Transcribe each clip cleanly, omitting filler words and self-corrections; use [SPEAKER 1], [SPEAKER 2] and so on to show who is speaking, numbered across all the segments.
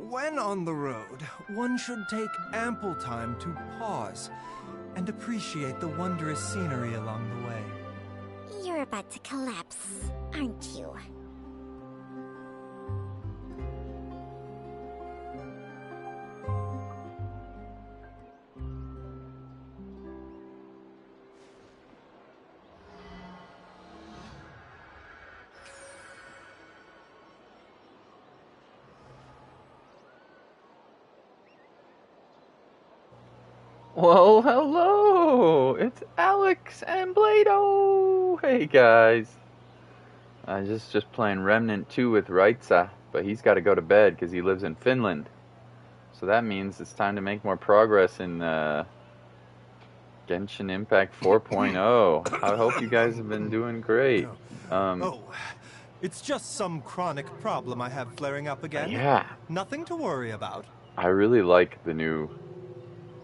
[SPEAKER 1] When on the road, one should take ample time to pause and appreciate the wondrous scenery along the way.
[SPEAKER 2] You're about to collapse, aren't you?
[SPEAKER 3] Well, hello! It's Alex and Blado! Hey guys! I just playing Remnant 2 with Raitsa, but he's got to go to bed because he lives in Finland. So that means it's time to make more progress in Genshin Impact 4.0. I hope you guys have been doing great.
[SPEAKER 1] It's just some chronic problem I have flaring up again.
[SPEAKER 3] Yeah.
[SPEAKER 1] Nothing to worry about.
[SPEAKER 3] I really like the new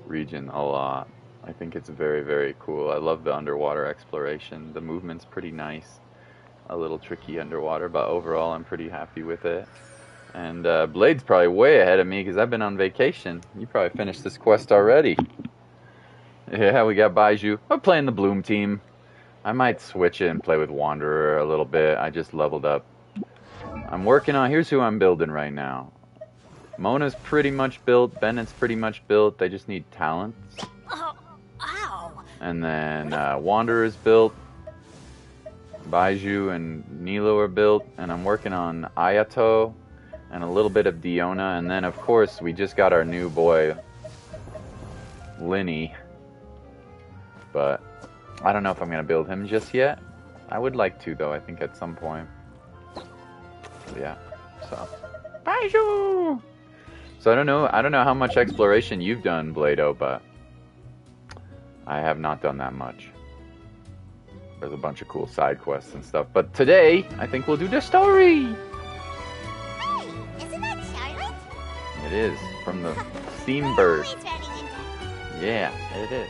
[SPEAKER 3] region a lot. I think it's very, very cool. I love the underwater exploration. The movement's pretty nice. A little tricky underwater, but overall I'm pretty happy with it. And Blade's probably way ahead of me because I've been on vacation. You probably finished this quest already. Yeah, we got Baiju. I'm playing the Bloom team. I might switch it and play with Wanderer a little bit. I just leveled up. I'm working on... Here's who I'm building right now. Mona's pretty much built. Bennett's pretty much built. They just need talents.
[SPEAKER 2] Oh, ow!
[SPEAKER 3] And then Wanderer's built. Baiju and Nilo are built. And I'm working on Ayato and a little bit of Diona. And then, of course, we just got our new boy, Lyney. But I don't know if I'm going to build him just yet. I would like to, though, I think, at some point. Yeah, so... Baiju! So I don't know how much exploration you've done, Blado, but I have not done that much. There's a bunch of cool side quests and stuff, but today I think we'll do the story.
[SPEAKER 2] Hey, isn't that Charlotte?
[SPEAKER 3] It is from the Steambird.
[SPEAKER 2] Always running into...
[SPEAKER 3] Yeah, it is.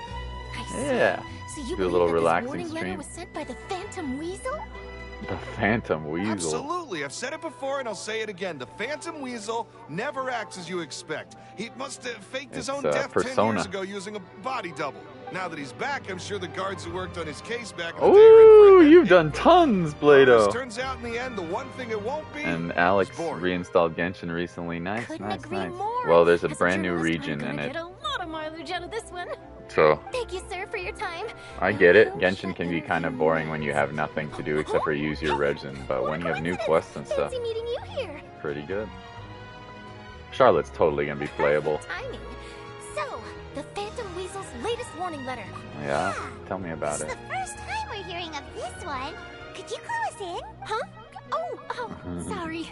[SPEAKER 2] I see.
[SPEAKER 3] Yeah.
[SPEAKER 2] So you
[SPEAKER 3] Do a
[SPEAKER 2] believe
[SPEAKER 3] little
[SPEAKER 2] that
[SPEAKER 3] relaxing
[SPEAKER 2] this warning letter
[SPEAKER 3] stream.
[SPEAKER 2] was sent by the Phantom Weasel?
[SPEAKER 3] The Phantom Weasel.
[SPEAKER 4] Absolutely. I've said it before and I'll say it again. The Phantom Weasel never acts as you expect. He must have faked his own death 10
[SPEAKER 3] Persona.
[SPEAKER 4] years ago using a body double. Now that he's back, I'm sure the guards who worked on his case back in the day are in for
[SPEAKER 3] Oh,
[SPEAKER 4] a
[SPEAKER 3] you've
[SPEAKER 4] bit.
[SPEAKER 3] done tons,
[SPEAKER 4] Well,
[SPEAKER 3] Blado.
[SPEAKER 4] this turns out in the end, the one thing it won't be
[SPEAKER 3] And Alex
[SPEAKER 4] is boring.
[SPEAKER 3] reinstalled Genshin recently. Nice,
[SPEAKER 2] Couldn't
[SPEAKER 3] nice,
[SPEAKER 2] agree
[SPEAKER 3] nice.
[SPEAKER 2] more.
[SPEAKER 3] Well, there's a
[SPEAKER 2] As
[SPEAKER 3] brand new
[SPEAKER 2] journalist,
[SPEAKER 3] region
[SPEAKER 2] I'm
[SPEAKER 3] in
[SPEAKER 2] gonna
[SPEAKER 3] it.
[SPEAKER 2] get a lot of mileage out of this one.
[SPEAKER 3] So,
[SPEAKER 2] Thank you, sir, for your time.
[SPEAKER 3] I get it. Genshin can be kind of boring when you have nothing to do except for use your resin, but when you have new quests and stuff,
[SPEAKER 2] Fancy meeting you here.
[SPEAKER 3] pretty good. Charlotte's totally gonna be playable.
[SPEAKER 2] Timing. So, the Phantom Weasel's latest warning letter.
[SPEAKER 3] Yeah? Tell me about
[SPEAKER 2] This
[SPEAKER 3] it.
[SPEAKER 2] is the first time we're hearing of this one. Could you clue us in? Huh? Oh, sorry.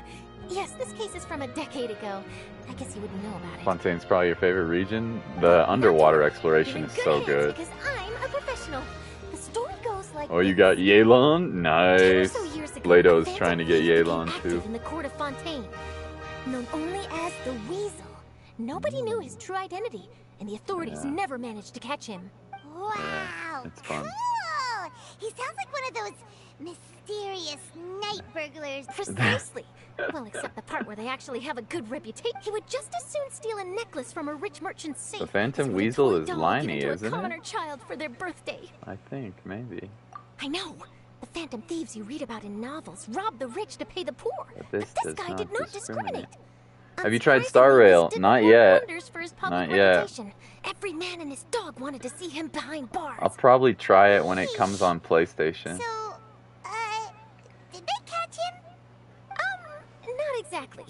[SPEAKER 2] Yes, this case is from a decade ago. I guess you wouldn't know about it.
[SPEAKER 3] Fontaine's probably your favorite region. The underwater exploration is so good.
[SPEAKER 2] Because I'm a professional. The story goes like
[SPEAKER 3] Oh, you
[SPEAKER 2] this.
[SPEAKER 3] got Yelan?
[SPEAKER 2] 10 or
[SPEAKER 3] Nice.
[SPEAKER 2] so years ago,
[SPEAKER 3] Blado's
[SPEAKER 2] the
[SPEAKER 3] trying to
[SPEAKER 2] Phantom
[SPEAKER 3] get
[SPEAKER 2] Thief became
[SPEAKER 3] Yelan
[SPEAKER 2] active
[SPEAKER 3] too.
[SPEAKER 2] in the court of Fontaine, known only as the Weasel. Nobody knew his true identity, and the authorities
[SPEAKER 3] Yeah.
[SPEAKER 2] never managed to catch him.
[SPEAKER 5] Wow,
[SPEAKER 3] it's fun.
[SPEAKER 5] cool! He sounds like one of those mysterious night burglars.
[SPEAKER 2] Precisely. Well, except the part where they actually have a good reputation. He would just as soon steal a necklace from a rich merchant's safe.
[SPEAKER 3] The Phantom
[SPEAKER 2] as would a
[SPEAKER 3] Weasel
[SPEAKER 2] toy
[SPEAKER 3] is
[SPEAKER 2] doll
[SPEAKER 3] Lyney,
[SPEAKER 2] given to
[SPEAKER 3] isn't
[SPEAKER 2] a
[SPEAKER 3] it?
[SPEAKER 2] commoner child for their birthday.
[SPEAKER 3] I think, maybe.
[SPEAKER 2] I know. The phantom thieves you read about in novels rob the rich to pay the poor.
[SPEAKER 3] But this does
[SPEAKER 2] guy
[SPEAKER 3] not
[SPEAKER 2] did not
[SPEAKER 3] discriminate.
[SPEAKER 2] discriminate.
[SPEAKER 3] Have you tried
[SPEAKER 2] Unsurprisingly,
[SPEAKER 3] Star Rail?
[SPEAKER 2] this did
[SPEAKER 3] Not
[SPEAKER 2] work
[SPEAKER 3] yet.
[SPEAKER 2] wonders for his public
[SPEAKER 3] Not yet.
[SPEAKER 2] reputation. Every man and his dog wanted to see him behind bars.
[SPEAKER 3] I'll probably try it when it comes on PlayStation.
[SPEAKER 5] So, did they catch him?
[SPEAKER 2] Not exactly.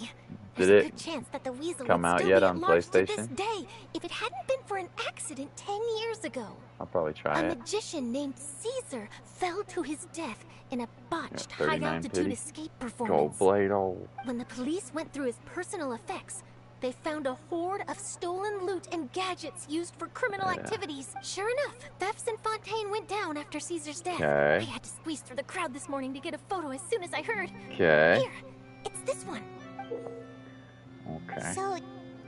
[SPEAKER 3] Did
[SPEAKER 2] There's a
[SPEAKER 3] it
[SPEAKER 2] good chance that the weasel
[SPEAKER 3] come
[SPEAKER 2] would
[SPEAKER 3] out
[SPEAKER 2] still
[SPEAKER 3] yet
[SPEAKER 2] be
[SPEAKER 3] on
[SPEAKER 2] at large to this
[SPEAKER 3] PlayStation?
[SPEAKER 2] day if it hadn't been for an accident 10 years ago.
[SPEAKER 3] I'll probably try
[SPEAKER 2] A
[SPEAKER 3] it.
[SPEAKER 2] magician named Caesar fell to his death in a botched
[SPEAKER 3] 39
[SPEAKER 2] high-altitude
[SPEAKER 3] pity.
[SPEAKER 2] escape
[SPEAKER 3] Go
[SPEAKER 2] performance.
[SPEAKER 3] Blado.
[SPEAKER 2] When the police went through his personal effects, they found a hoard of stolen loot and gadgets used for criminal
[SPEAKER 3] Yeah.
[SPEAKER 2] activities. Sure enough, thefts in Fontaine went down after Caesar's death.
[SPEAKER 3] Okay.
[SPEAKER 2] I had to squeeze through the crowd this morning to get a photo as soon as I heard.
[SPEAKER 3] Okay.
[SPEAKER 2] Here, it's this one.
[SPEAKER 3] Okay.
[SPEAKER 5] So,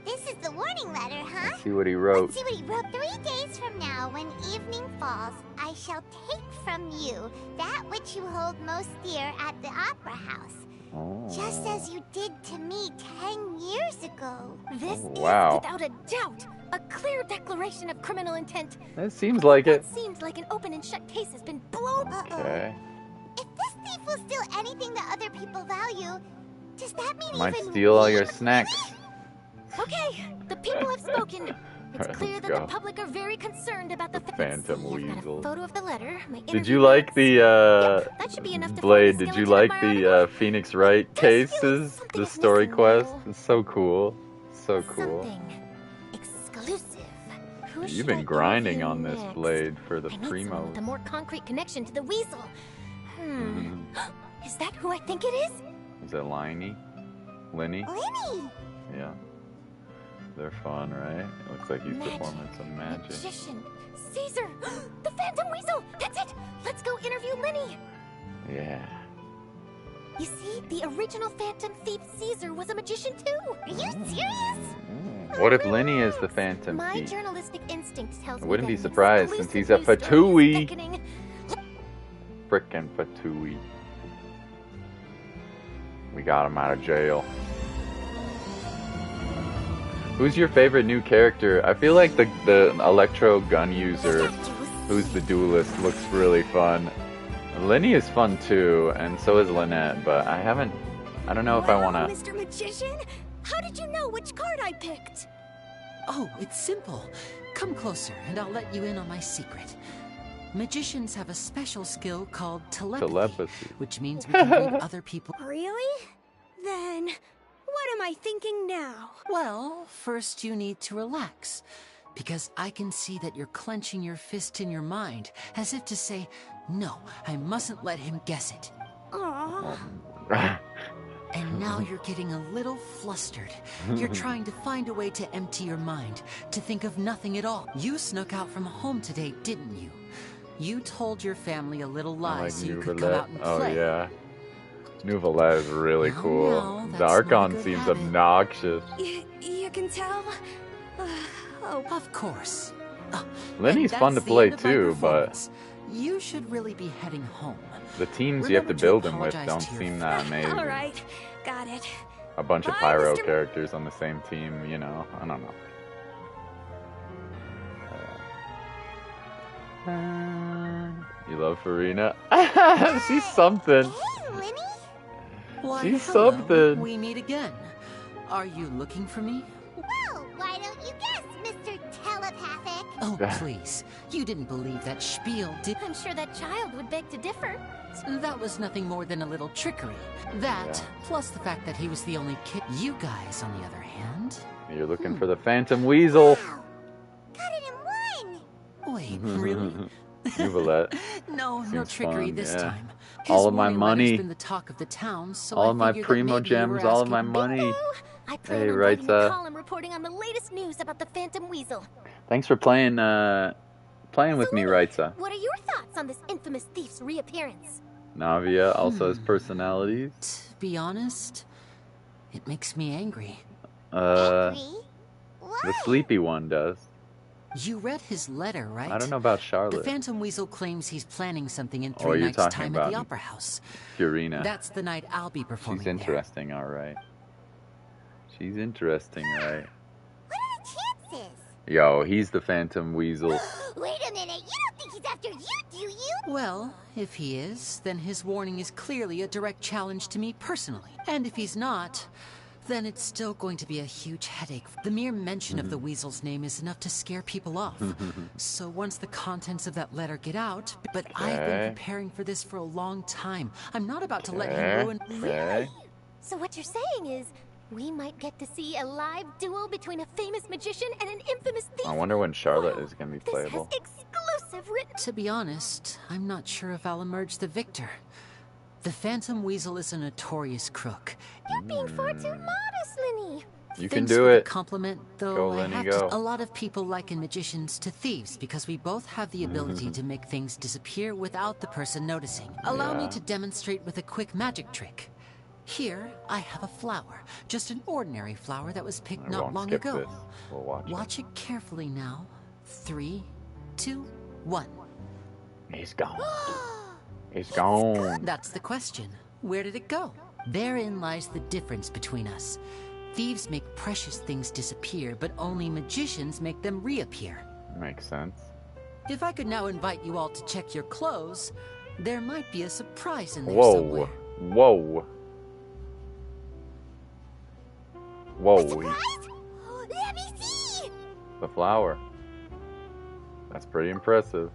[SPEAKER 5] this is the warning letter, huh?
[SPEAKER 3] Let's see what he wrote.
[SPEAKER 5] Let's see what he wrote. 3 days from now, when evening falls, I shall take from you that which you hold most dear at the opera house.
[SPEAKER 3] Oh.
[SPEAKER 5] Just as you did to me 10 years ago. ago.
[SPEAKER 2] This
[SPEAKER 3] wow.
[SPEAKER 2] is, without a doubt, a clear declaration of criminal intent.
[SPEAKER 3] It seems like it.
[SPEAKER 2] It seems like an open and shut case has been blown.
[SPEAKER 3] Okay.
[SPEAKER 5] If this thief will steal anything that other people value, does that mean
[SPEAKER 3] Might
[SPEAKER 5] even
[SPEAKER 3] steal all
[SPEAKER 5] we
[SPEAKER 3] your
[SPEAKER 5] would
[SPEAKER 3] snacks.
[SPEAKER 2] Okay, the people have spoken. It's
[SPEAKER 3] Alright,
[SPEAKER 2] clear
[SPEAKER 3] let's
[SPEAKER 2] that
[SPEAKER 3] go.
[SPEAKER 2] the public are very concerned about the
[SPEAKER 3] Phantom
[SPEAKER 2] I've got
[SPEAKER 3] Weasel.
[SPEAKER 2] a photo of the letter. My
[SPEAKER 3] Did
[SPEAKER 2] interview
[SPEAKER 3] you like
[SPEAKER 2] notes. Yep, that should be enough to form
[SPEAKER 3] Blade?
[SPEAKER 2] the
[SPEAKER 3] Did you
[SPEAKER 2] skeleton
[SPEAKER 3] like
[SPEAKER 2] of my
[SPEAKER 3] the
[SPEAKER 2] article.
[SPEAKER 3] Phoenix Wright
[SPEAKER 2] There's
[SPEAKER 3] cases?
[SPEAKER 2] something
[SPEAKER 3] The
[SPEAKER 2] is
[SPEAKER 3] story
[SPEAKER 2] missing,
[SPEAKER 3] quest?
[SPEAKER 2] though.
[SPEAKER 3] It's so cool. So cool.
[SPEAKER 2] Something exclusive. Who
[SPEAKER 3] You've
[SPEAKER 2] should
[SPEAKER 3] been
[SPEAKER 2] I
[SPEAKER 3] grinding
[SPEAKER 2] interview
[SPEAKER 3] on this,
[SPEAKER 2] next?
[SPEAKER 3] Blade, for the
[SPEAKER 2] I need someone
[SPEAKER 3] primos.
[SPEAKER 2] with a more concrete connection to the weasel.
[SPEAKER 3] Mhm.
[SPEAKER 2] Is that who I think it is?
[SPEAKER 3] Is it Lyney? Lyney?
[SPEAKER 5] Lyney!
[SPEAKER 3] Yeah. They're fun, right? It looks like he's performing some magic.
[SPEAKER 2] Magician. Caesar. The Phantom Weasel. That's it. Let's go interview Lyney.
[SPEAKER 3] Yeah.
[SPEAKER 2] You see, the original Phantom Thief Caesar was a magician too.
[SPEAKER 5] Are you serious?
[SPEAKER 3] What if Lyney is the Phantom
[SPEAKER 2] My
[SPEAKER 3] Thief?
[SPEAKER 2] journalistic instinct tells
[SPEAKER 3] I
[SPEAKER 2] me
[SPEAKER 3] wouldn't
[SPEAKER 2] that
[SPEAKER 3] be
[SPEAKER 2] an
[SPEAKER 3] surprised since he's a
[SPEAKER 2] exclusive mystery is
[SPEAKER 3] Fatui.
[SPEAKER 2] beckoning.
[SPEAKER 3] Frickin' Fatui. We got him out of jail. Who's your favorite new character? I feel like the electro gun user, who's the duelist, looks really fun. Lyney is fun too, and so is Lynette, but I don't know if I want to...
[SPEAKER 2] Mr. Magician, how did you know which card I picked?
[SPEAKER 6] Oh, it's simple. Come closer, and I'll let you in on my secret. Magicians have a special skill called telepathy, which means we can read other people.
[SPEAKER 2] Really? Then, what am I thinking now?
[SPEAKER 6] Well, first you need to relax, because I can see that you're clenching your fist in your mind, as if to say, no, I mustn't let him guess it.
[SPEAKER 2] Aww.
[SPEAKER 6] And now you're getting a little flustered. You're trying to find a way to empty your mind, to think of nothing at all. You snuck out from home today, didn't you? You told your family a little lie so you could come out and play.
[SPEAKER 3] Oh yeah. Nouvelet is really
[SPEAKER 6] No,
[SPEAKER 3] cool.
[SPEAKER 6] no,
[SPEAKER 3] The
[SPEAKER 6] that's not a
[SPEAKER 3] Archon
[SPEAKER 6] good
[SPEAKER 3] seems
[SPEAKER 6] habit.
[SPEAKER 3] obnoxious.
[SPEAKER 2] You can tell? Oh,
[SPEAKER 6] Of course.
[SPEAKER 3] Lyney's
[SPEAKER 6] And
[SPEAKER 3] fun to
[SPEAKER 6] that's the
[SPEAKER 3] play
[SPEAKER 6] end of my
[SPEAKER 3] too, but
[SPEAKER 6] performance. You should really be heading home.
[SPEAKER 3] the teams you have to
[SPEAKER 6] Remember to
[SPEAKER 3] build him with
[SPEAKER 6] apologize
[SPEAKER 3] don't
[SPEAKER 6] to your
[SPEAKER 3] seem that amazing.
[SPEAKER 2] all right. Got it.
[SPEAKER 3] A bunch of
[SPEAKER 2] Bye,
[SPEAKER 3] pyro
[SPEAKER 2] Mr.
[SPEAKER 3] characters on the same team, you know, I don't know. You love Farina? She's something.
[SPEAKER 5] Hey, Lyney?
[SPEAKER 6] Why,
[SPEAKER 3] She's
[SPEAKER 6] hello.
[SPEAKER 3] something.
[SPEAKER 6] We meet again. Are you looking for me?
[SPEAKER 5] Well, why don't you guess, Mr. Telepathic?
[SPEAKER 6] Oh, please. You didn't believe that spiel, did
[SPEAKER 2] I'm sure that child would beg to differ.
[SPEAKER 6] That was nothing more than a little trickery. That,
[SPEAKER 3] Yeah.
[SPEAKER 6] plus the fact that he was the only kid. You guys, on the other hand...
[SPEAKER 3] You're looking for the Phantom Weasel.
[SPEAKER 5] Wow! Got it in one!
[SPEAKER 6] Wait, really?
[SPEAKER 3] Nouvelet.
[SPEAKER 6] No
[SPEAKER 3] Seems
[SPEAKER 6] trickery
[SPEAKER 3] fun,
[SPEAKER 6] this
[SPEAKER 3] yeah.
[SPEAKER 6] time.
[SPEAKER 3] All
[SPEAKER 6] His
[SPEAKER 3] of my
[SPEAKER 6] warning letter's
[SPEAKER 3] money.
[SPEAKER 6] been the talk of the town, so
[SPEAKER 3] All
[SPEAKER 6] I
[SPEAKER 3] of my
[SPEAKER 6] figured that
[SPEAKER 3] primo
[SPEAKER 6] maybe you were
[SPEAKER 3] gems, all of my
[SPEAKER 6] asking-
[SPEAKER 3] money.
[SPEAKER 2] I plan
[SPEAKER 3] Hey,
[SPEAKER 2] on
[SPEAKER 3] right,
[SPEAKER 2] writing a column reporting on the latest news about the Phantom Weasel.
[SPEAKER 3] Thanks for playing with me, Raitza.
[SPEAKER 2] What are your thoughts on this infamous thief's reappearance?
[SPEAKER 3] Navia also has personalities.
[SPEAKER 6] To be honest, it makes me angry.
[SPEAKER 5] Angry?
[SPEAKER 3] The
[SPEAKER 5] Why?
[SPEAKER 3] sleepy one does.
[SPEAKER 6] You read his letter, right?
[SPEAKER 3] I don't know about
[SPEAKER 6] The
[SPEAKER 3] Charlotte.
[SPEAKER 6] Phantom Weasel claims he's planning something in
[SPEAKER 3] Oh,
[SPEAKER 6] 3
[SPEAKER 3] you're
[SPEAKER 6] nights'
[SPEAKER 3] talking
[SPEAKER 6] time at
[SPEAKER 3] about
[SPEAKER 6] the Opera House.
[SPEAKER 3] Fiorina.
[SPEAKER 6] That's the night I'll be performing
[SPEAKER 3] She's
[SPEAKER 6] there.
[SPEAKER 3] interesting, alright. She's interesting, right?
[SPEAKER 5] What are the chances?
[SPEAKER 3] Yo, he's the Phantom Weasel.
[SPEAKER 5] Wait a minute, you don't think he's after you, do you?
[SPEAKER 6] Well, if he is, then his warning is clearly a direct challenge to me personally. And if he's not, then it's still going to be a huge headache. The mere mention of the Weasel's name is enough to scare people off. So once the contents of that letter get out, but I've
[SPEAKER 3] Okay.
[SPEAKER 6] been preparing for this for a long time. I'm not about to let
[SPEAKER 3] Okay.
[SPEAKER 6] him ruin...
[SPEAKER 3] Okay.
[SPEAKER 2] So what you're saying is, we might get to see a live duel between a famous magician and an infamous thief?
[SPEAKER 3] I wonder when Charlotte
[SPEAKER 2] Wow,
[SPEAKER 3] is going to be
[SPEAKER 2] This
[SPEAKER 3] playable.
[SPEAKER 2] has exclusive written...
[SPEAKER 6] To be honest, I'm not sure if I'll emerge the victor. The Phantom Weasel is a notorious crook.
[SPEAKER 2] You're being far too modest, Lyney.
[SPEAKER 3] You can
[SPEAKER 6] Thanks
[SPEAKER 3] do
[SPEAKER 6] for the
[SPEAKER 3] it.
[SPEAKER 6] compliment, though.
[SPEAKER 3] Go,
[SPEAKER 6] I
[SPEAKER 3] Lyney,
[SPEAKER 6] have
[SPEAKER 3] go.
[SPEAKER 6] A lot of people liken magicians to thieves because we both have the ability to make things disappear without the person noticing. Allow me
[SPEAKER 3] Yeah.
[SPEAKER 6] to demonstrate with a quick magic trick. Here, I have a flower. Just an ordinary flower that was picked
[SPEAKER 3] I
[SPEAKER 6] not
[SPEAKER 3] won't
[SPEAKER 6] long
[SPEAKER 3] skip
[SPEAKER 6] ago.
[SPEAKER 3] this. We'll watch it.
[SPEAKER 6] Watch it carefully now. 3, 2, 1.
[SPEAKER 3] He's gone. He's gone.
[SPEAKER 6] That's the question. Where did it go? Therein lies the difference between us. Thieves make precious things disappear, but only magicians make them reappear.
[SPEAKER 3] Makes sense.
[SPEAKER 6] If I could now invite you all to check your clothes, there might be a surprise in there
[SPEAKER 3] Whoa.
[SPEAKER 6] somewhere.
[SPEAKER 3] Whoa. Whoa.
[SPEAKER 5] Surprise? Let me see!
[SPEAKER 3] The flower. That's pretty impressive.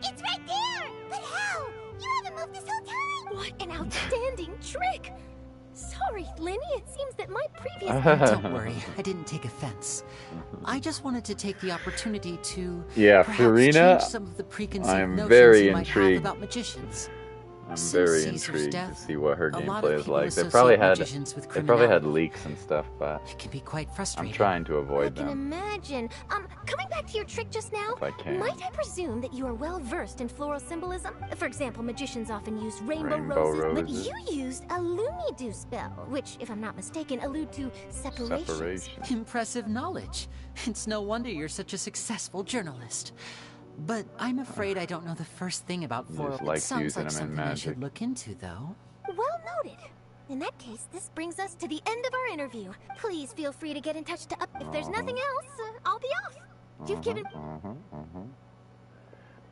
[SPEAKER 5] It's right there! But how? You haven't moved this whole time!
[SPEAKER 2] What an outstanding trick! Sorry, Lyney, it seems that my previous...
[SPEAKER 6] Don't worry, I didn't take offense. I just wanted to take the opportunity to
[SPEAKER 3] Yeah,
[SPEAKER 6] perhaps
[SPEAKER 3] Farina,
[SPEAKER 6] change some of the preconceived
[SPEAKER 3] I'm
[SPEAKER 6] notions
[SPEAKER 3] very
[SPEAKER 6] you might have
[SPEAKER 3] intrigued.
[SPEAKER 6] about magicians.
[SPEAKER 3] I'm
[SPEAKER 6] Since
[SPEAKER 3] very
[SPEAKER 6] Caesar's
[SPEAKER 3] intrigued to
[SPEAKER 6] death,
[SPEAKER 3] see what her
[SPEAKER 6] a lot
[SPEAKER 3] gameplay
[SPEAKER 6] of
[SPEAKER 3] is
[SPEAKER 6] people
[SPEAKER 3] like. They
[SPEAKER 6] associate magicians with
[SPEAKER 3] probably had
[SPEAKER 6] criminality.
[SPEAKER 3] leaks and stuff, but
[SPEAKER 6] It can be quite
[SPEAKER 3] I'm
[SPEAKER 6] frustrating.
[SPEAKER 3] trying to
[SPEAKER 2] I
[SPEAKER 3] avoid
[SPEAKER 2] can
[SPEAKER 3] them
[SPEAKER 2] imagine. Coming back to your trick just now,
[SPEAKER 3] if I can.
[SPEAKER 2] might I presume that you are well versed in floral symbolism? For example, magicians often use rainbow,
[SPEAKER 3] Rainbow
[SPEAKER 2] roses, but
[SPEAKER 3] roses.
[SPEAKER 2] you used a Looney-Doo spell, which, if I'm not mistaken, allude to separations.
[SPEAKER 3] Separation.
[SPEAKER 6] Impressive knowledge. It's no wonder you're such a successful journalist. But I'm afraid I don't know the first thing about
[SPEAKER 3] He
[SPEAKER 6] floral.
[SPEAKER 3] just
[SPEAKER 6] It
[SPEAKER 3] likes
[SPEAKER 6] sounds
[SPEAKER 3] using
[SPEAKER 6] like
[SPEAKER 3] them in
[SPEAKER 6] something I
[SPEAKER 3] magic.
[SPEAKER 6] should look into, though.
[SPEAKER 2] Well noted. In that case, this brings us to the end of our interview. Please feel free to get in touch to if there's nothing else, I'll be off. You've given...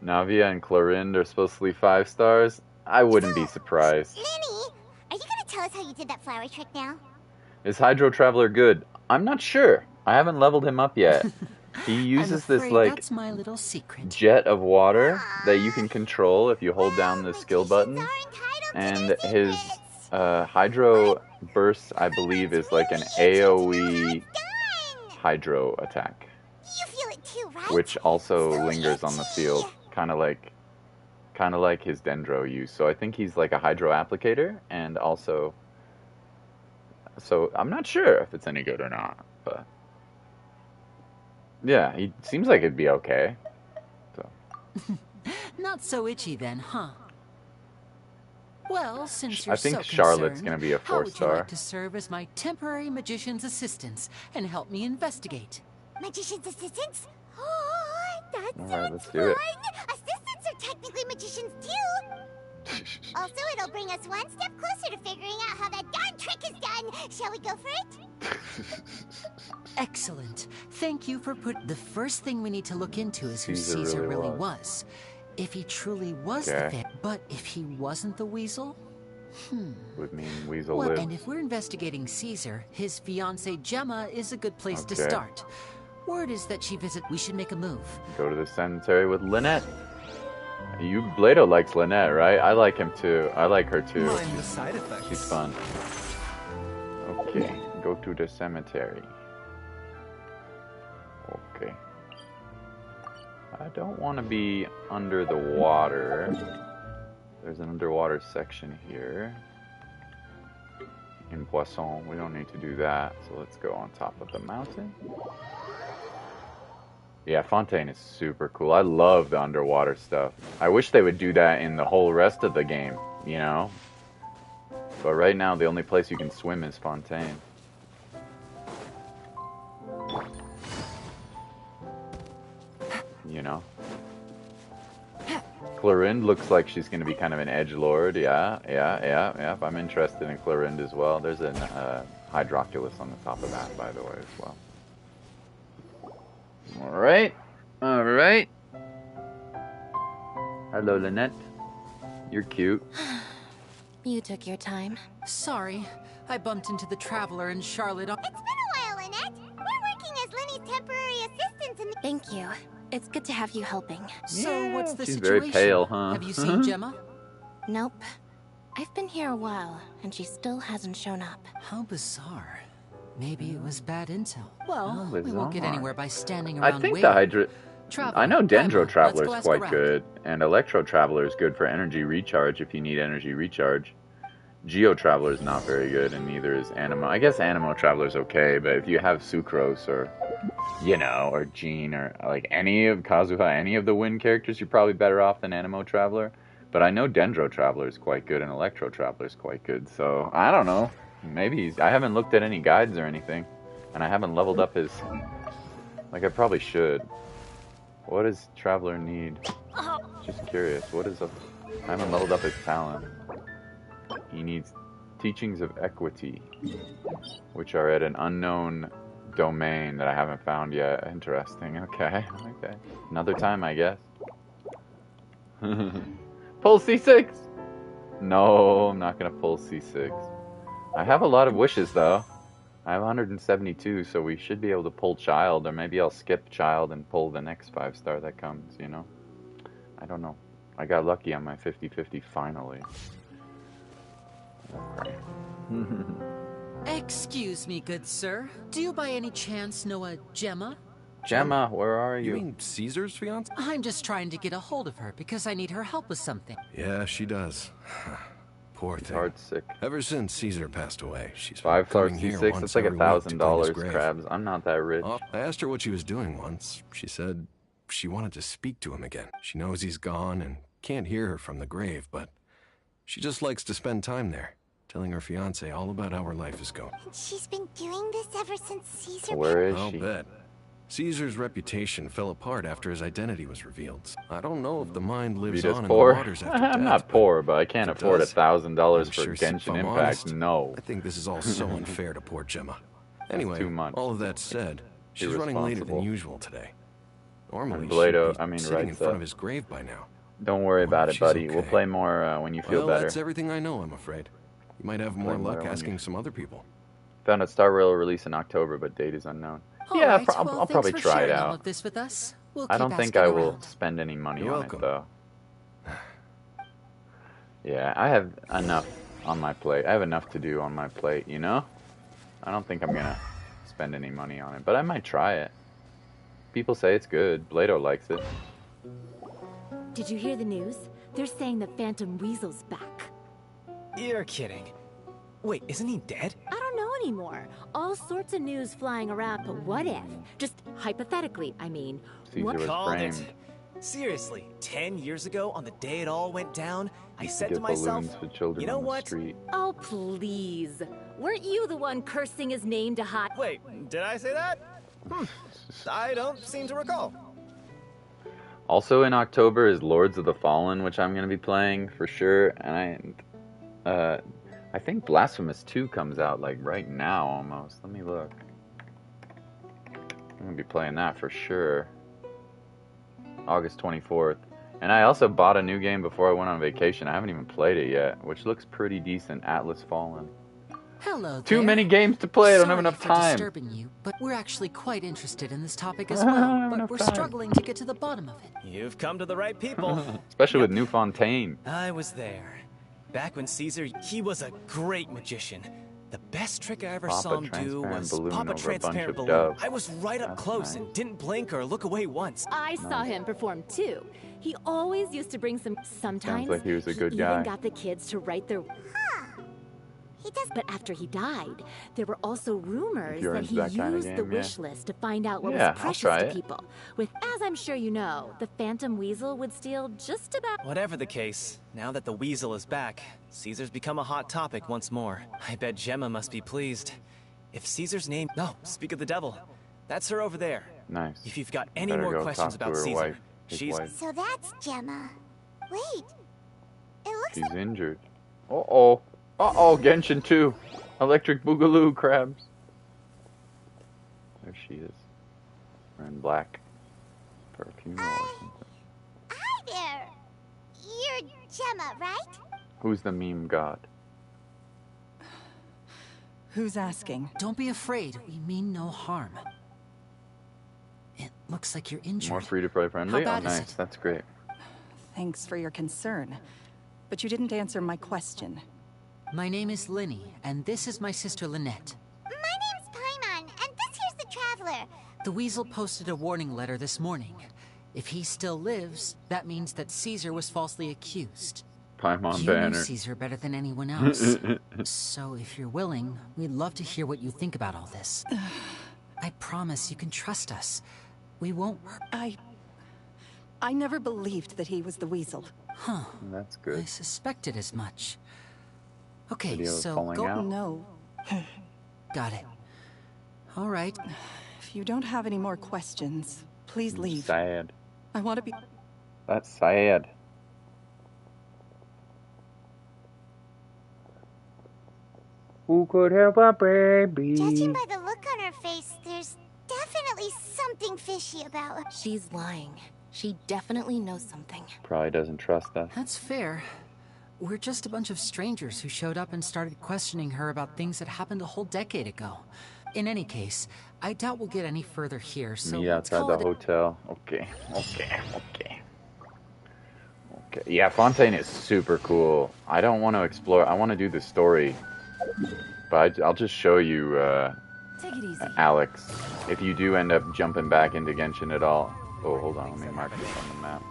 [SPEAKER 3] Navia and Clorinde are supposed to leave 5 stars. I wouldn't be surprised.
[SPEAKER 5] Lyney, are you gonna tell us how you did that flower trick now?
[SPEAKER 3] Is Hydro Traveler good? I'm not sure. I haven't leveled him up yet. He uses
[SPEAKER 6] I'm
[SPEAKER 3] this
[SPEAKER 6] afraid
[SPEAKER 3] like
[SPEAKER 6] that's my little secret.
[SPEAKER 3] jet of water that you can control if you hold down the skill button.
[SPEAKER 5] Magicians are entitled to
[SPEAKER 3] And
[SPEAKER 5] their
[SPEAKER 3] his
[SPEAKER 5] secrets.
[SPEAKER 3] Hydro Burst, I believe, is like an AoE
[SPEAKER 5] It's done!
[SPEAKER 3] Hydro attack,
[SPEAKER 5] You feel it too, right?
[SPEAKER 3] which also
[SPEAKER 5] So
[SPEAKER 3] lingers on the
[SPEAKER 5] itchy.
[SPEAKER 3] field, kind of like his Dendro use. So I think he's like a Hydro applicator, and also, so I'm not sure if it's any good or not, but yeah, he seems like it'd be okay. So
[SPEAKER 6] Not so itchy then, huh? Well, since
[SPEAKER 3] I
[SPEAKER 6] you're
[SPEAKER 3] think
[SPEAKER 6] so
[SPEAKER 3] Charlotte's
[SPEAKER 6] concerned,
[SPEAKER 3] gonna be a
[SPEAKER 6] how would you
[SPEAKER 3] 4-star.
[SPEAKER 6] like to serve as my temporary magician's assistants and help me investigate?
[SPEAKER 5] Magician's assistants? Oh, that
[SPEAKER 3] All
[SPEAKER 5] sounds
[SPEAKER 3] right, let's do
[SPEAKER 5] fun!
[SPEAKER 3] it.
[SPEAKER 5] Assistants are technically magicians too! Also, it'll bring us one step closer to figuring out how that darn trick is done! Shall we go for it?
[SPEAKER 6] Excellent. Thank you for the first thing we need to look into is who
[SPEAKER 3] Caesar
[SPEAKER 6] Caesar
[SPEAKER 3] really
[SPEAKER 6] really
[SPEAKER 3] was.
[SPEAKER 6] was. If he truly was
[SPEAKER 3] Okay.
[SPEAKER 6] the fan, but if he wasn't the weasel?
[SPEAKER 3] Would mean Weasel
[SPEAKER 6] Well,
[SPEAKER 3] lives.
[SPEAKER 6] and if we're investigating Caesar, his fiancée Gemma is a good place to
[SPEAKER 3] Okay.
[SPEAKER 6] start. Word is that she we should make a move.
[SPEAKER 3] Go to the cemetery with Lynette. Blado likes Lynette, right? I like him too. I like her too.
[SPEAKER 1] Mind the side effects.
[SPEAKER 3] She's fun. Okay, go to the cemetery. Okay. I don't want to be under the water. There's an underwater section here. In Poisson, we don't need to do that. So let's go on top of the mountain. Yeah, Fontaine is super cool. I love the underwater stuff. I wish they would do that in the whole rest of the game, you know? But right now, the only place you can swim is Fontaine. You know? Clorinde looks like she's going to be kind of an edgelord. Yeah. I'm interested in Clorinde as well. There's an Hydroculus on the top of that, by the way, as well. Alright. Hello, Lynette. You're cute.
[SPEAKER 2] You took your time.
[SPEAKER 6] Sorry, I bumped into the Traveler and Charlotte.
[SPEAKER 5] It's been a while, Lynette. We're working as Lyney's temporary assistants in the...
[SPEAKER 2] Thank you. It's good to have you helping.
[SPEAKER 6] So
[SPEAKER 3] Yeah,
[SPEAKER 6] what's the
[SPEAKER 3] she's
[SPEAKER 6] situation?
[SPEAKER 3] very pale, huh?
[SPEAKER 6] Have you seen Gemma?
[SPEAKER 2] Nope. I've been here a while, and she still hasn't shown up.
[SPEAKER 6] How bizarre. Maybe it was bad intel. Well,
[SPEAKER 3] How
[SPEAKER 6] we won't get
[SPEAKER 3] bizarre.
[SPEAKER 6] anywhere by standing
[SPEAKER 3] I
[SPEAKER 6] around
[SPEAKER 3] think
[SPEAKER 6] waiting.
[SPEAKER 3] the Hydro...
[SPEAKER 6] Traveler,
[SPEAKER 3] I know
[SPEAKER 6] Emma,
[SPEAKER 3] Dendro
[SPEAKER 6] let's
[SPEAKER 3] Traveler
[SPEAKER 6] go
[SPEAKER 3] is
[SPEAKER 6] ask
[SPEAKER 3] quite
[SPEAKER 6] around.
[SPEAKER 3] good, and Electro Traveler is good for energy recharge if you need energy recharge. Geo Traveler is not very good, and neither is Animo. I guess Animo Traveler is okay, but if you have Sucrose or, you know, or Jean or like any of Kazuha, any of the Wind characters, you're probably better off than Animo Traveler. But I know Dendro Traveler is quite good, and Electro Traveler is quite good. So I don't know. Maybe I haven't looked at any guides or anything, and I haven't leveled up his. Like I probably should. What does Traveler need? Just curious. What is up? I haven't leveled up his talent. He needs Teachings of Equity, which are at an unknown domain that I haven't found yet. Interesting. Okay. Okay. Another time, I guess. Pull C6! No, I'm not gonna pull C6. I have a lot of wishes, though. I have 172, so we should be able to pull Child, or maybe I'll skip Child and pull the next 5-star that comes, you know? I don't know. I got lucky on my 50-50 finally. Okay.
[SPEAKER 6] Excuse me, good sir. Do you by any chance know a Gemma?
[SPEAKER 3] Gemma, where are you?
[SPEAKER 7] You mean Caesar's fiance?
[SPEAKER 6] I'm just trying to get a hold of her because I need her help with something.
[SPEAKER 7] Yeah, she does. Poor thing.
[SPEAKER 3] Heart's sick.
[SPEAKER 7] Ever since Caesar passed away, she's
[SPEAKER 3] 5-star
[SPEAKER 7] coming here
[SPEAKER 3] C6,
[SPEAKER 7] once
[SPEAKER 3] it's like
[SPEAKER 7] every week to clean his
[SPEAKER 3] $1,000,
[SPEAKER 7] grave.
[SPEAKER 3] crabs. I'm not that rich.
[SPEAKER 7] I asked her what she was doing once. She said she wanted to speak to him again. She knows he's gone and can't hear her from the grave, but she just likes to spend time there, telling her fiancé all about how her life is going.
[SPEAKER 5] And she's been doing this ever since Caesar...
[SPEAKER 3] Where is
[SPEAKER 7] I'll
[SPEAKER 3] she?
[SPEAKER 7] bet. Caesar's reputation fell apart after his identity was revealed. I don't know if the mind lives
[SPEAKER 3] Rita's
[SPEAKER 7] on
[SPEAKER 3] poor?
[SPEAKER 7] in the waters after death.
[SPEAKER 3] I'm not poor, but I can't
[SPEAKER 7] if it
[SPEAKER 3] afford
[SPEAKER 7] does,
[SPEAKER 3] $1,000
[SPEAKER 7] I'm
[SPEAKER 3] for
[SPEAKER 7] sure if
[SPEAKER 3] Genshin
[SPEAKER 7] I'm
[SPEAKER 3] Impact.
[SPEAKER 7] honest,
[SPEAKER 3] No.
[SPEAKER 7] I think this is all so unfair to poor Gemma. Anyway,
[SPEAKER 3] too much.
[SPEAKER 7] all of that said, she's running later than
[SPEAKER 3] Irresponsible.
[SPEAKER 7] usual today. Normally,
[SPEAKER 3] And
[SPEAKER 7] she'd
[SPEAKER 3] Blado,
[SPEAKER 7] be
[SPEAKER 3] I mean,
[SPEAKER 7] sitting in
[SPEAKER 3] Right
[SPEAKER 7] front
[SPEAKER 3] Set.
[SPEAKER 7] of his grave by now.
[SPEAKER 3] Don't worry about it,
[SPEAKER 7] She's
[SPEAKER 3] buddy. We'll
[SPEAKER 7] okay.
[SPEAKER 3] play more when you feel
[SPEAKER 7] Well,
[SPEAKER 3] better.
[SPEAKER 7] that's everything I know, I'm afraid. You might have more
[SPEAKER 3] Play more
[SPEAKER 7] luck
[SPEAKER 3] when you-
[SPEAKER 7] asking some other people.
[SPEAKER 3] Found out Star Rail will release in October, but date is unknown.
[SPEAKER 6] All
[SPEAKER 3] Yeah,
[SPEAKER 6] right, well,
[SPEAKER 3] I'll probably
[SPEAKER 6] thanks for
[SPEAKER 3] try it
[SPEAKER 6] sharing all
[SPEAKER 3] out.
[SPEAKER 6] of this with us. We'll
[SPEAKER 3] I
[SPEAKER 6] keep
[SPEAKER 3] don't think
[SPEAKER 6] asking
[SPEAKER 3] I will
[SPEAKER 6] around.
[SPEAKER 3] spend any money
[SPEAKER 7] You're
[SPEAKER 3] on
[SPEAKER 7] welcome.
[SPEAKER 3] it, though. Yeah, I have enough on my plate. I have enough to do on my plate, you know? I don't think I'm gonna spend any money on it, but I might try it. People say it's good. Blado likes it.
[SPEAKER 8] Did you hear the news? They're saying the Phantom Weasel's back.
[SPEAKER 1] You're kidding. Wait, isn't he dead?
[SPEAKER 8] I don't know anymore. All sorts of news flying around, but what if? Just hypothetically, I mean.
[SPEAKER 3] Caesar
[SPEAKER 8] What?
[SPEAKER 3] was
[SPEAKER 1] Called
[SPEAKER 3] framed.
[SPEAKER 1] it. Seriously, 10 years ago, on the day it all went down, I
[SPEAKER 3] Used to
[SPEAKER 1] said to
[SPEAKER 3] give
[SPEAKER 1] myself,
[SPEAKER 3] balloons to children
[SPEAKER 1] you know
[SPEAKER 3] on the
[SPEAKER 1] what?
[SPEAKER 3] street.
[SPEAKER 8] Oh, please. Weren't you the one cursing his name to hot?
[SPEAKER 1] Wait, did I say that? I don't seem to recall.
[SPEAKER 3] Also in October is Lords of the Fallen, which I'm gonna be playing for sure, and I think Blasphemous 2 comes out like right now almost. Let me look. I'm gonna be playing that for sure. August 24th. And I also bought a new game before I went on vacation. I haven't even played it yet, which looks pretty decent. Atlas Fallen.
[SPEAKER 6] Hello
[SPEAKER 3] Too
[SPEAKER 6] there.
[SPEAKER 3] many games to play. I don't have
[SPEAKER 6] Sorry
[SPEAKER 3] enough
[SPEAKER 6] for
[SPEAKER 3] time.
[SPEAKER 6] disturbing you, but we're actually quite interested in this topic as
[SPEAKER 3] I don't
[SPEAKER 6] well.
[SPEAKER 3] have
[SPEAKER 6] But
[SPEAKER 3] enough
[SPEAKER 6] we're
[SPEAKER 3] time.
[SPEAKER 6] struggling to get to the bottom of it.
[SPEAKER 1] You've come to the right people.
[SPEAKER 3] Especially with New Fontaine.
[SPEAKER 1] I was there. Back when Caesar, he was a great magician. The best trick I ever
[SPEAKER 3] Pop
[SPEAKER 1] saw
[SPEAKER 3] a
[SPEAKER 1] him do
[SPEAKER 3] transparent
[SPEAKER 1] was
[SPEAKER 3] balloon
[SPEAKER 1] pop
[SPEAKER 3] over
[SPEAKER 1] a
[SPEAKER 3] a bunch
[SPEAKER 1] transparent
[SPEAKER 3] of
[SPEAKER 1] balloon.
[SPEAKER 3] doves.
[SPEAKER 1] I was right up
[SPEAKER 3] That's
[SPEAKER 1] close
[SPEAKER 3] nice.
[SPEAKER 1] and didn't blink or look away once.
[SPEAKER 8] I saw him perform too. He always used to bring some. Sometimes
[SPEAKER 3] like he was a good
[SPEAKER 8] he
[SPEAKER 3] guy.
[SPEAKER 8] even got the kids to write their.
[SPEAKER 5] He does...
[SPEAKER 8] But after he died, there were also rumors
[SPEAKER 3] you're
[SPEAKER 8] that
[SPEAKER 3] into
[SPEAKER 8] he
[SPEAKER 3] that kinda
[SPEAKER 8] used the
[SPEAKER 3] game, yeah.
[SPEAKER 8] wish list to find out what
[SPEAKER 3] Yeah, I'll
[SPEAKER 8] was precious
[SPEAKER 3] try
[SPEAKER 8] to
[SPEAKER 3] it.
[SPEAKER 8] people. With, as I'm sure you know, the Phantom Weasel would steal just about.
[SPEAKER 1] Whatever the case, now that the weasel is back, Caesar's become a hot topic once more. I bet Gemma must be pleased. If Caesar's name... No, speak of the devil. That's her over there.
[SPEAKER 3] Nice.
[SPEAKER 1] If you've got any
[SPEAKER 3] Better
[SPEAKER 1] more
[SPEAKER 3] go
[SPEAKER 1] questions
[SPEAKER 3] talk to
[SPEAKER 1] about
[SPEAKER 3] her
[SPEAKER 1] Caesar,
[SPEAKER 3] wife, his
[SPEAKER 1] she's...
[SPEAKER 3] wife.
[SPEAKER 5] So that's Gemma. Wait. It looks
[SPEAKER 3] She's
[SPEAKER 5] like...
[SPEAKER 3] injured. Uh-oh. Uh-oh, Genshin 2. Electric Boogaloo crabs. There she is. Wearing black for a funeral or something.
[SPEAKER 5] Hi there. You're Gemma, right?
[SPEAKER 3] Who's the meme god?
[SPEAKER 9] Who's asking?
[SPEAKER 6] Don't be afraid. We mean no harm. It looks like you're injured.
[SPEAKER 3] More free-to-play friendly?
[SPEAKER 6] How
[SPEAKER 3] Oh,
[SPEAKER 6] bad is
[SPEAKER 3] nice.
[SPEAKER 6] it?
[SPEAKER 3] That's great.
[SPEAKER 9] Thanks for your concern. But you didn't answer my question.
[SPEAKER 6] My name is Lyney, and this is my sister Lynette.
[SPEAKER 5] My name's Paimon, and this here's the Traveler.
[SPEAKER 6] The Weasel posted a warning letter this morning. If he still lives, that means that Caesar was falsely accused.
[SPEAKER 3] Paimon
[SPEAKER 6] You know
[SPEAKER 3] banner.
[SPEAKER 6] Caesar better than anyone else. So if you're willing, we'd love to hear what you think about all this. I promise you can trust us. We won't...
[SPEAKER 9] I never believed that he was the Weasel.
[SPEAKER 6] Huh.
[SPEAKER 3] That's
[SPEAKER 6] I
[SPEAKER 3] good.
[SPEAKER 6] suspected as much. Okay,
[SPEAKER 3] Video
[SPEAKER 6] so
[SPEAKER 3] falling
[SPEAKER 6] go...
[SPEAKER 3] out.
[SPEAKER 9] No.
[SPEAKER 6] Got it. All right.
[SPEAKER 9] If you don't have any more questions, please leave.
[SPEAKER 3] Sad.
[SPEAKER 9] I want to be...
[SPEAKER 3] That's sad. Who could help a baby?
[SPEAKER 5] Judging by the look on her face, there's definitely something fishy about her.
[SPEAKER 10] She's lying. She definitely knows something.
[SPEAKER 3] Probably doesn't trust us.
[SPEAKER 6] That's fair. We're just a bunch of strangers who showed up and started questioning her about things that happened a whole decade ago. In any case, I doubt we'll get any further here, so
[SPEAKER 3] Meet
[SPEAKER 6] let's
[SPEAKER 3] outside
[SPEAKER 6] call
[SPEAKER 3] the
[SPEAKER 6] it
[SPEAKER 3] hotel. Okay. Yeah, Fontaine is super cool. I don't want to explore. I want to do the story. But I'll just show you,
[SPEAKER 10] Take it easy.
[SPEAKER 3] Alex. If you do end up jumping back into Genshin at all. Oh, hold on. Let me mark this on the map.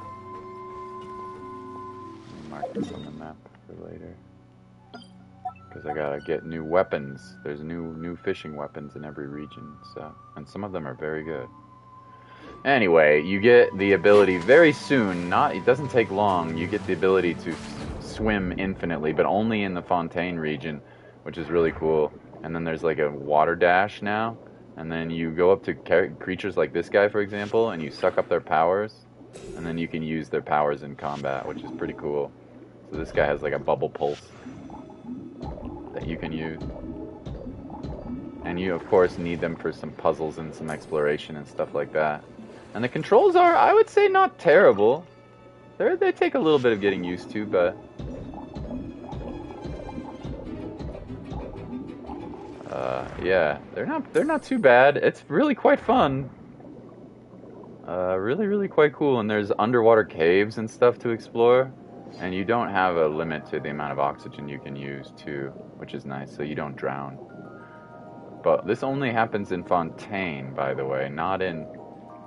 [SPEAKER 3] Mark this on the map for later. Because I gotta get new weapons. There's new fishing weapons in every region, so, and some of them are very good. Anyway, you get the ability very soon. It doesn't take long. You get the ability to swim infinitely, but only in the Fontaine region, which is really cool. And then there's like a water dash now, and then you go up to creatures like this guy, for example, and you suck up their powers, and then you can use their powers in combat, which is pretty cool. So this guy has like a bubble pulse that you can use. And you, of course, need them for some puzzles and some exploration and stuff like that. And the controls are, I would say, not terrible. They take a little bit of getting used to, but... yeah, they're not too bad. It's really quite fun. Really quite cool. And there's underwater caves and stuff to explore. And you don't have a limit to the amount of oxygen you can use, too, which is nice, so you don't drown. But this only happens in Fontaine, by the way, not in...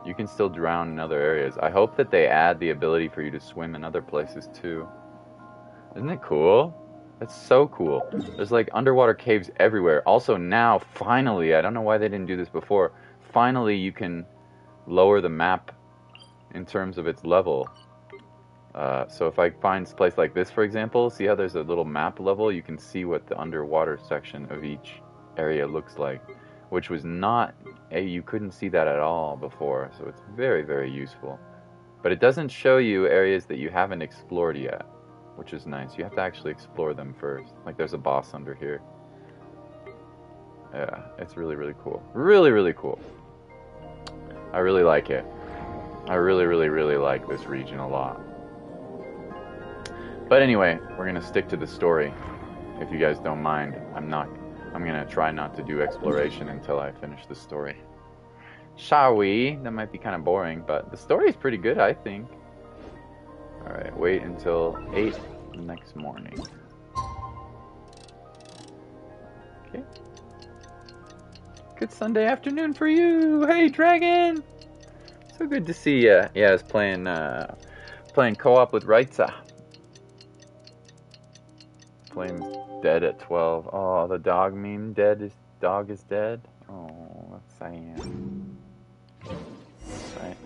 [SPEAKER 3] You can still drown in other areas. I hope that they add the ability for you to swim in other places, too. Isn't it cool? That's so cool. There's, like, underwater caves everywhere. Also, now, finally, I don't know why they didn't do this before, finally you can lower the map in terms of its level. So if I find a place like this, for example, see how there's a little map level? You can see what the underwater section of each area looks like, which was not, you couldn't see that at all before, so it's very useful. But it doesn't show you areas that you haven't explored yet, which is nice. You have to actually explore them first. Like there's a boss under here. Yeah, it's really cool. Really cool. I really like it. I really like this region a lot. But anyway, we're gonna stick to the story, if you guys don't mind. I'm gonna try not to do exploration until I finish the story. Shall we? That might be kind of boring, but the story is pretty good, I think. Alright, wait until 8 the next morning. Okay. Good Sunday afternoon for you! Hey, Dragon! So good to see ya. Yeah, I was playing co-op with Raitza. Flame's dead at 12. Oh, the dog meme dog is dead. Oh, that's sad. Sad.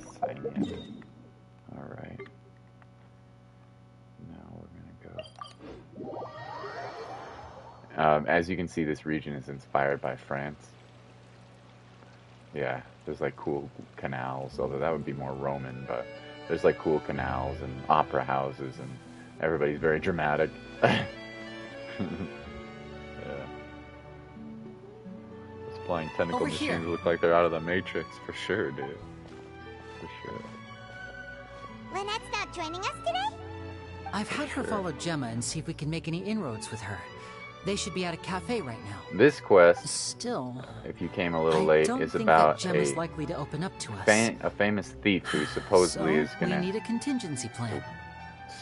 [SPEAKER 3] Alright. Now we're gonna go. As you can see, this region is inspired by France. Yeah, there's like cool canals, although that would be more Roman, but there's like cool canals and opera houses, and everybody's very dramatic. Yeah. Those flying tentacle machines look like they're out of the Matrix, for sure, dude. For sure.
[SPEAKER 5] Lynette's not joining us today?
[SPEAKER 6] I've had her follow Gemma and see if we can make any inroads with her. They should be at a cafe right now.
[SPEAKER 3] This quest,
[SPEAKER 6] still,
[SPEAKER 3] if you came a little late, is about
[SPEAKER 6] Gemma's likely to open up to us.
[SPEAKER 3] A famous thief who supposedly is gonna
[SPEAKER 6] we need a contingency plan.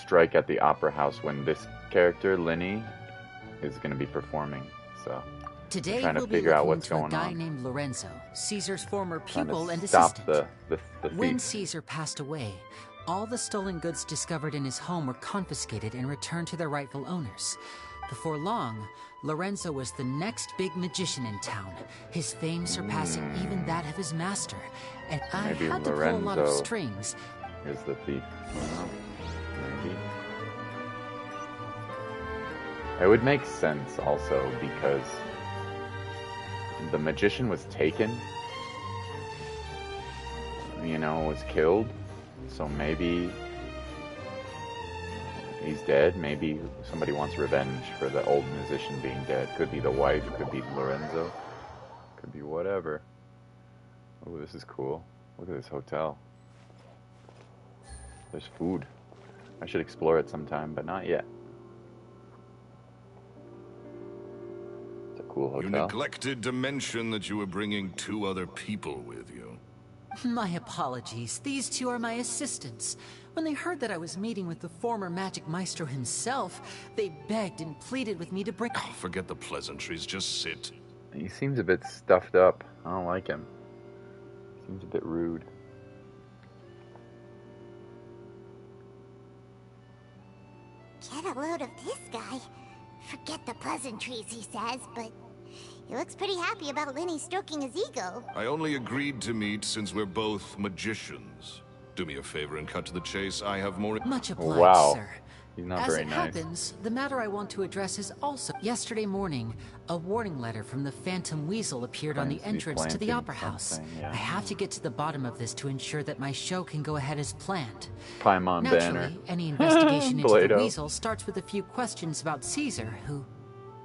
[SPEAKER 3] Strike at the opera house when this character, Lyney, is going to be performing. So
[SPEAKER 6] today
[SPEAKER 3] trying to
[SPEAKER 6] we'll
[SPEAKER 3] figure
[SPEAKER 6] be
[SPEAKER 3] out what's
[SPEAKER 6] to
[SPEAKER 3] going
[SPEAKER 6] a guy
[SPEAKER 3] on.
[SPEAKER 6] named Lorenzo, Caesar's former pupil and
[SPEAKER 3] stop
[SPEAKER 6] assistant.
[SPEAKER 3] the thief.
[SPEAKER 6] When Caesar passed away, all the stolen goods discovered in his home were confiscated and returned to their rightful owners. Before long, Lorenzo was the next big magician in town, his fame surpassing even that of his master. And
[SPEAKER 3] Maybe
[SPEAKER 6] I had to pull a lot of strings.
[SPEAKER 3] Is the thief? Maybe. It would make sense also because the magician was taken, you know, was killed, so maybe He's dead. Maybe somebody wants revenge for the old musician being dead. Could be the wife, could be Lorenzo, could be whatever. Oh, this is cool. Look at this hotel. There's food. I should explore it sometime, but not yet. It's a cool hotel.
[SPEAKER 4] You neglected to mention that you were bringing 2 other people with you.
[SPEAKER 6] My apologies. These 2 are my assistants. When they heard that I was meeting with the former magic maestro himself, they begged and pleaded with me to bring...
[SPEAKER 4] Oh, forget the pleasantries. Just sit.
[SPEAKER 3] He seems a bit stuffed up. I don't like him. Seems a bit rude.
[SPEAKER 5] Get a load of this guy. Forget the pleasantries, he says, but he looks pretty happy about Lyney stroking his ego.
[SPEAKER 4] I only agreed to meet since we're both magicians. Do me a favor and cut to the chase. I have more...
[SPEAKER 6] Much obliged,
[SPEAKER 3] Wow.
[SPEAKER 6] sir.
[SPEAKER 3] He's not
[SPEAKER 6] As
[SPEAKER 3] very
[SPEAKER 6] it
[SPEAKER 3] nice.
[SPEAKER 6] happens, the matter I want to address is also... Yesterday morning, a warning letter from the Phantom Weasel appeared on the
[SPEAKER 3] Planting
[SPEAKER 6] entrance to the Opera House.
[SPEAKER 3] something, yeah.
[SPEAKER 6] I have to get to the bottom of this to ensure that my show can go ahead as planned.
[SPEAKER 3] Paimon
[SPEAKER 6] Naturally,
[SPEAKER 3] banner.
[SPEAKER 6] any investigation into the
[SPEAKER 3] Play-Doh.
[SPEAKER 6] Weasel starts with a few questions about Caesar, who...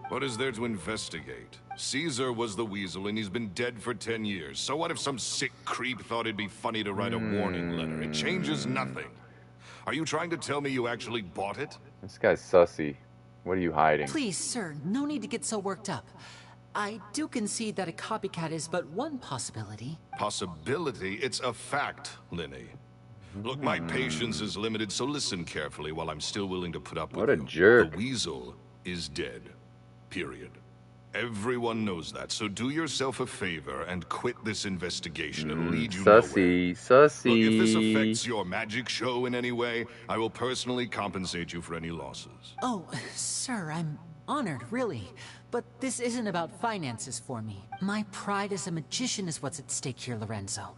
[SPEAKER 4] What is there to investigate? Caesar was the Weasel, and he's been dead for 10 years. So what if some sick creep thought it'd be funny to write a warning letter? It changes nothing. Are you trying to tell me you actually bought it?
[SPEAKER 3] This guy's sussy. What are you hiding?
[SPEAKER 6] Please, sir, no need to get so worked up. I do concede that a copycat is but one possibility.
[SPEAKER 4] Possibility? It's a fact, Lyney. Look, my patience is limited, so listen carefully while I'm still willing to put up with
[SPEAKER 3] What a
[SPEAKER 4] you.
[SPEAKER 3] jerk.
[SPEAKER 4] The Weasel is dead. Period. Everyone knows that, so do yourself a favor and quit this investigation. It'll lead you nowhere.
[SPEAKER 3] Sussy,
[SPEAKER 4] Look, if this
[SPEAKER 3] sussy.
[SPEAKER 4] affects your magic show in any way, I will personally compensate you for any losses.
[SPEAKER 6] Oh, sir, I'm honored, really. But this isn't about finances for me. My pride as a magician is what's at stake here, Lorenzo.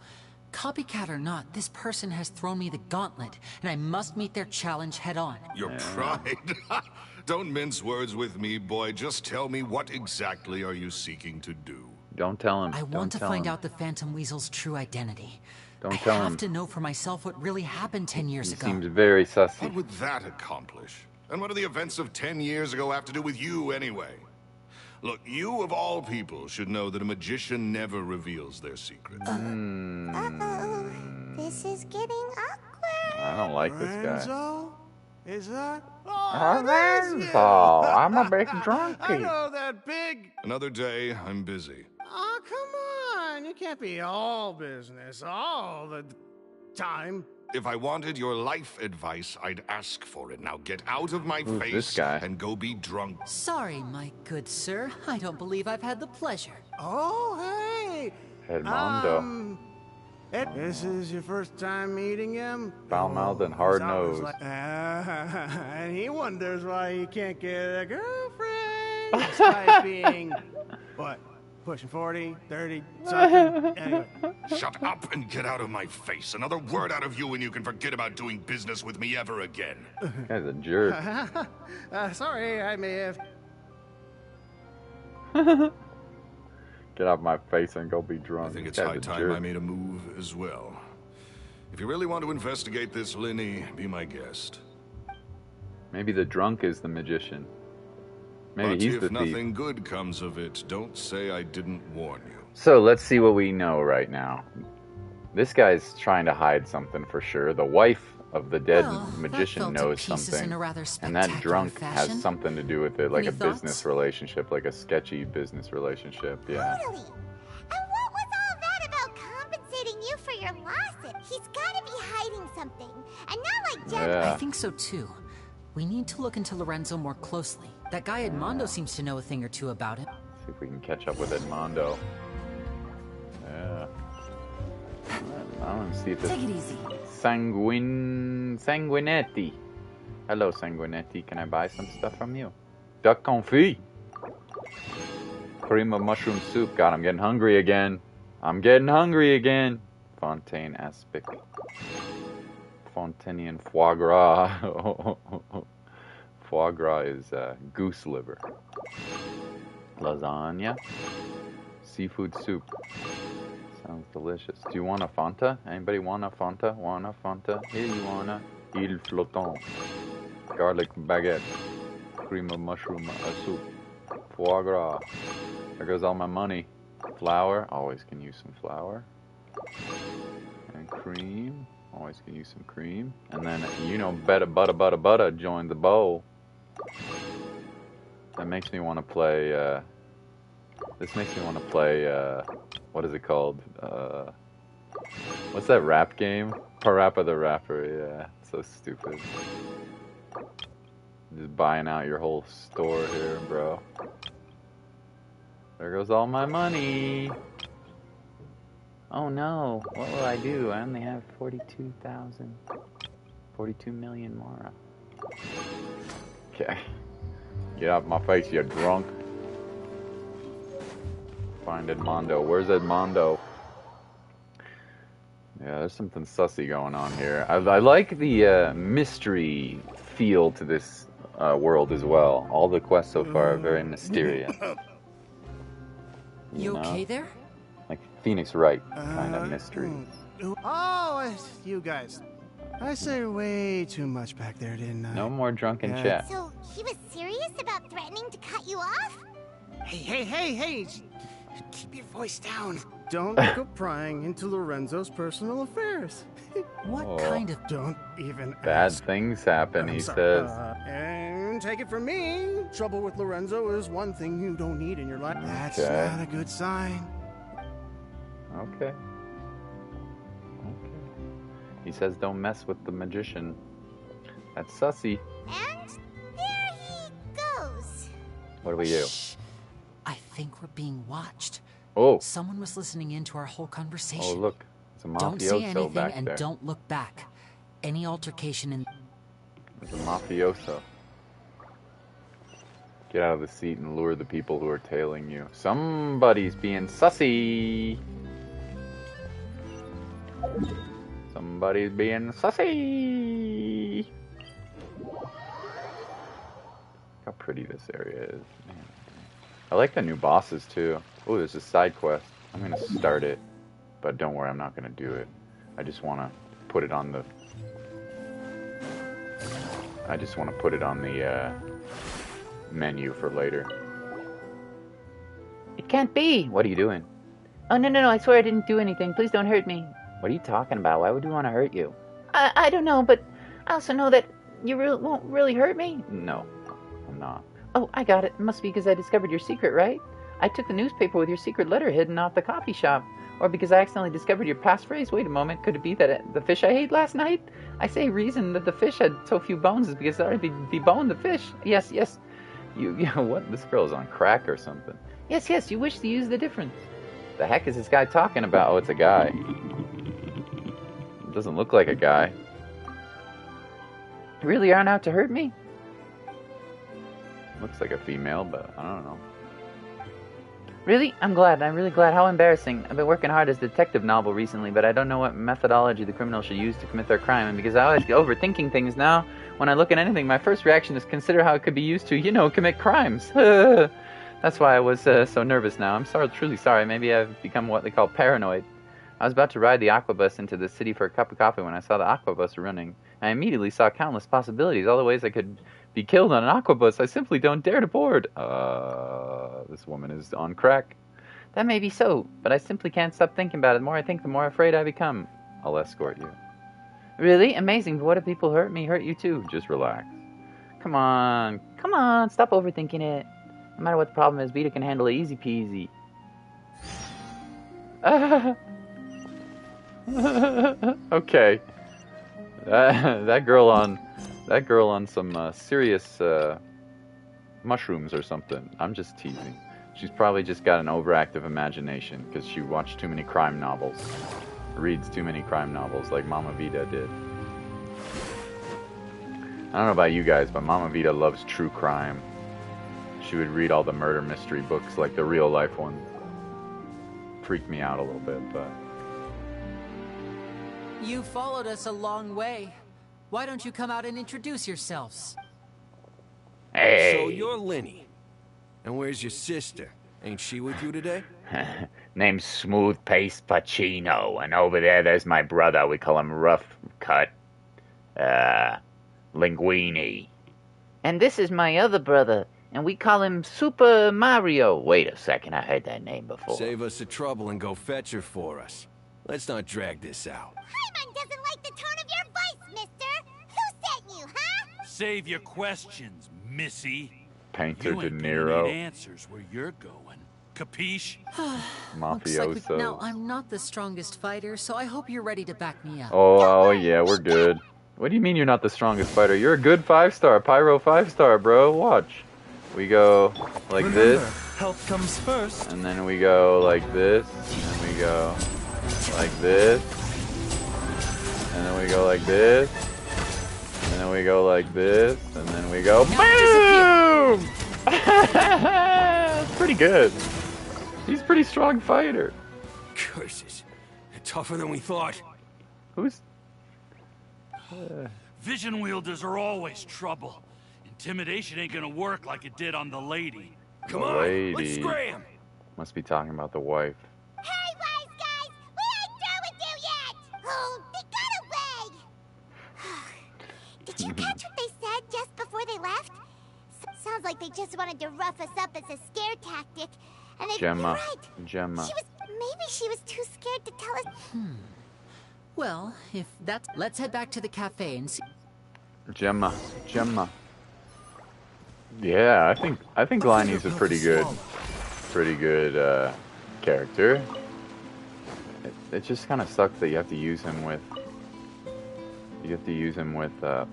[SPEAKER 6] Copycat or not, this person has thrown me the gauntlet, and I must meet their challenge head on.
[SPEAKER 4] Your pride? Don't mince words with me, boy. Just tell me, what exactly are you seeking to do?
[SPEAKER 3] Don't tell him.
[SPEAKER 6] I
[SPEAKER 3] Don't
[SPEAKER 6] want to
[SPEAKER 3] tell
[SPEAKER 6] find
[SPEAKER 3] him.
[SPEAKER 6] out the Phantom Weasel's true identity.
[SPEAKER 3] Don't
[SPEAKER 6] I
[SPEAKER 3] tell
[SPEAKER 6] have
[SPEAKER 3] him.
[SPEAKER 6] to know for myself what really happened 10 years
[SPEAKER 3] He
[SPEAKER 6] ago.
[SPEAKER 3] seems very
[SPEAKER 4] What
[SPEAKER 3] sussy.
[SPEAKER 4] would that accomplish? And what do the events of 10 years ago have to do with you, anyway? Look, you of all people should know that a magician never reveals their secrets.
[SPEAKER 5] Uh-oh. This is getting awkward.
[SPEAKER 3] I don't like this guy.
[SPEAKER 11] Lorenzo? Is that?
[SPEAKER 3] Lorenzo, I'm a big
[SPEAKER 11] I
[SPEAKER 3] drunkie.
[SPEAKER 11] know that big.
[SPEAKER 4] Another day, I'm busy.
[SPEAKER 11] Oh, come on. You can't be all business all the time.
[SPEAKER 4] If I wanted your life advice, I'd ask for it. Now get out of my
[SPEAKER 3] Who's
[SPEAKER 4] face
[SPEAKER 3] this guy?
[SPEAKER 4] and go be drunk.
[SPEAKER 6] Sorry, my good sir. I don't believe I've had the pleasure.
[SPEAKER 11] Oh, hey.
[SPEAKER 3] Edmondo.
[SPEAKER 11] This is your first time meeting him?
[SPEAKER 3] Foul-mouthed and
[SPEAKER 11] he's always
[SPEAKER 3] hard-nosed.
[SPEAKER 11] like- and he wonders why he can't get a girlfriend. Despite being, what, pushing 40, 30, something? Anyway.
[SPEAKER 4] Shut up and get out of my face. Another word out of you and you can forget about doing business with me ever again.
[SPEAKER 3] This guy's a jerk.
[SPEAKER 11] Sorry, I may have.
[SPEAKER 3] Get out of my face and go be
[SPEAKER 4] I
[SPEAKER 3] drunk.
[SPEAKER 4] think
[SPEAKER 3] This
[SPEAKER 4] it's
[SPEAKER 3] guy's
[SPEAKER 4] high
[SPEAKER 3] a
[SPEAKER 4] time
[SPEAKER 3] jerk.
[SPEAKER 4] I made a move as well. If you really want to investigate this, Lyney, be my guest.
[SPEAKER 3] Maybe the drunk is the magician. Maybe
[SPEAKER 4] But
[SPEAKER 3] he's
[SPEAKER 4] if
[SPEAKER 3] the thief.
[SPEAKER 4] nothing good comes of it, don't say I didn't warn you.
[SPEAKER 3] So let's see what we know right now. This guy's trying to hide something for sure. The wife of the dead
[SPEAKER 6] Well, that
[SPEAKER 3] magician
[SPEAKER 6] fell to
[SPEAKER 3] knows
[SPEAKER 6] pieces
[SPEAKER 3] something.
[SPEAKER 6] in a rather
[SPEAKER 3] And that
[SPEAKER 6] spectacular
[SPEAKER 3] drunk
[SPEAKER 6] fashion.
[SPEAKER 3] has something to do with it, like
[SPEAKER 6] Any
[SPEAKER 3] a business
[SPEAKER 6] thoughts?
[SPEAKER 3] relationship, like a sketchy business relationship. Yeah.
[SPEAKER 5] Totally. And what was all that about compensating you for your losses? He's gotta be hiding something. And not like Gemma.
[SPEAKER 3] Yeah.
[SPEAKER 6] I think so too. We need to look into Lorenzo more closely. That guy Edmondo seems to know a thing or two about him.
[SPEAKER 3] See if we can catch up with Edmondo. Yeah. I want to see if this
[SPEAKER 10] Take it easy.
[SPEAKER 3] Sanguinetti. Hello, Sanguinetti. Can I buy some stuff from you? Duck confit. Cream of mushroom soup. God, I'm getting hungry again. I'm getting hungry again. Fontaine aspic. Fontainian foie gras. Foie gras is goose liver. Lasagna. Seafood soup. Sounds delicious. Do you want a Fanta? Anybody want a Fanta? Want a Fanta? Here you wanna. Il flottant. garlic baguette, cream of mushroom soup, foie gras. There goes all my money. Flour, always can use some flour. And cream, always can use some cream. And then, you know, butter joined the bowl. That makes me want to play, this makes me want to play, what is it called? What's that rap game? Parappa the Rapper, yeah. So stupid. Just buying out your whole store here, bro. There goes all my money. Oh no, what will I do? I only have 42 million Mara. Okay. Get out of my face, you drunk. Find Edmondo. Where's Edmondo? Yeah, there's something sussy going on here. I like the mystery feel to this world as well. All the quests so far are very mysterious.
[SPEAKER 6] You
[SPEAKER 3] know?
[SPEAKER 6] okay there?
[SPEAKER 3] Like Phoenix Wright kind of mystery.
[SPEAKER 11] Oh, you guys. I say way too much back there, didn't I?
[SPEAKER 3] No more drunken chat.
[SPEAKER 5] So, he was serious about threatening to cut you off?
[SPEAKER 11] Hey. Keep your voice down. Don't go prying into Lorenzo's personal affairs.
[SPEAKER 6] What kind of...
[SPEAKER 11] Don't even
[SPEAKER 3] Bad
[SPEAKER 11] ask.
[SPEAKER 3] things happen, he
[SPEAKER 11] Sorry.
[SPEAKER 3] says.
[SPEAKER 11] And take it from me, trouble with Lorenzo is one thing you don't need in your life. That's not a good sign.
[SPEAKER 3] Okay. He says don't mess with the magician. That's sussy.
[SPEAKER 5] And there he goes.
[SPEAKER 3] What do we do?
[SPEAKER 6] Shh. I think we're being watched.
[SPEAKER 3] Oh.
[SPEAKER 6] Someone was listening in to our whole conversation.
[SPEAKER 3] Oh, look. It's a
[SPEAKER 6] Don't say
[SPEAKER 3] mafioso
[SPEAKER 6] anything
[SPEAKER 3] back
[SPEAKER 6] and
[SPEAKER 3] there.
[SPEAKER 6] don't look back. Any altercation in...
[SPEAKER 3] It's a mafioso. Get out of the seat and lure the people who are tailing you. Somebody's being sussy. Somebody's being sussy. Look how pretty this area is. Man. I like the new bosses too. Oh, there's a side quest. I'm gonna start it, but don't worry, I'm not gonna do it. I just want to put it on the. Menu for later. It can't be. What are you doing? Oh no! I swear I didn't do anything. Please don't hurt me. What are you talking about? Why would we want to hurt you? I don't know, but I also know that you won't really hurt me. No, I'm not. Oh, I got it. It must be because I discovered your secret, right? I took the newspaper with your secret letter hidden off the coffee shop. Or because I accidentally discovered your passphrase. Wait a moment. Could it be that the fish I ate last night? I say reason that the fish had so few bones is because I already deboned the fish. Yes. You know what? This girl's on crack or something. Yes. You wish to use the difference. The heck is this guy talking about? Oh, it's a guy. It doesn't look like a guy. You really aren't out to hurt me? Looks like a female, but I don't know. Really? I'm glad. I'm really glad. How embarrassing. I've been working hard as a detective novel recently, but I don't know what methodology the criminal should use to commit their crime. And because I always get overthinking things now, when I look at anything, my first reaction is consider how it could be used to, commit crimes. That's why I was so nervous now. I'm truly sorry. Maybe I've become what they call paranoid. I was about to ride the aquabus into the city for a cup of coffee when I saw the aquabus running. I immediately saw countless possibilities, all the ways I could be killed on an aquabus. I simply don't dare to board. This woman is on crack. That may be so, but I simply can't stop thinking about it. The more I think, the more afraid I become. I'll escort you. Really? Amazing, but what if people hurt me, hurt you too? Just relax. Come on, stop overthinking it. No matter what the problem is, Vita can handle it easy peasy. Okay. That girl on some serious mushrooms or something. I'm just teasing. She's probably just got an overactive imagination because she watched too many crime novels. Reads too many crime novels like Mama Vita did. I don't know about you guys, but Mama Vita loves true crime. She would read all the murder mystery books like the real life ones. Freaked me out a little bit, but...
[SPEAKER 6] You followed us a long way. Why don't you come out and introduce yourselves?
[SPEAKER 3] Hey!
[SPEAKER 7] So you're Lyney. And where's your sister? Ain't she with you today?
[SPEAKER 3] Name's Smooth Pace Pacino, and over there's my brother. We call him Rough Cut. Linguini. And this is my other brother, and we call him Super Mario. Wait a second, I heard that name before.
[SPEAKER 7] Save us the trouble and go fetch her for us. Let's not drag this out.
[SPEAKER 5] Paimon doesn't like the tone of your voice, mister. Who sent you, huh?
[SPEAKER 12] Save your questions, missy.
[SPEAKER 3] Painter
[SPEAKER 12] You
[SPEAKER 3] De
[SPEAKER 12] ain't gonna
[SPEAKER 3] Niro.
[SPEAKER 12] need answers where you're going. Capiche?
[SPEAKER 6] Looks like
[SPEAKER 3] Mafioso.
[SPEAKER 6] now, I'm not the strongest fighter, so I hope you're ready to back me up.
[SPEAKER 3] Oh yeah, we're good. What do you mean you're not the strongest fighter? You're a good 5-star, Pyro 5-star, bro. Watch. We go like this.
[SPEAKER 13] Health comes first.
[SPEAKER 3] And then we go like this. And then we go like this. And then we go like this. And then we go like this. And then we go BOOM! That's pretty good. He's a pretty strong fighter.
[SPEAKER 7] Curses. Tougher than we thought.
[SPEAKER 3] Who's...
[SPEAKER 12] Vision wielders are always trouble. Intimidation ain't gonna work like it did on the lady.
[SPEAKER 7] Come
[SPEAKER 3] The
[SPEAKER 7] on,
[SPEAKER 3] lady.
[SPEAKER 7] let's scram.
[SPEAKER 3] Must be talking about the wife.
[SPEAKER 5] Hey, wise guys! We ain't through with you yet! Oh, they got away! Did you catch what they said just before they left? Sounds like they just wanted to rough us up as a scare tactic. And they're
[SPEAKER 3] Gemma.
[SPEAKER 5] right.
[SPEAKER 3] Gemma.
[SPEAKER 5] Maybe she was too scared to tell us.
[SPEAKER 6] Well, if that's... Let's head back to the cafe and see...
[SPEAKER 3] Gemma. Yeah, I think Lyney's a pretty good character. It just kind of sucks that you have to use him with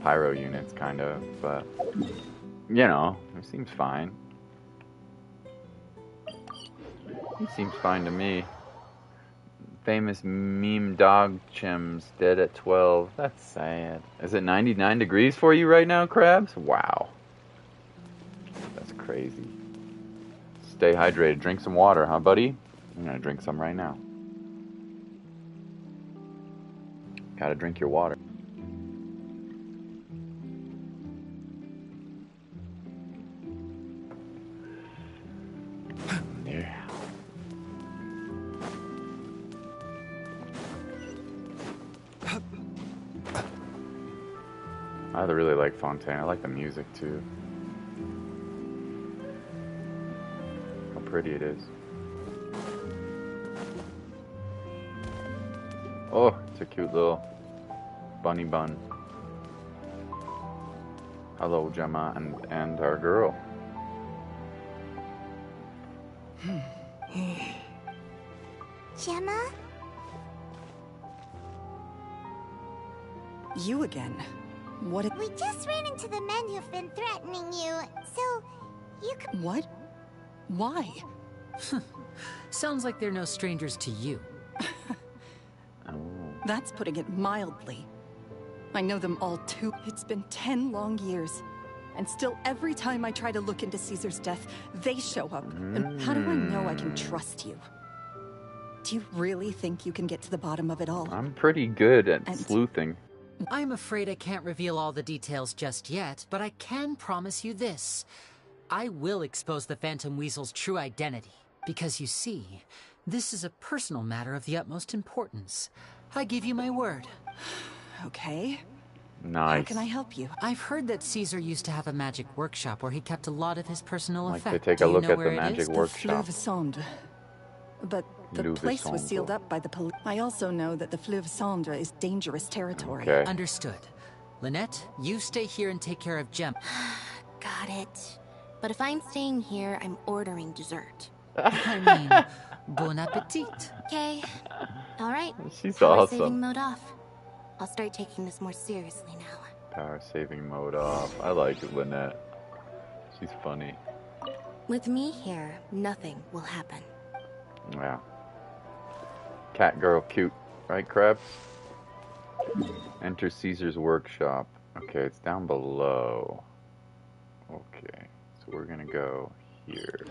[SPEAKER 3] pyro units, kind of. But you know, it seems fine. He seems fine to me. Famous meme dog Chim's dead at 12. That's sad. Is it 99 degrees for you right now, Krabs? Wow. That's crazy. Stay hydrated. Drink some water, huh, buddy? I'm gonna drink some right now. Gotta drink your water. Yeah. I really like Fontaine. I like the music too. How pretty it is. Oh, it's a cute little bunny bun. Hello, Gemma and our girl.
[SPEAKER 5] Gemma?
[SPEAKER 9] You again. What?
[SPEAKER 5] We just ran into the men who've been threatening you, so you could...
[SPEAKER 9] What? Why?
[SPEAKER 6] Sounds like they're no strangers to you.
[SPEAKER 9] That's putting it mildly. I know them all too. It's been 10 long years. And still, every time I try to look into Caesar's death, they show up. And how do I know I can trust you? Do you really think you can get to the bottom of it all?
[SPEAKER 3] I'm pretty good at sleuthing.
[SPEAKER 6] I'm afraid I can't reveal all the details just yet, but I can promise you this. I will expose the Phantom Weasel's true identity. Because you see, this is a personal matter of the utmost importance. I give you my word.
[SPEAKER 9] Okay.
[SPEAKER 3] Nice.
[SPEAKER 9] How can I help you?
[SPEAKER 6] I've heard that Caesar used to have a magic workshop where he kept a lot of his personal
[SPEAKER 3] Like to
[SPEAKER 6] effects.
[SPEAKER 3] take a look at the magic
[SPEAKER 9] The
[SPEAKER 3] workshop.
[SPEAKER 9] Fleuve Cendre. But the
[SPEAKER 3] Fleuve
[SPEAKER 9] place was
[SPEAKER 3] Cendre.
[SPEAKER 9] sealed up by the police. I also know that the Fleuve Cendre is dangerous territory.
[SPEAKER 3] Okay.
[SPEAKER 6] Understood. Lynette, you stay here and take care of Gem.
[SPEAKER 10] Got it. But if I'm staying here, I'm ordering dessert.
[SPEAKER 6] I mean, bon appetit.
[SPEAKER 10] Okay. All right.
[SPEAKER 3] She's
[SPEAKER 10] Power
[SPEAKER 3] awesome.
[SPEAKER 10] saving mode off. I'll start taking this more seriously now.
[SPEAKER 3] Power saving mode off. I like Lynette. She's funny.
[SPEAKER 10] With me here, nothing will happen.
[SPEAKER 3] Yeah. Cat girl cute. Right, Crab? Enter Caesar's workshop. Okay, it's down below. Okay. So we're gonna go here.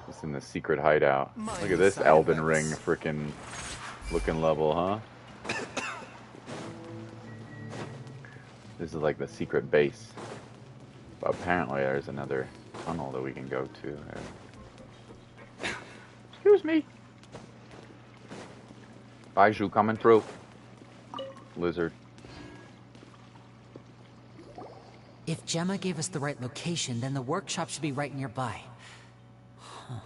[SPEAKER 3] It's in the secret hideout. Look at this Elden Ring frickin' looking level, huh? This is like the secret base. But apparently there's another tunnel that we can go to. Excuse me. Baiju coming through. Lizard.
[SPEAKER 6] If Gemma gave us the right location, then the workshop should be right nearby. Huh.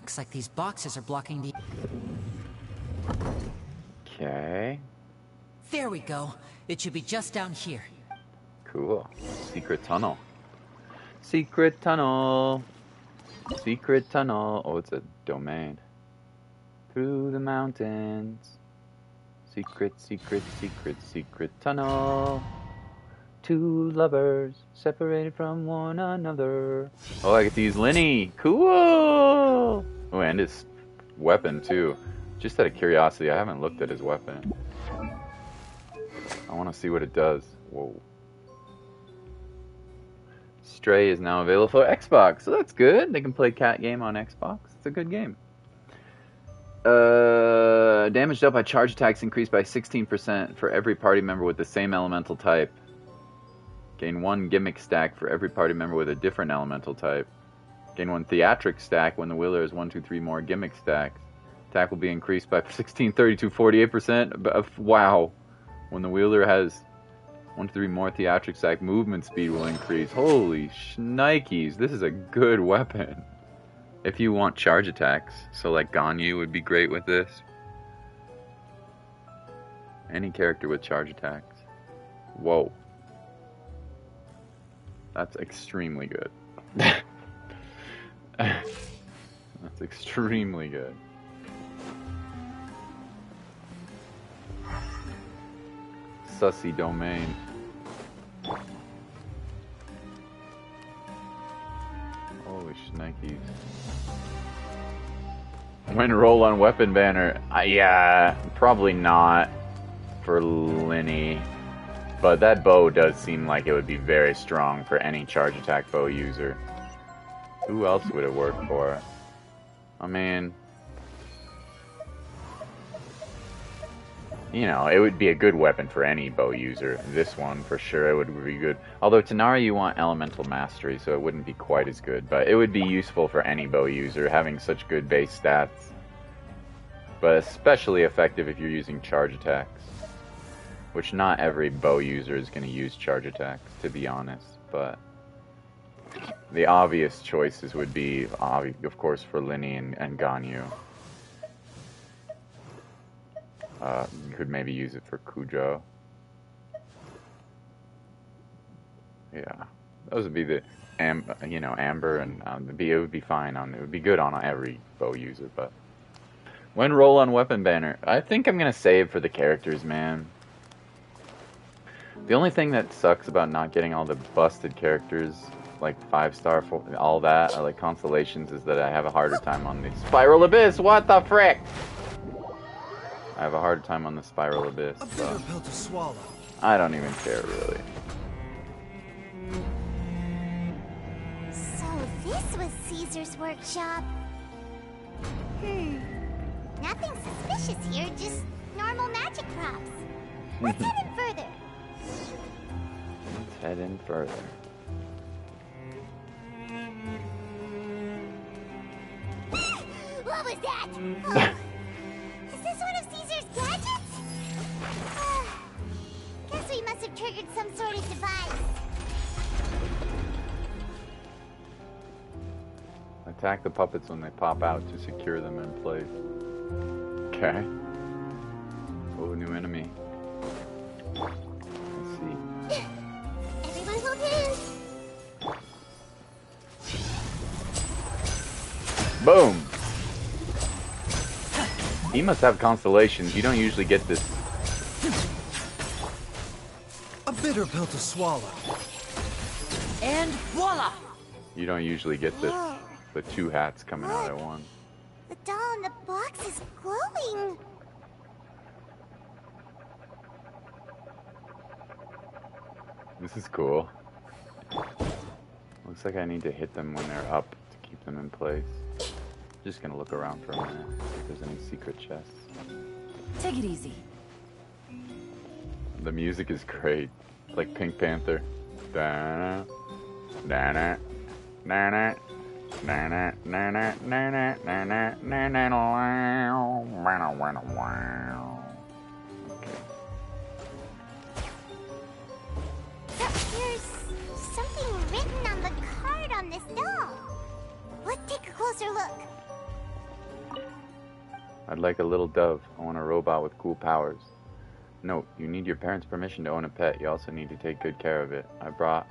[SPEAKER 6] Looks like these boxes are blocking the...
[SPEAKER 3] Okay.
[SPEAKER 6] There we go. It should be just down here.
[SPEAKER 3] Cool. Secret tunnel. Secret tunnel. Secret tunnel. Oh, it's a domain. Through the mountains. Secret, secret, secret, secret tunnel. Two lovers separated from one another. Oh, I get to use Lyney. Cool. Oh, and his weapon too. Just out of curiosity, I haven't looked at his weapon. I want to see what it does. Whoa. Stray is now available for Xbox, so that's good. They can play Cat Game on Xbox. It's a good game. Damage dealt by charge attacks increased by 16% for every party member with the same elemental type. Gain 1 gimmick stack for every party member with a different elemental type. Gain 1 theatric stack when the wheeler has 1, 2, 3 more gimmick stacks. Attack will be increased by 16, 32, 48%. Wow. When the wheeler has 1 to 3 more theatric stack, movement speed will increase. Holy shnikes, this is a good weapon. If you want charge attacks, so like Ganyu would be great with this. Any character with charge attacks. Whoa. That's extremely good. That's extremely good. Sussy domain. Holy shnikes. When roll on weapon banner, yeah, probably not for Lyney. But that bow does seem like it would be very strong for any charge attack bow user. Who else would it work for? I mean, you know, it would be a good weapon for any bow user. This one, for sure, it would be good. Although Tanari, you want elemental mastery, so it wouldn't be quite as good. But it would be useful for any bow user, having such good base stats. But especially effective if you're using charge attacks. Which not every bow user is going to use charge attacks, to be honest. But the obvious choices would be, of course, for Lyney and Ganyu. You could maybe use it for Kujo. Yeah, those would be the, Amber, and it would be fine on. It would be good on every bow user. But when roll on weapon banner, I think I'm gonna save for the characters, man. The only thing that sucks about not getting all the busted characters, like 5-star, all that, or like constellations, is that I have a harder time on the Spiral Abyss. What the frick? I have a hard time on the Spiral Abyss. So
[SPEAKER 13] pill to swallow.
[SPEAKER 3] I don't even care, really.
[SPEAKER 5] So this was Caesar's workshop. Nothing suspicious here, just normal magic props. Let's head in further.
[SPEAKER 3] Let's head in further.
[SPEAKER 5] What was that? Is this one of Caesar's gadgets? Guess we must have triggered some sort of device.
[SPEAKER 3] Attack the puppets when they pop out to secure them in place. Okay. Oh, new enemy. Let's see.
[SPEAKER 5] Everyone hold hands.
[SPEAKER 3] Boom! He must have constellations. You don't usually get this.
[SPEAKER 13] A bitter pill to swallow.
[SPEAKER 6] And voila!
[SPEAKER 3] You don't usually get this. The two hats coming out at once.
[SPEAKER 5] The doll in the box is glowing.
[SPEAKER 3] This is cool. Looks like I need to hit them when they're up to keep them in place. Just gonna look around for a minute, see if there's any secret chests.
[SPEAKER 8] Take it easy.
[SPEAKER 3] The music is great. It's like Pink Panther. Da-na, da-na, da-na, da-na, da-na, da-na, da-na, da-na, okay.
[SPEAKER 5] There's some on this doll. Let's take a closer look.
[SPEAKER 3] I'd like a little dove. I want a robot with cool powers. Note, you need your parents' permission to own a pet. You also need to take good care of it. I brought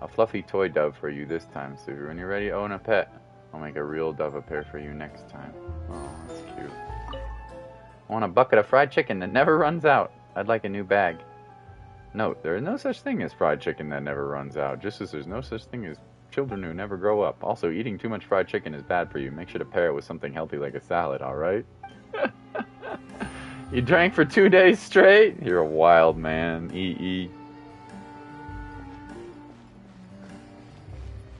[SPEAKER 3] a fluffy toy dove for you this time, so when you're ready to own a pet, I'll make a real dove appear for you next time. Oh, that's cute. I want a bucket of fried chicken that never runs out. I'd like a new bag. Note, there is no such thing as fried chicken that never runs out, just as there's no such thing as children who never grow up. Also, eating too much fried chicken is bad for you. Make sure to pair it with something healthy like a salad, alright? You drank for 2 days straight? You're a wild man, E.E.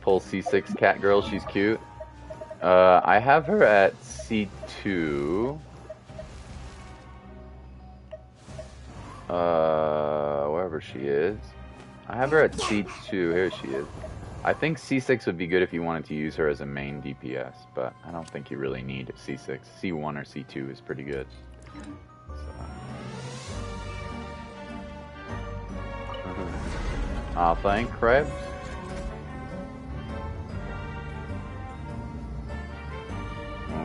[SPEAKER 3] Pull C6 cat girl, she's cute. I have her at C2. Wherever she is. I have her at C2. Here she is. I think C6 would be good if you wanted to use her as a main DPS, but I don't think you really need C6. C1 or C2 is pretty good. Aw, thank Krebs.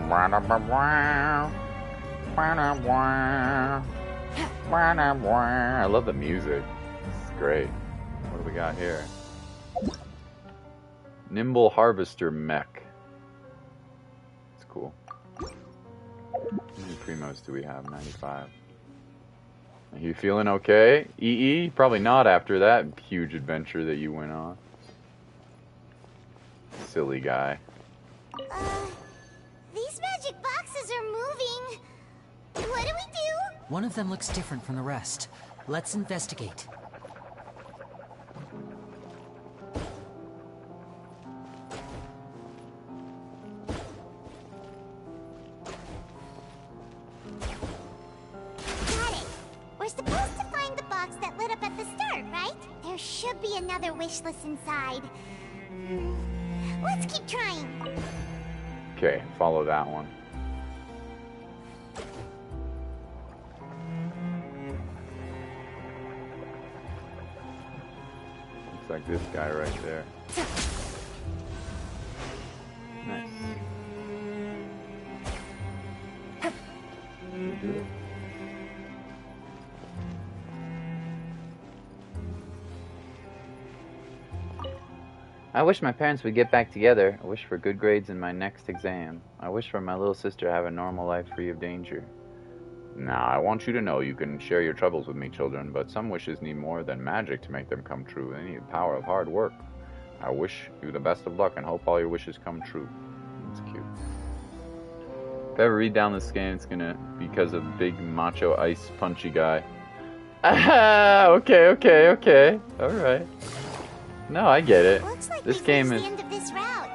[SPEAKER 3] I love the music. It's great. What do we got here? Nimble Harvester Mech. It's cool. How many primos do we have? 95. Are you feeling okay? EE? Probably not after that huge adventure that you went on. Silly guy.
[SPEAKER 5] These magic boxes are moving. What do we do?
[SPEAKER 6] One of them looks different from the rest. Let's investigate.
[SPEAKER 5] We're supposed to find the box that lit up at the start, right? There should be another wish list inside. Let's keep trying.
[SPEAKER 3] Okay, follow that one. Looks like this guy right there. Nice. I wish my parents would get back together. I wish for good grades in my next exam. I wish for my little sister to have a normal life free of danger. Now, I want you to know you can share your troubles with me, children, but some wishes need more than magic to make them come true. They need the power of hard work. I wish you the best of luck and hope all your wishes come true. That's cute. If I ever read down this game, it's gonna be because of big macho ice punchy guy. Ah, okay. Alright. No, I get it.
[SPEAKER 5] Like
[SPEAKER 3] this game is...
[SPEAKER 5] this route.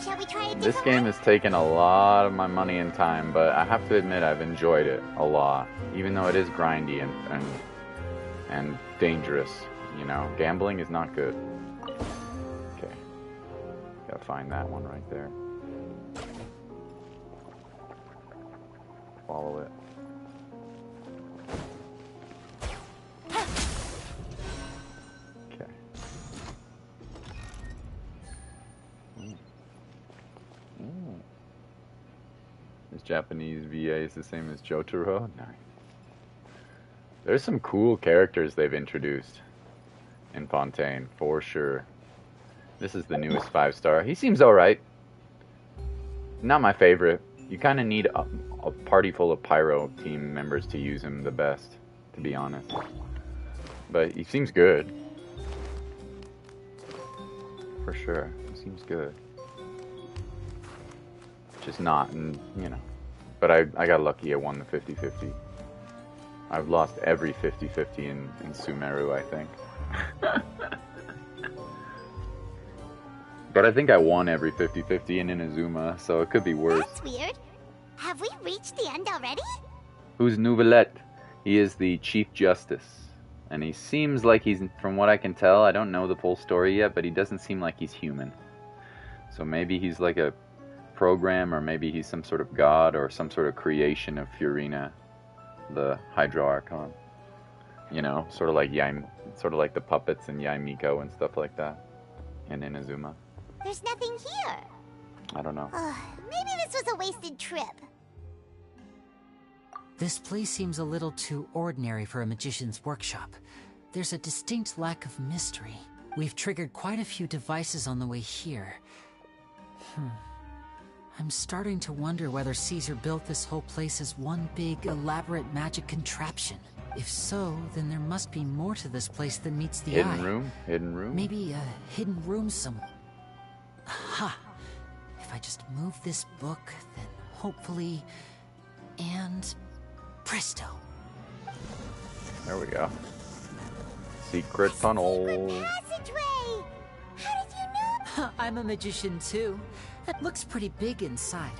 [SPEAKER 5] Shall we try
[SPEAKER 3] This game has taken a lot of my money and time, but I have to admit I've enjoyed it a lot. Even though it is grindy and dangerous, you know. Gambling is not good. Okay. Gotta find that one right there. Follow it. This Japanese VA is the same as Jotaro? Nice. There's some cool characters they've introduced in Fontaine, for sure. This is the newest 5-star. He seems alright. Not my favorite. You kind of need a party full of Pyro team members to use him the best, to be honest. But he seems good. For sure. He seems good. Just not, and you know. But I got lucky, I won the 50-50. I've lost every 50-50 in Sumeru, I think. But I think I won every 50-50 in Inazuma, so it could be worse.
[SPEAKER 5] That's weird. Have we reached the end already?
[SPEAKER 3] Who's Nouvellette? He is the Chief Justice. And he seems like he's, from what I can tell, I don't know the full story yet, but he doesn't seem like he's human. So maybe he's like a program, or maybe he's some sort of god or some sort of creation of Furina, the Hydro Archon. You know, sort of like the puppets in Yaimiko and stuff like that in Inazuma.
[SPEAKER 5] There's nothing here.
[SPEAKER 3] I don't know.
[SPEAKER 5] Maybe this was a wasted trip.
[SPEAKER 6] This place seems a little too ordinary for a magician's workshop. There's a distinct lack of mystery. We've triggered quite a few devices on the way here. I'm starting to wonder whether Caesar built this whole place as one big, elaborate magic contraption. If so, then there must be more to this place than meets the eye.
[SPEAKER 3] Hidden room?
[SPEAKER 6] Maybe a hidden room somewhere. Aha! If I just move this book, then hopefully... And... presto!
[SPEAKER 3] There we go. Secret tunnel.
[SPEAKER 5] Passageway! How did you know?
[SPEAKER 6] I'm a magician too. It looks pretty big inside.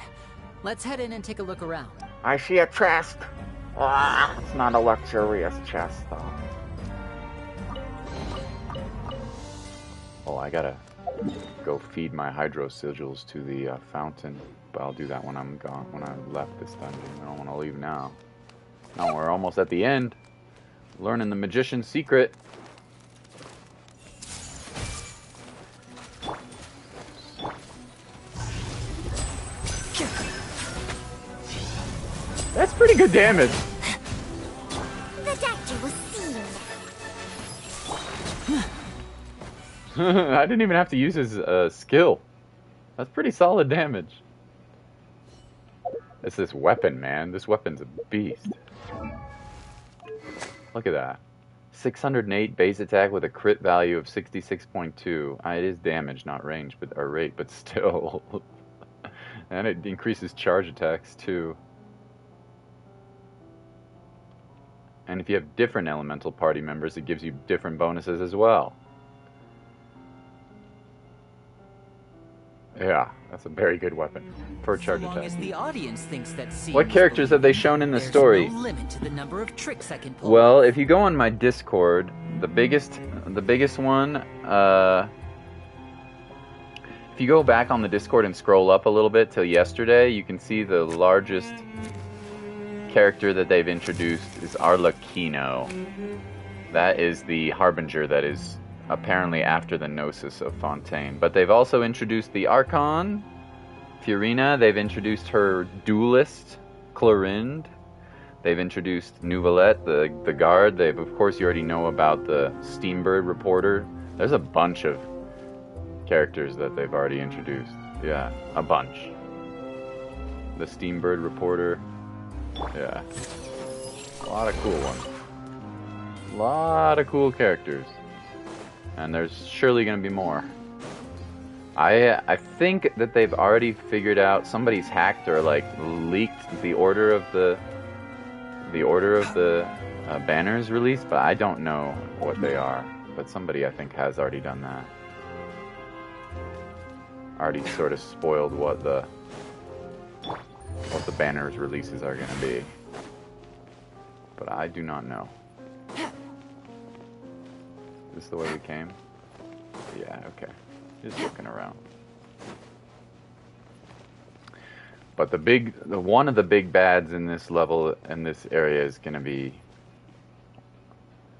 [SPEAKER 6] Let's head in and take a look around.
[SPEAKER 3] I see a chest. It's not a luxurious chest, though. Oh, I gotta go feed my hydro sigils to the fountain. But I'll do that when I'm gone, when I left this dungeon. I don't want to leave now. Now we're almost at the end. Learning the magician's secret. That's pretty good damage.
[SPEAKER 5] The doctor was seen.
[SPEAKER 3] I didn't even have to use his skill. That's pretty solid damage. It's this weapon, man. This weapon's a beast. Look at that. 608 base attack with a crit value of 66.2. It is damage, not range, or rate, but still. And it increases charge attacks too. And if you have different elemental party members, it gives you different bonuses as well. Yeah, that's a very good weapon for a charge attack.
[SPEAKER 6] As the audience thinks that
[SPEAKER 3] what characters have they shown in the story?
[SPEAKER 6] No limit to the number of tricks I can pull.
[SPEAKER 3] Well, if you go on my Discord, the biggest one, if you go back on the Discord and scroll up a little bit till yesterday, you can see the largest character that they've introduced is Arlecchino. That is the Harbinger that is apparently after the Gnosis of Fontaine. But they've also introduced the Archon, Fiorina. They've introduced her duelist, Clorinde. They've introduced Nouvelette, the guard. They've, of course, you already know about the Steambird reporter. There's a bunch of characters that they've already introduced. Yeah, a bunch. The Steambird reporter. Yeah. A lot of cool ones. A lot of cool characters. And there's surely going to be more. I think that they've already figured out, somebody's hacked or like leaked the order of the banners release, but I don't know what they are. But somebody I think has already done that. Already sort of spoiled what the banners releases are going to be. But I do not know. Is this the way we came? Yeah, okay. Just looking around. But one of the big bads in this level, in this area, is going to be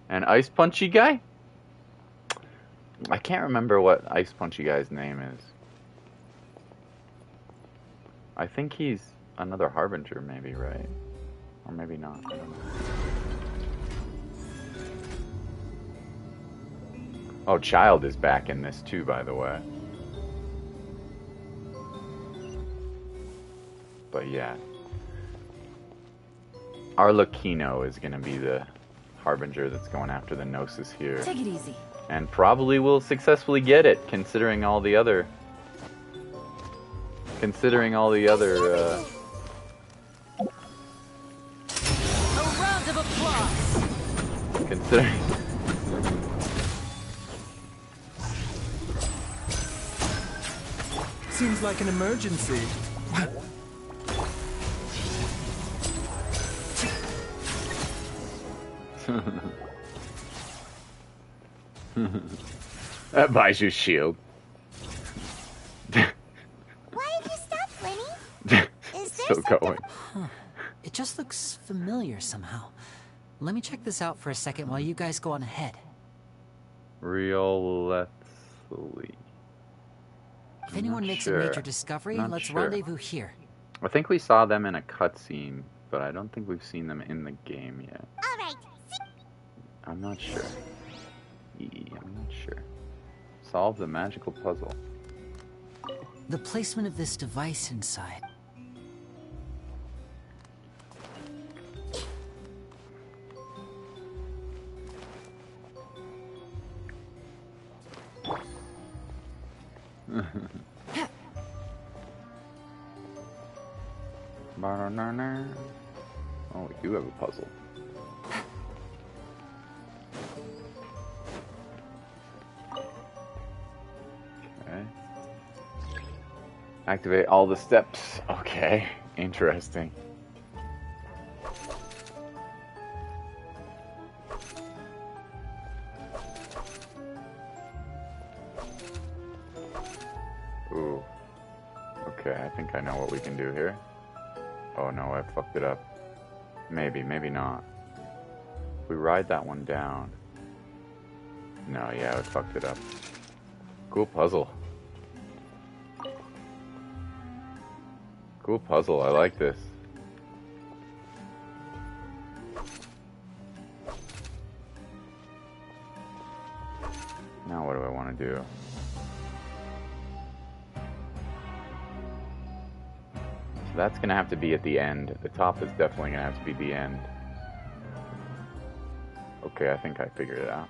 [SPEAKER 3] an Ice Punchy guy? I can't remember what Ice Punchy guy's name is. I think he's another Harbinger, maybe, right? Or maybe not. I don't know. Oh, Child is back in this too, by the way. But yeah. Arlecchino is going to be the Harbinger that's going after the Gnosis here.
[SPEAKER 8] Take it easy.
[SPEAKER 3] And probably will successfully get it, considering all the other...
[SPEAKER 8] A round of applause.
[SPEAKER 3] Considering...
[SPEAKER 13] Seems like an emergency.
[SPEAKER 3] That buys you shield.
[SPEAKER 5] Why did you stop, Lyney? Is there
[SPEAKER 3] Still going.
[SPEAKER 6] Huh. It just looks familiar somehow. Let me check this out for a second while you guys go on ahead.
[SPEAKER 3] Riolethley.
[SPEAKER 6] If anyone makes a major discovery, let's rendezvous here.
[SPEAKER 3] I think we saw them in a cutscene, but I don't think we've seen them in the game yet.
[SPEAKER 5] All right.
[SPEAKER 3] I'm not sure. I'm not sure. Solve the magical puzzle.
[SPEAKER 6] The placement of this device inside.
[SPEAKER 3] Oh, we do have a puzzle. Okay. Activate all the steps. Okay, interesting. Ooh. Okay, I think I know what we can do here. Oh no, I fucked it up. Maybe, maybe not. If we ride that one down. No, yeah, I fucked it up. Cool puzzle. Cool puzzle, I like this. Now what do I want to do? So that's going to have to be at the end. The top is definitely going to have to be the end. Okay, I think I figured it out.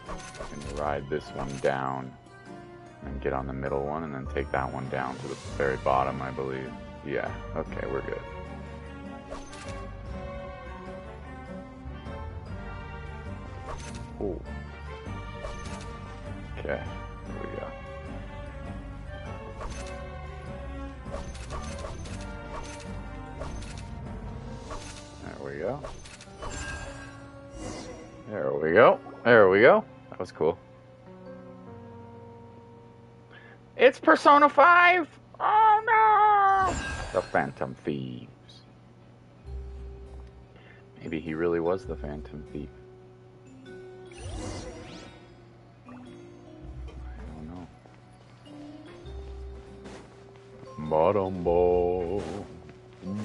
[SPEAKER 3] I'm going to ride this one down and get on the middle one and then take that one down to the very bottom, I believe. Yeah, okay, we're good. Ooh. Okay, here we go. There we go. There we go. There we go. That was cool. It's Persona 5! Oh no! The Phantom Thieves. Maybe he really was the Phantom Thief. I don't know. Ba-dum-bo.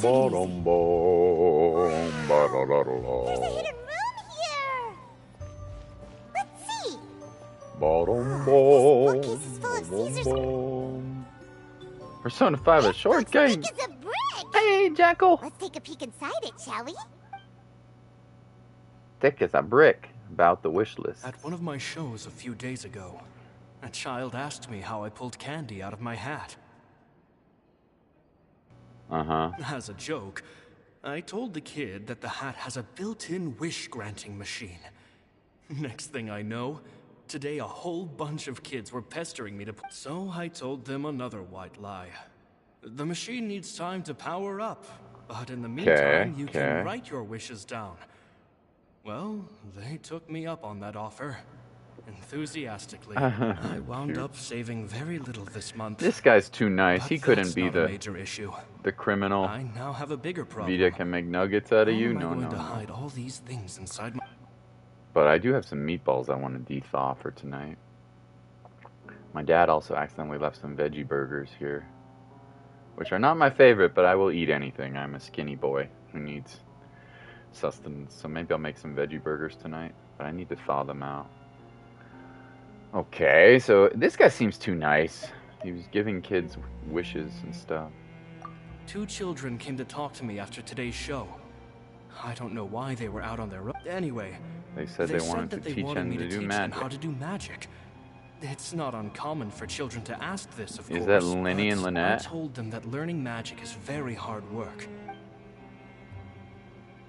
[SPEAKER 3] Ba-dum-bo. Ba-da-da-da-da.
[SPEAKER 5] There's a hidden room here! Let's see!
[SPEAKER 3] Ba-dum-bo.
[SPEAKER 5] This bookcase is full of Caesar's...
[SPEAKER 3] Persona 5, a short game.
[SPEAKER 5] It's a brick!
[SPEAKER 3] Hey, Jackal!
[SPEAKER 5] Let's take a peek inside it, shall we?
[SPEAKER 3] Thick as a brick. About the wish list.
[SPEAKER 14] At one of my shows a few days ago, a child asked me how I pulled candy out of my hat.
[SPEAKER 3] Uh-huh.
[SPEAKER 14] As a joke, I told the kid that the hat has a built-in wish-granting machine. Next thing I know, today a whole bunch of kids were pestering me to put... So I told them another white lie. The machine needs time to power up, but in the meantime, you can write your wishes down. Well, they took me up on that offer. Enthusiastically. I wound up saving very little this month.
[SPEAKER 3] This guy's too nice. He couldn't be the
[SPEAKER 14] major issue.
[SPEAKER 3] The criminal.
[SPEAKER 14] I now have a bigger problem.
[SPEAKER 3] Vita can make nuggets out of you? No, no,
[SPEAKER 14] to
[SPEAKER 3] no.
[SPEAKER 14] hide all these things inside my...
[SPEAKER 3] But I do have some meatballs I want to de-thaw for tonight. My dad also accidentally left some veggie burgers here, which are not my favorite, but I will eat anything. I'm a skinny boy who needs sustenance, so maybe I'll make some veggie burgers tonight, but I need to thaw them out. Okay, so this guy seems too nice. He was giving kids wishes and stuff.
[SPEAKER 14] 2 children came to talk to me after today's show. I don't know why they were out on their own. Anyway,
[SPEAKER 3] they said they wanted to teach them to do magic.
[SPEAKER 14] How to do magic. It's not uncommon for children to ask this, of course.
[SPEAKER 3] Is that Lyney and Lynette?
[SPEAKER 14] I told them that learning magic is very hard work.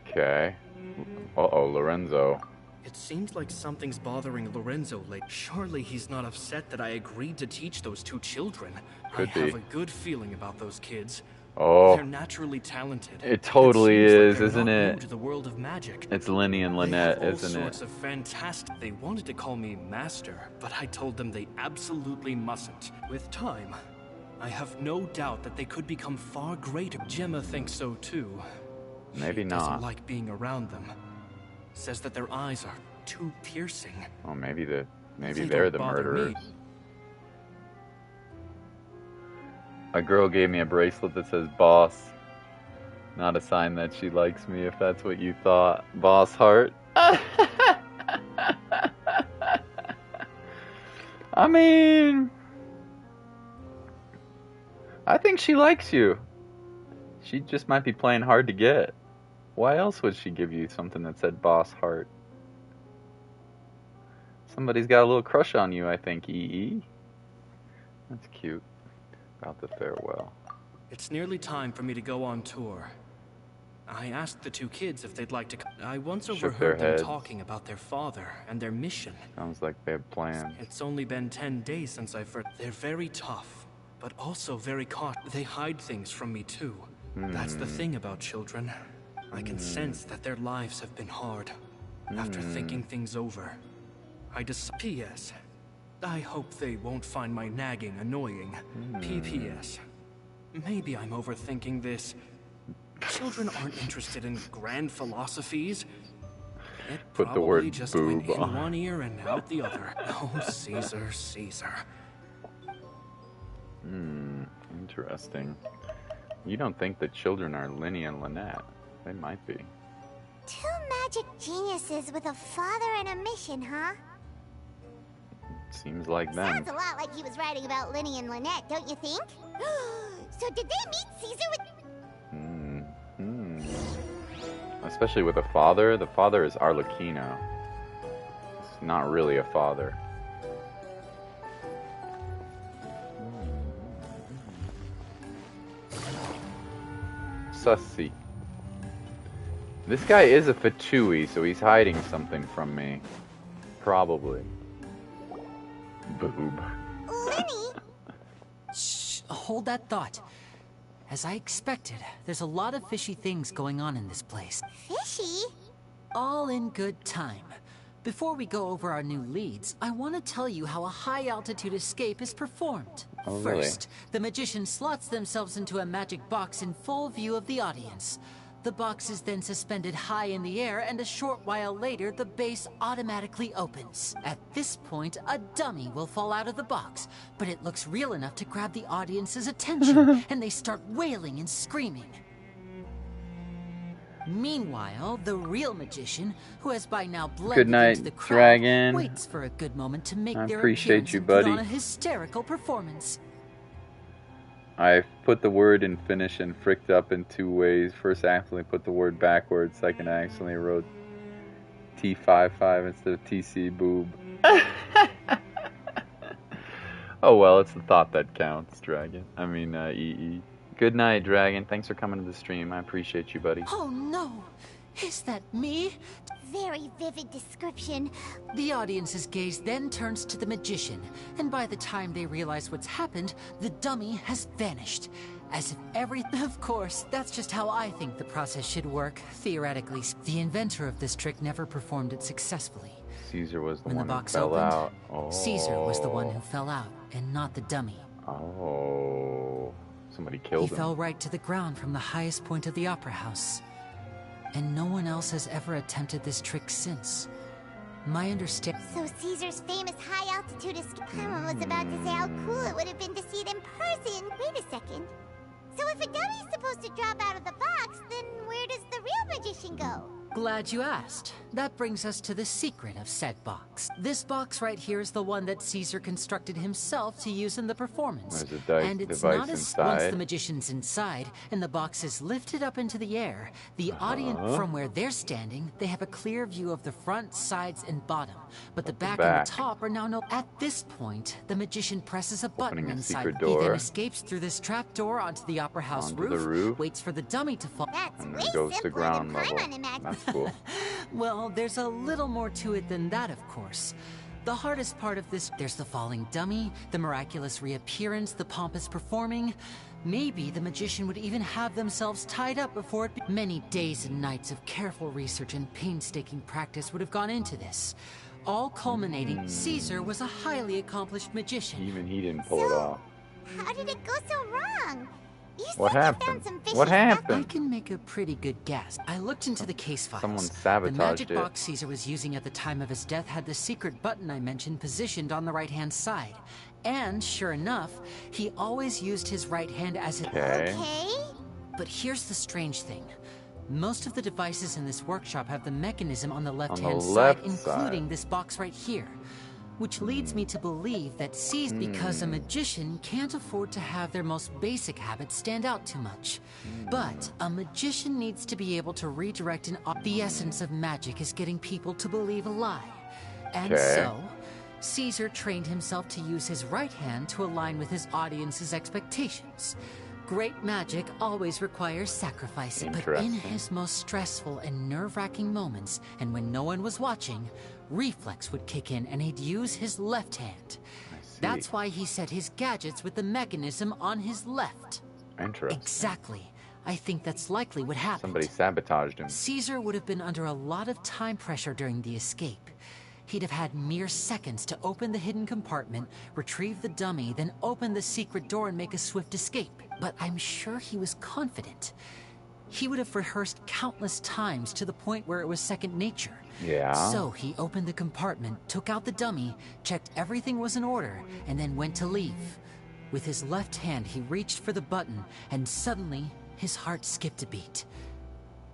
[SPEAKER 3] Okay. Uh-oh, Lorenzo.
[SPEAKER 14] It seems like something's bothering Lorenzo lately. Surely he's not upset that I agreed to teach those 2 children.
[SPEAKER 3] Could be.
[SPEAKER 14] I have a good feeling about those kids.
[SPEAKER 3] Oh.
[SPEAKER 14] They're naturally talented.
[SPEAKER 3] It totally is,
[SPEAKER 14] like
[SPEAKER 3] isn't it?
[SPEAKER 14] To the world of magic.
[SPEAKER 3] It's Lyney and Lynette, isn't it?
[SPEAKER 14] All sorts of fantastic. They wanted to call me master, but I told them they absolutely mustn't. With time, I have no doubt that they could become far greater. Gemma thinks so too.
[SPEAKER 3] Maybe
[SPEAKER 14] she
[SPEAKER 3] not.
[SPEAKER 14] Doesn't like being around them. Says that their eyes are too piercing.
[SPEAKER 3] Oh, maybe they're the murderers. A girl gave me a bracelet that says boss. Not a sign that she likes me, if that's what you thought. Boss heart. I mean, I think she likes you. She just might be playing hard to get. Why else would she give you something that said boss heart? Somebody's got a little crush on you, I think, EE. That's cute. About the farewell.
[SPEAKER 14] It's nearly time for me to go on tour. I asked the two kids if they'd like to come. I once
[SPEAKER 3] Shook
[SPEAKER 14] overheard
[SPEAKER 3] their
[SPEAKER 14] them
[SPEAKER 3] heads.
[SPEAKER 14] talking about their father and their mission.
[SPEAKER 3] Sounds like they have plans.
[SPEAKER 14] It's only been 10 days since I first... They're very tough, but also very cautious. They hide things from me too. That's the thing about children. I can sense that their lives have been hard. After thinking things over, I decided... P.S. I hope they won't find my nagging annoying. P.P.S. Maybe I'm overthinking this. Children aren't interested in grand philosophies. It
[SPEAKER 3] Put the word
[SPEAKER 14] just
[SPEAKER 3] boob
[SPEAKER 14] went in
[SPEAKER 3] on.
[SPEAKER 14] one ear and out the other. Oh, Caesar, Caesar.
[SPEAKER 3] Interesting. You don't think that children are Lyney and Lynette? They might be.
[SPEAKER 5] Two magic geniuses with a father and a mission, huh?
[SPEAKER 3] Seems like them.
[SPEAKER 5] Sounds a lot like he was writing about Lyney and Lynette, don't you think? So did they meet Caesar with...
[SPEAKER 3] Especially with a father. The father is Arlecchino. It's not really a father. Sussy. This guy is a Fatui, so he's hiding something from me. Probably. Boob.
[SPEAKER 5] Lyney?
[SPEAKER 6] Shh, hold that thought. As I expected, there's a lot of fishy things going on in this place.
[SPEAKER 5] Fishy?
[SPEAKER 6] All in good time. Before we go over our new leads, I want to tell you how a high-altitude escape is performed.
[SPEAKER 3] Oh, really?
[SPEAKER 6] First, the magician slots themselves into a magic box in full view of the audience. The box is then suspended high in the air, and a short while later, the base automatically opens. At this point, a dummy will fall out of the box, but it looks real enough to grab the audience's attention, and they start wailing and screaming. Meanwhile, the real magician, who has by now blended
[SPEAKER 3] Good night,
[SPEAKER 6] into the crowd,
[SPEAKER 3] Dragon.
[SPEAKER 6] waits for a good moment to make
[SPEAKER 3] I
[SPEAKER 6] their
[SPEAKER 3] appreciate
[SPEAKER 6] appearance
[SPEAKER 3] you,
[SPEAKER 6] and put
[SPEAKER 3] buddy.
[SPEAKER 6] on a hysterical performance.
[SPEAKER 3] I put the word in finish and fricked up in two ways. First, I accidentally put the word backwards. Second, I accidentally wrote T55 instead of TC boob. Oh well, it's the thought that counts, Dragon. I mean, EE. Good night, Dragon. Thanks for coming to the stream. I appreciate you, buddy.
[SPEAKER 6] Oh no! Is that me?
[SPEAKER 5] Very vivid description.
[SPEAKER 6] The audience's gaze then turns to the magician, and by the time they realize what's happened, the dummy has vanished. As if everything... Of course, that's just how I think the process should work, theoretically. The inventor of this trick never performed it successfully.
[SPEAKER 3] Caesar was the
[SPEAKER 6] When
[SPEAKER 3] one
[SPEAKER 6] the
[SPEAKER 3] who
[SPEAKER 6] box
[SPEAKER 3] fell
[SPEAKER 6] opened,
[SPEAKER 3] out. Oh.
[SPEAKER 6] Caesar was the one who fell out, and not the dummy.
[SPEAKER 3] Oh. Somebody killed
[SPEAKER 6] He
[SPEAKER 3] him.
[SPEAKER 6] fell right to the ground from the highest point of the opera house. And no one else has ever attempted this trick since. My understanding...
[SPEAKER 5] So Caesar's famous high-altitude escape... I was about to say how cool it would have been to see it in person. Wait a second. So if a dummy's supposed to drop out of the box, then where does the real magician go?
[SPEAKER 6] Glad you asked. That brings us to the secret of said box. This box right here is the one that Caesar constructed himself to use in the performance.
[SPEAKER 3] There's a
[SPEAKER 6] And it's
[SPEAKER 3] device
[SPEAKER 6] not as
[SPEAKER 3] inside.
[SPEAKER 6] once the magician's inside and the box is lifted up into the air, the audience from where they're standing, they have a clear view of the front, sides, and bottom. But the back and the top are now no. At this point, the magician presses a button
[SPEAKER 3] Opening a
[SPEAKER 6] inside.
[SPEAKER 3] secret
[SPEAKER 6] He then
[SPEAKER 3] door.
[SPEAKER 6] escapes through this trap door onto the opera house
[SPEAKER 3] Onto the roof.
[SPEAKER 6] waits for the dummy to fall.
[SPEAKER 5] That's
[SPEAKER 3] And
[SPEAKER 5] way
[SPEAKER 3] then goes to
[SPEAKER 5] simpler
[SPEAKER 3] ground
[SPEAKER 5] than
[SPEAKER 3] level.
[SPEAKER 5] Paimon imagined.
[SPEAKER 3] That's cool.
[SPEAKER 6] Well, there's a little more to it than that, of course. The hardest part of this, there's the falling dummy, the miraculous reappearance, the pompous performing. Maybe the magician would even have themselves tied up before it... Many days and nights of careful research and painstaking practice would have gone into this. All culminating, Caesar was a highly accomplished magician.
[SPEAKER 3] Even he didn't pull it off.
[SPEAKER 5] How did it go so wrong? You
[SPEAKER 3] What
[SPEAKER 5] said
[SPEAKER 3] happened?
[SPEAKER 5] you found some fishy
[SPEAKER 3] What
[SPEAKER 5] stuff.
[SPEAKER 6] I
[SPEAKER 3] happened?
[SPEAKER 6] can make a pretty good guess. I looked into the case files.
[SPEAKER 3] Someone
[SPEAKER 6] The
[SPEAKER 3] sabotaged
[SPEAKER 6] magic
[SPEAKER 3] it.
[SPEAKER 6] box Caesar was using at the time of his death had the secret button I mentioned positioned on the right-hand side. And sure enough, he always used his right hand as his...
[SPEAKER 3] Okay.
[SPEAKER 6] But here's the strange thing. Most of the devices in this workshop have the mechanism on the left-hand side, including this box right here. Which leads me to believe that because a magician can't afford to have their most basic habits stand out too much. But a magician needs to be able to redirect the essence of magic is getting people to believe a lie. And so, Caesar trained himself to use his right hand to align with his audience's expectations. Great magic always requires sacrifice, but in his most stressful and nerve-wracking moments, and when no one was watching, reflex would kick in and he'd use his left hand. That's why he set his gadgets with the mechanism on his left.
[SPEAKER 3] Interesting.
[SPEAKER 6] Exactly. I think that's likely what happened.
[SPEAKER 3] Somebody sabotaged him.
[SPEAKER 6] Caesar would have been under a lot of time pressure during the escape. He'd have had mere seconds to open the hidden compartment, retrieve the dummy, then open the secret door and make a swift escape. But I'm sure he was confident. He would have rehearsed countless times to the point where it was second nature.
[SPEAKER 3] Yeah.
[SPEAKER 6] So he opened the compartment, took out the dummy, checked everything was in order, and then went to leave. With his left hand, he reached for the button, and suddenly, his heart skipped a beat.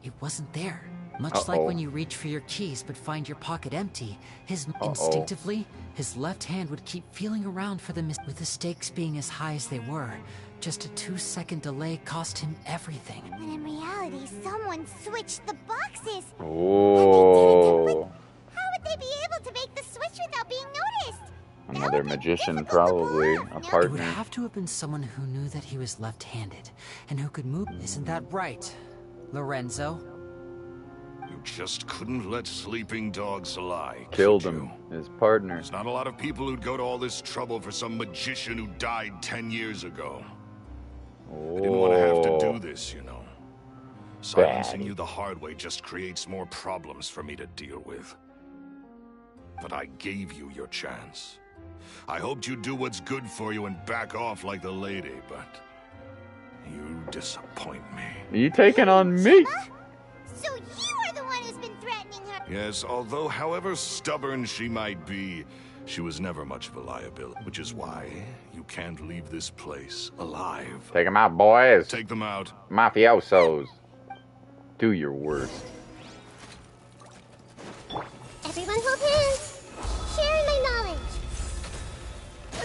[SPEAKER 6] It wasn't there. Much like when you reach for your keys but find your pocket empty, instinctively, his left hand would keep feeling around for with the stakes being as high as they were. Just a 2-second delay cost him everything.
[SPEAKER 5] When in reality, someone switched the boxes.
[SPEAKER 3] Oh.
[SPEAKER 5] How would they be able to make the switch without being noticed?
[SPEAKER 3] Another magician, probably. A partner.
[SPEAKER 6] It would have to have been someone who knew that he was left-handed, and who could move. Isn't that right, Lorenzo?
[SPEAKER 4] You just couldn't let sleeping dogs lie.
[SPEAKER 3] Killed him, his partner.
[SPEAKER 4] There's not a lot of people who'd go to all this trouble for some magician who died 10 years ago. I didn't want to have to do this, you know. Silencing you the hard way just creates more problems for me to deal with. But I gave you your chance. I hoped you'd do what's good for you and back off like the lady, but you disappoint me.
[SPEAKER 3] Are you taking on me?
[SPEAKER 5] So you are the one who's been threatening her.
[SPEAKER 4] Yes, although however stubborn she might be, she was never much of a liability, which is why you can't leave this place alive.
[SPEAKER 3] Take them out, boys.
[SPEAKER 4] Take them out.
[SPEAKER 3] Mafiosos. Do your worst.
[SPEAKER 5] Everyone hold hands. Sharing my knowledge.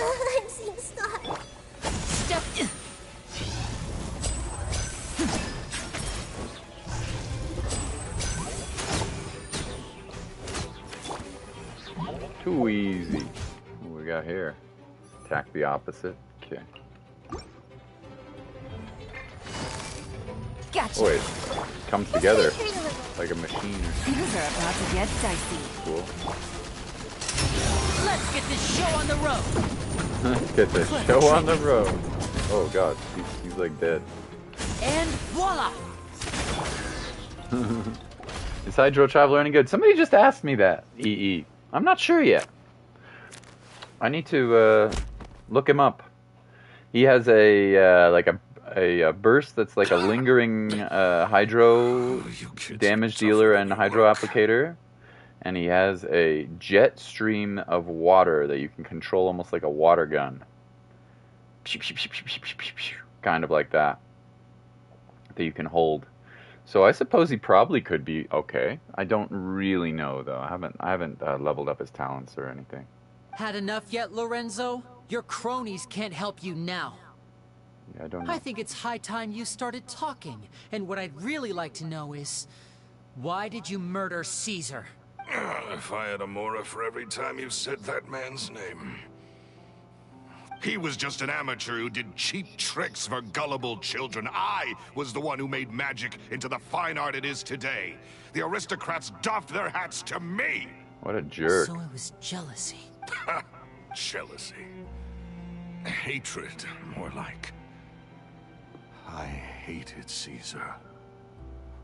[SPEAKER 5] I'm seeing stars.
[SPEAKER 6] Step.
[SPEAKER 3] Too easy. What we got here? Attack the opposite. Okay.
[SPEAKER 8] Gotcha.
[SPEAKER 3] Oh, wait. Comes together like a machine.
[SPEAKER 8] Things are about to get dicey.
[SPEAKER 3] Cool.
[SPEAKER 6] Let's get this show on the road.
[SPEAKER 3] Let's get this show on the road. Oh god, he's like dead.
[SPEAKER 6] And voila!
[SPEAKER 3] Is Hydro Traveler any good? Somebody just asked me that. EE. I'm not sure yet. I need to look him up. He has a like a burst that's like a lingering hydro damage dealer and hydro applicator, and he has a jet stream of water that you can control almost like a water gun. Kind of like that you can hold. So I suppose he probably could be okay. I don't really know though. I haven't leveled up his talents or anything.
[SPEAKER 6] Had enough yet, Lorenzo? Your cronies can't help you now.
[SPEAKER 3] Yeah, I don't know.
[SPEAKER 6] I think it's high time you started talking. And what I'd really like to know is, why did you murder Caesar?
[SPEAKER 4] If I had a mora for every time you said that man's name. He was just an amateur who did cheap tricks for gullible children. I was the one who made magic into the fine art it is today. The aristocrats doffed their hats to me.
[SPEAKER 3] What a jerk.
[SPEAKER 6] So it was jealousy.
[SPEAKER 4] Jealousy. Hatred, more like. I hated Caesar.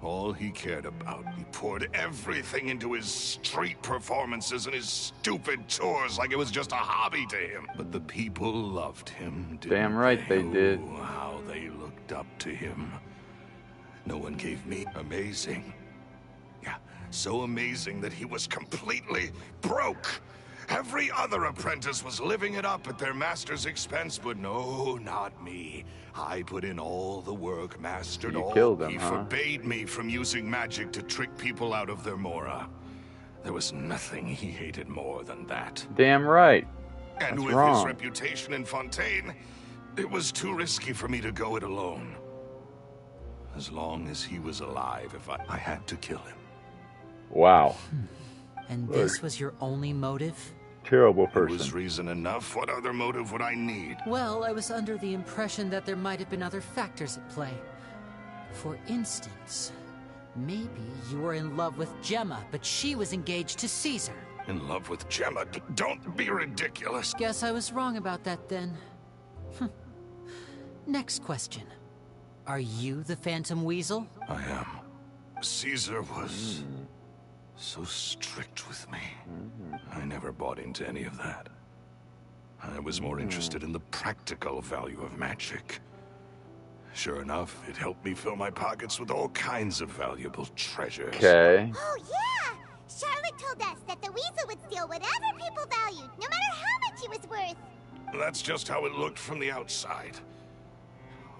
[SPEAKER 4] All he cared about, he poured everything into his street performances and his stupid tours like it was just a hobby to him. But the people loved him, didn't
[SPEAKER 3] Damn right they did.
[SPEAKER 4] Oh, how they looked up to him. No one gave me amazing. Yeah, so amazing that he was completely broke. Every other apprentice was living it up at their master's expense, but no, not me. I put in all the work, mastered
[SPEAKER 3] You
[SPEAKER 4] all.
[SPEAKER 3] killed him,
[SPEAKER 4] He
[SPEAKER 3] huh?
[SPEAKER 4] forbade me from using magic to trick people out of their mora. There was nothing he hated more than that.
[SPEAKER 3] Damn right.
[SPEAKER 4] And
[SPEAKER 3] That's
[SPEAKER 4] with
[SPEAKER 3] wrong.
[SPEAKER 4] his reputation in Fontaine, it was too risky for me to go it alone. As long as he was alive, if I had to kill him.
[SPEAKER 3] Wow.
[SPEAKER 6] And this was your only motive?
[SPEAKER 3] Terrible
[SPEAKER 4] It
[SPEAKER 3] person.
[SPEAKER 4] was reason enough. What other motive would I need?
[SPEAKER 6] Well, I was under the impression that there might have been other factors at play. For instance, maybe you were in love with Gemma, but she was engaged to Caesar.
[SPEAKER 4] In love with Gemma? Don't be ridiculous.
[SPEAKER 6] Guess I was wrong about that then. Next question. Are you the Phantom Weasel?
[SPEAKER 4] I am. Caesar was so strict with me. I never bought into any of that. I was more interested in the practical value of magic. Sure enough, it helped me fill my pockets with all kinds of valuable treasures.
[SPEAKER 3] Okay.
[SPEAKER 5] Oh, yeah! Charlotte told us that the weasel would steal whatever people valued, no matter how much it was worth.
[SPEAKER 4] That's just how it looked from the outside.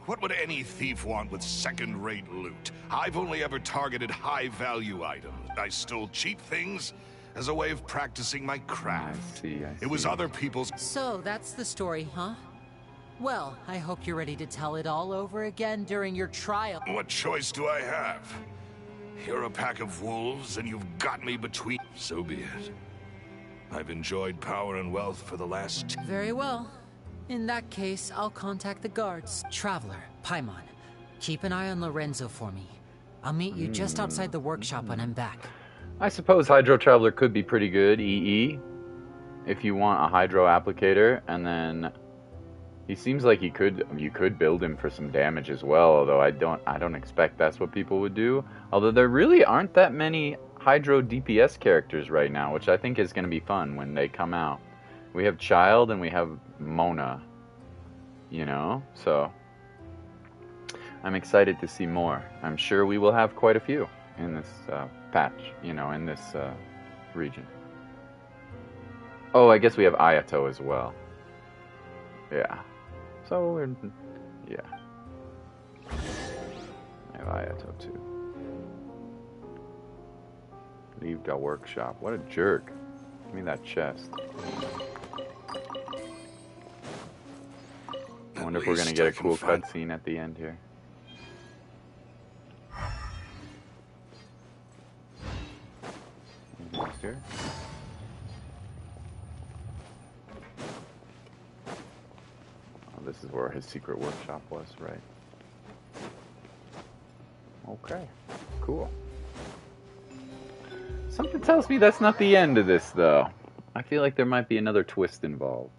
[SPEAKER 4] What would any thief want with second-rate loot? I've only ever targeted high-value items. I stole cheap things as a way of practicing my craft.
[SPEAKER 3] I see.
[SPEAKER 4] It was other people's...
[SPEAKER 6] So, that's the story, huh? Well, I hope you're ready to tell it all over again during your trial.
[SPEAKER 4] What choice do I have? You're a pack of wolves, and you've got me between... So be it. I've enjoyed power and wealth for the last...
[SPEAKER 6] Very well. In that case, I'll contact the guards. Traveler, Paimon, keep an eye on Lorenzo for me. I'll meet you just outside the workshop when I'm back.
[SPEAKER 3] I suppose Hydro Traveler could be pretty good, EE. If you want a Hydro Applicator, and then... He seems like you could build him for some damage as well, although I don't expect that's what people would do. Although there really aren't that many Hydro DPS characters right now, which I think is going to be fun when they come out. We have Child and we have Mona, you know, so I'm excited to see more. I'm sure we will have quite a few in this patch, you know, in this region. Oh, I guess we have Ayato as well. Yeah. So, yeah. I have Ayato too. Leave the workshop. What a jerk. Give me that chest. I wonder if we're going to get a cool cutscene at the end here. Anything else here? Oh, this is where his secret workshop was, right? Okay, cool. Something tells me that's not the end of this, though. I feel like there might be another twist involved.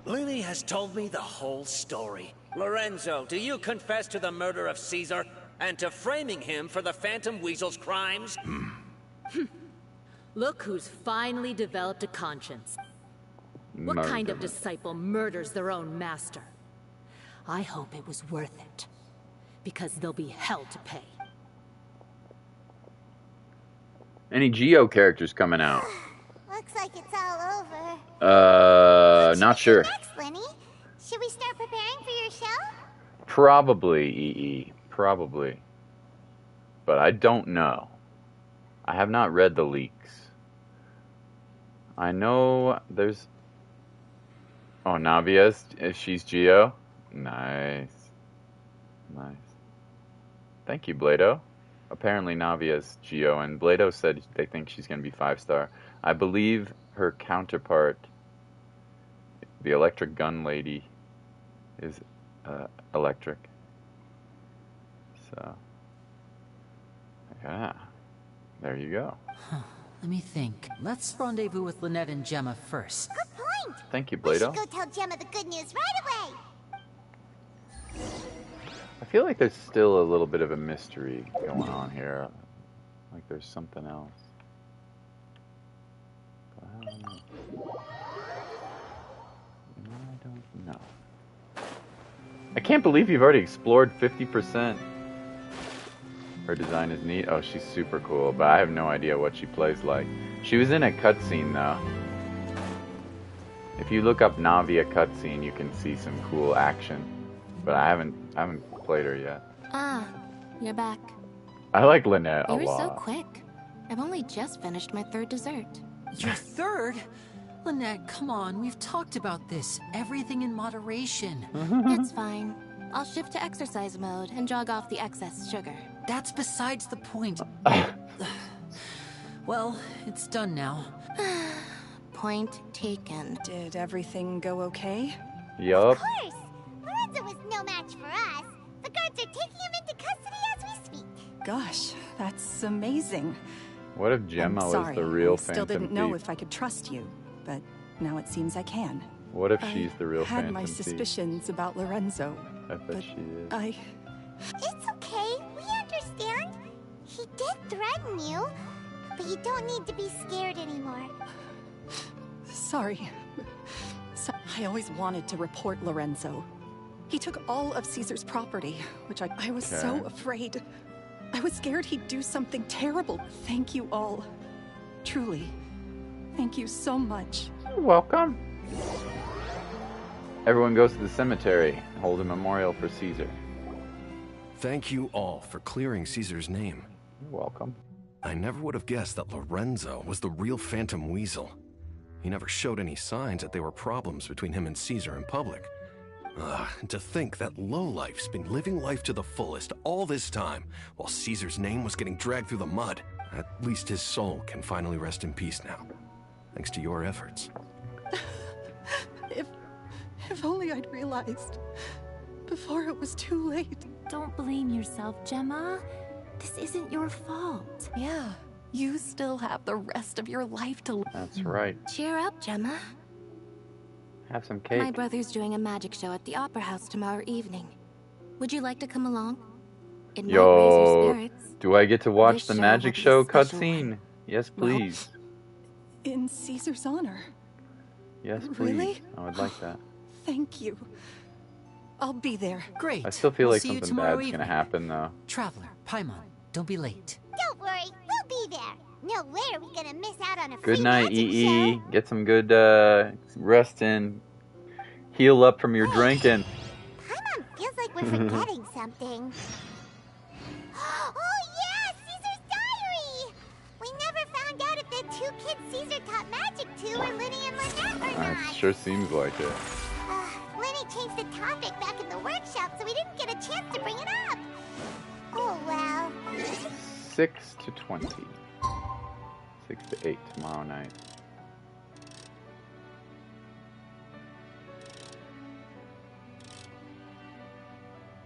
[SPEAKER 15] Lyney has told me the whole story. Lorenzo, do you confess to the murder of Caesar and to framing him for the Phantom Weasel's crimes?
[SPEAKER 8] Look who's finally developed a conscience. What kind of disciple murders their own master? I hope it was worth it, because there'll be hell to pay.
[SPEAKER 3] Any Geo characters coming out?
[SPEAKER 5] Looks like it's all over.
[SPEAKER 3] Not sure.
[SPEAKER 5] Next, Lyney. Should we start preparing for your show?
[SPEAKER 3] Probably, EE. Probably. But I don't know. I have not read the leaks. I know there's... Oh, Navia's, she's Geo? Nice. Nice. Thank you, Blado. Apparently Navia's Geo, and Blado said they think she's going to be 5-star. I believe her counterpart, the electric gun lady, is electric. So, yeah, there you go.
[SPEAKER 6] Huh. Let me think. Let's rendezvous with Lynette and Gemma first.
[SPEAKER 5] Good point.
[SPEAKER 3] Thank you,
[SPEAKER 5] We should
[SPEAKER 3] Blado.
[SPEAKER 5] go tell Gemma the good news right away.
[SPEAKER 3] I feel like there's still a little bit of a mystery going on here. Like there's something else. But I don't know. I don't know. I can't believe you've already explored 50%. Her design is neat. Oh, she's super cool, but I have no idea what she plays like. She was in a cutscene though. If you look up Navi a cutscene, you can see some cool action. But I haven't played her yet.
[SPEAKER 10] Ah, you're back.
[SPEAKER 3] I like Lynette a
[SPEAKER 10] You were
[SPEAKER 3] lot.
[SPEAKER 10] so quick. I've only just finished my 3rd dessert.
[SPEAKER 6] Your 3rd? Lynette, come on. We've talked about this. Everything in moderation.
[SPEAKER 10] It's fine. I'll shift to exercise mode and jog off the excess sugar.
[SPEAKER 6] That's besides the point. Well, it's done now.
[SPEAKER 10] Point taken.
[SPEAKER 9] Did everything go okay?
[SPEAKER 3] Yup.
[SPEAKER 5] Of course! Lorenzo was no match for us. The guards are taking him into custody as we speak.
[SPEAKER 9] Gosh, that's amazing.
[SPEAKER 3] What if Gemma
[SPEAKER 9] I'm
[SPEAKER 3] was
[SPEAKER 9] sorry,
[SPEAKER 3] the real
[SPEAKER 9] I still
[SPEAKER 3] Phantom
[SPEAKER 9] didn't know
[SPEAKER 3] Thief?
[SPEAKER 9] if I could trust you, but now it seems I can.
[SPEAKER 3] What if she's the real
[SPEAKER 9] I had
[SPEAKER 3] Phantom
[SPEAKER 9] my
[SPEAKER 3] Thief?
[SPEAKER 9] suspicions about Lorenzo.
[SPEAKER 3] I bet she is.
[SPEAKER 5] It's okay. We understand. He did threaten you, but you don't need to be scared anymore.
[SPEAKER 9] Sorry. I always wanted to report Lorenzo. He took all of Caesar's property, which I was so
[SPEAKER 3] Okay.
[SPEAKER 9] afraid. I was scared he'd do something terrible. Thank you all. Truly. Thank you so much.
[SPEAKER 3] You're welcome. Everyone goes to the cemetery, hold a memorial for Caesar.
[SPEAKER 7] Thank you all for clearing Caesar's name.
[SPEAKER 3] You're welcome.
[SPEAKER 7] I never would have guessed that Lorenzo was the real Phantom Weasel. He never showed any signs that there were problems between him and Caesar in public. And to think that lowlife's been living life to the fullest all this time, while Caesar's name was getting dragged through the mud. At least his soul can finally rest in peace now, thanks to your efforts.
[SPEAKER 9] If only I'd realized before it was too late.
[SPEAKER 10] Don't blame yourself, Gemma. This isn't your fault.
[SPEAKER 9] Yeah, you still have the rest of your life to live.
[SPEAKER 3] That's right.
[SPEAKER 10] Cheer up, Gemma.
[SPEAKER 3] Have some cake.
[SPEAKER 10] My brother's doing a magic show at the Opera House tomorrow evening. Would you like to come along? It might raise your spirits.
[SPEAKER 3] Do I get to watch
[SPEAKER 10] This
[SPEAKER 3] the
[SPEAKER 10] show
[SPEAKER 3] magic
[SPEAKER 10] will be a
[SPEAKER 3] show
[SPEAKER 10] special
[SPEAKER 3] cutscene? Yes, please.
[SPEAKER 9] In Caesar's honor.
[SPEAKER 3] Yes, please.
[SPEAKER 9] Really?
[SPEAKER 3] I would like that.
[SPEAKER 9] Thank you. I'll be there.
[SPEAKER 6] Great.
[SPEAKER 3] I still feel
[SPEAKER 6] We'll
[SPEAKER 3] like
[SPEAKER 6] see you
[SPEAKER 3] something
[SPEAKER 6] tomorrow
[SPEAKER 3] bad's gonna
[SPEAKER 6] evening.
[SPEAKER 3] happen though.
[SPEAKER 6] Traveler, Paimon, don't be late.
[SPEAKER 5] Don't worry, we'll be there. No way are we gonna miss out on a
[SPEAKER 3] Good
[SPEAKER 5] free
[SPEAKER 3] night,
[SPEAKER 5] magic
[SPEAKER 3] EE.
[SPEAKER 5] show.
[SPEAKER 3] Get some good rest in. Heal up from your drinking.
[SPEAKER 5] Paimon feels like we're forgetting something. Oh yeah, Caesar's diary! We never found out if the 2 kids Caesar taught magic to were Lyney and Lynette or not.
[SPEAKER 3] It sure seems like it.
[SPEAKER 5] Lyney changed the topic back in the workshop, so we didn't get a chance to bring it up. Oh well.
[SPEAKER 3] 6 to 20. 6 to 8 tomorrow night.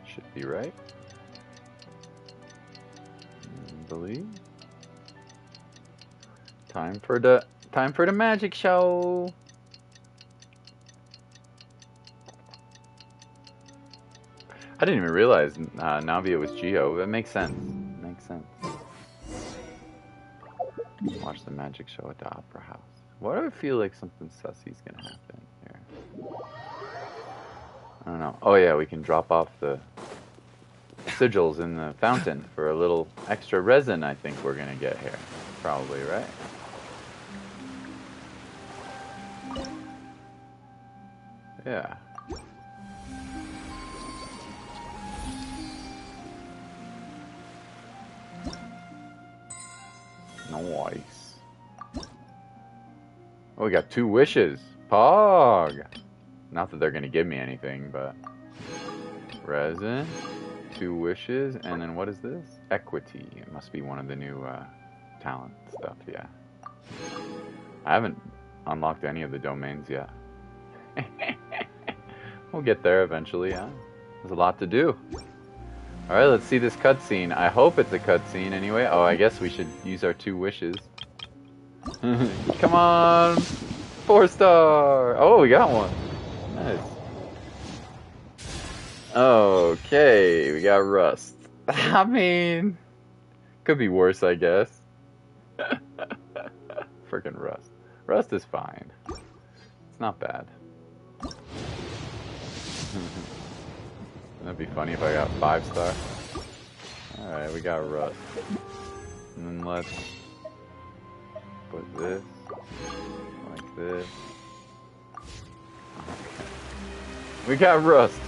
[SPEAKER 3] Should be right. I believe. Time for the magic show. I didn't even realize Navia was Geo. That makes sense. Makes sense. Watch the magic show at the Opera House. Why do I feel like something sussy's gonna happen here? I don't know. Oh yeah, we can drop off the sigils in the fountain for a little extra resin. I think we're gonna get here. Probably, right? Yeah. Nice. Oh, we got 2 wishes. Pog! Not that they're gonna give me anything, but... Resin. 2 wishes. And then what is this? Equity. It must be one of the new talent stuff, yeah. I haven't unlocked any of the domains yet. We'll get there eventually, yeah. There's a lot to do. Alright, let's see this cutscene. I hope it's a cutscene anyway. Oh, I guess we should use our 2 wishes. Come on! 4-star! Oh, we got one. Nice. Okay, we got Rust. I mean, could be worse, I guess. Frickin' Rust. Rust is fine. It's not bad. That'd be funny if I got 5-star. Alright, we got rust. And then let's put this like this. We got rust.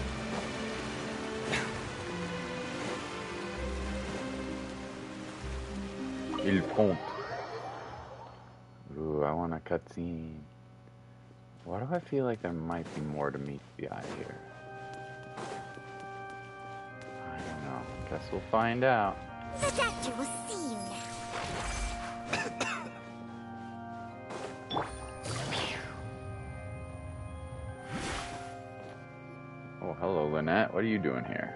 [SPEAKER 3] Il compte. Ooh, I want a cutscene. Why do I feel like there might be more to meet the eye here? I don't know. Guess we'll find out.
[SPEAKER 5] The doctor will see you now.
[SPEAKER 3] Oh, hello, Lynette. What are you doing here?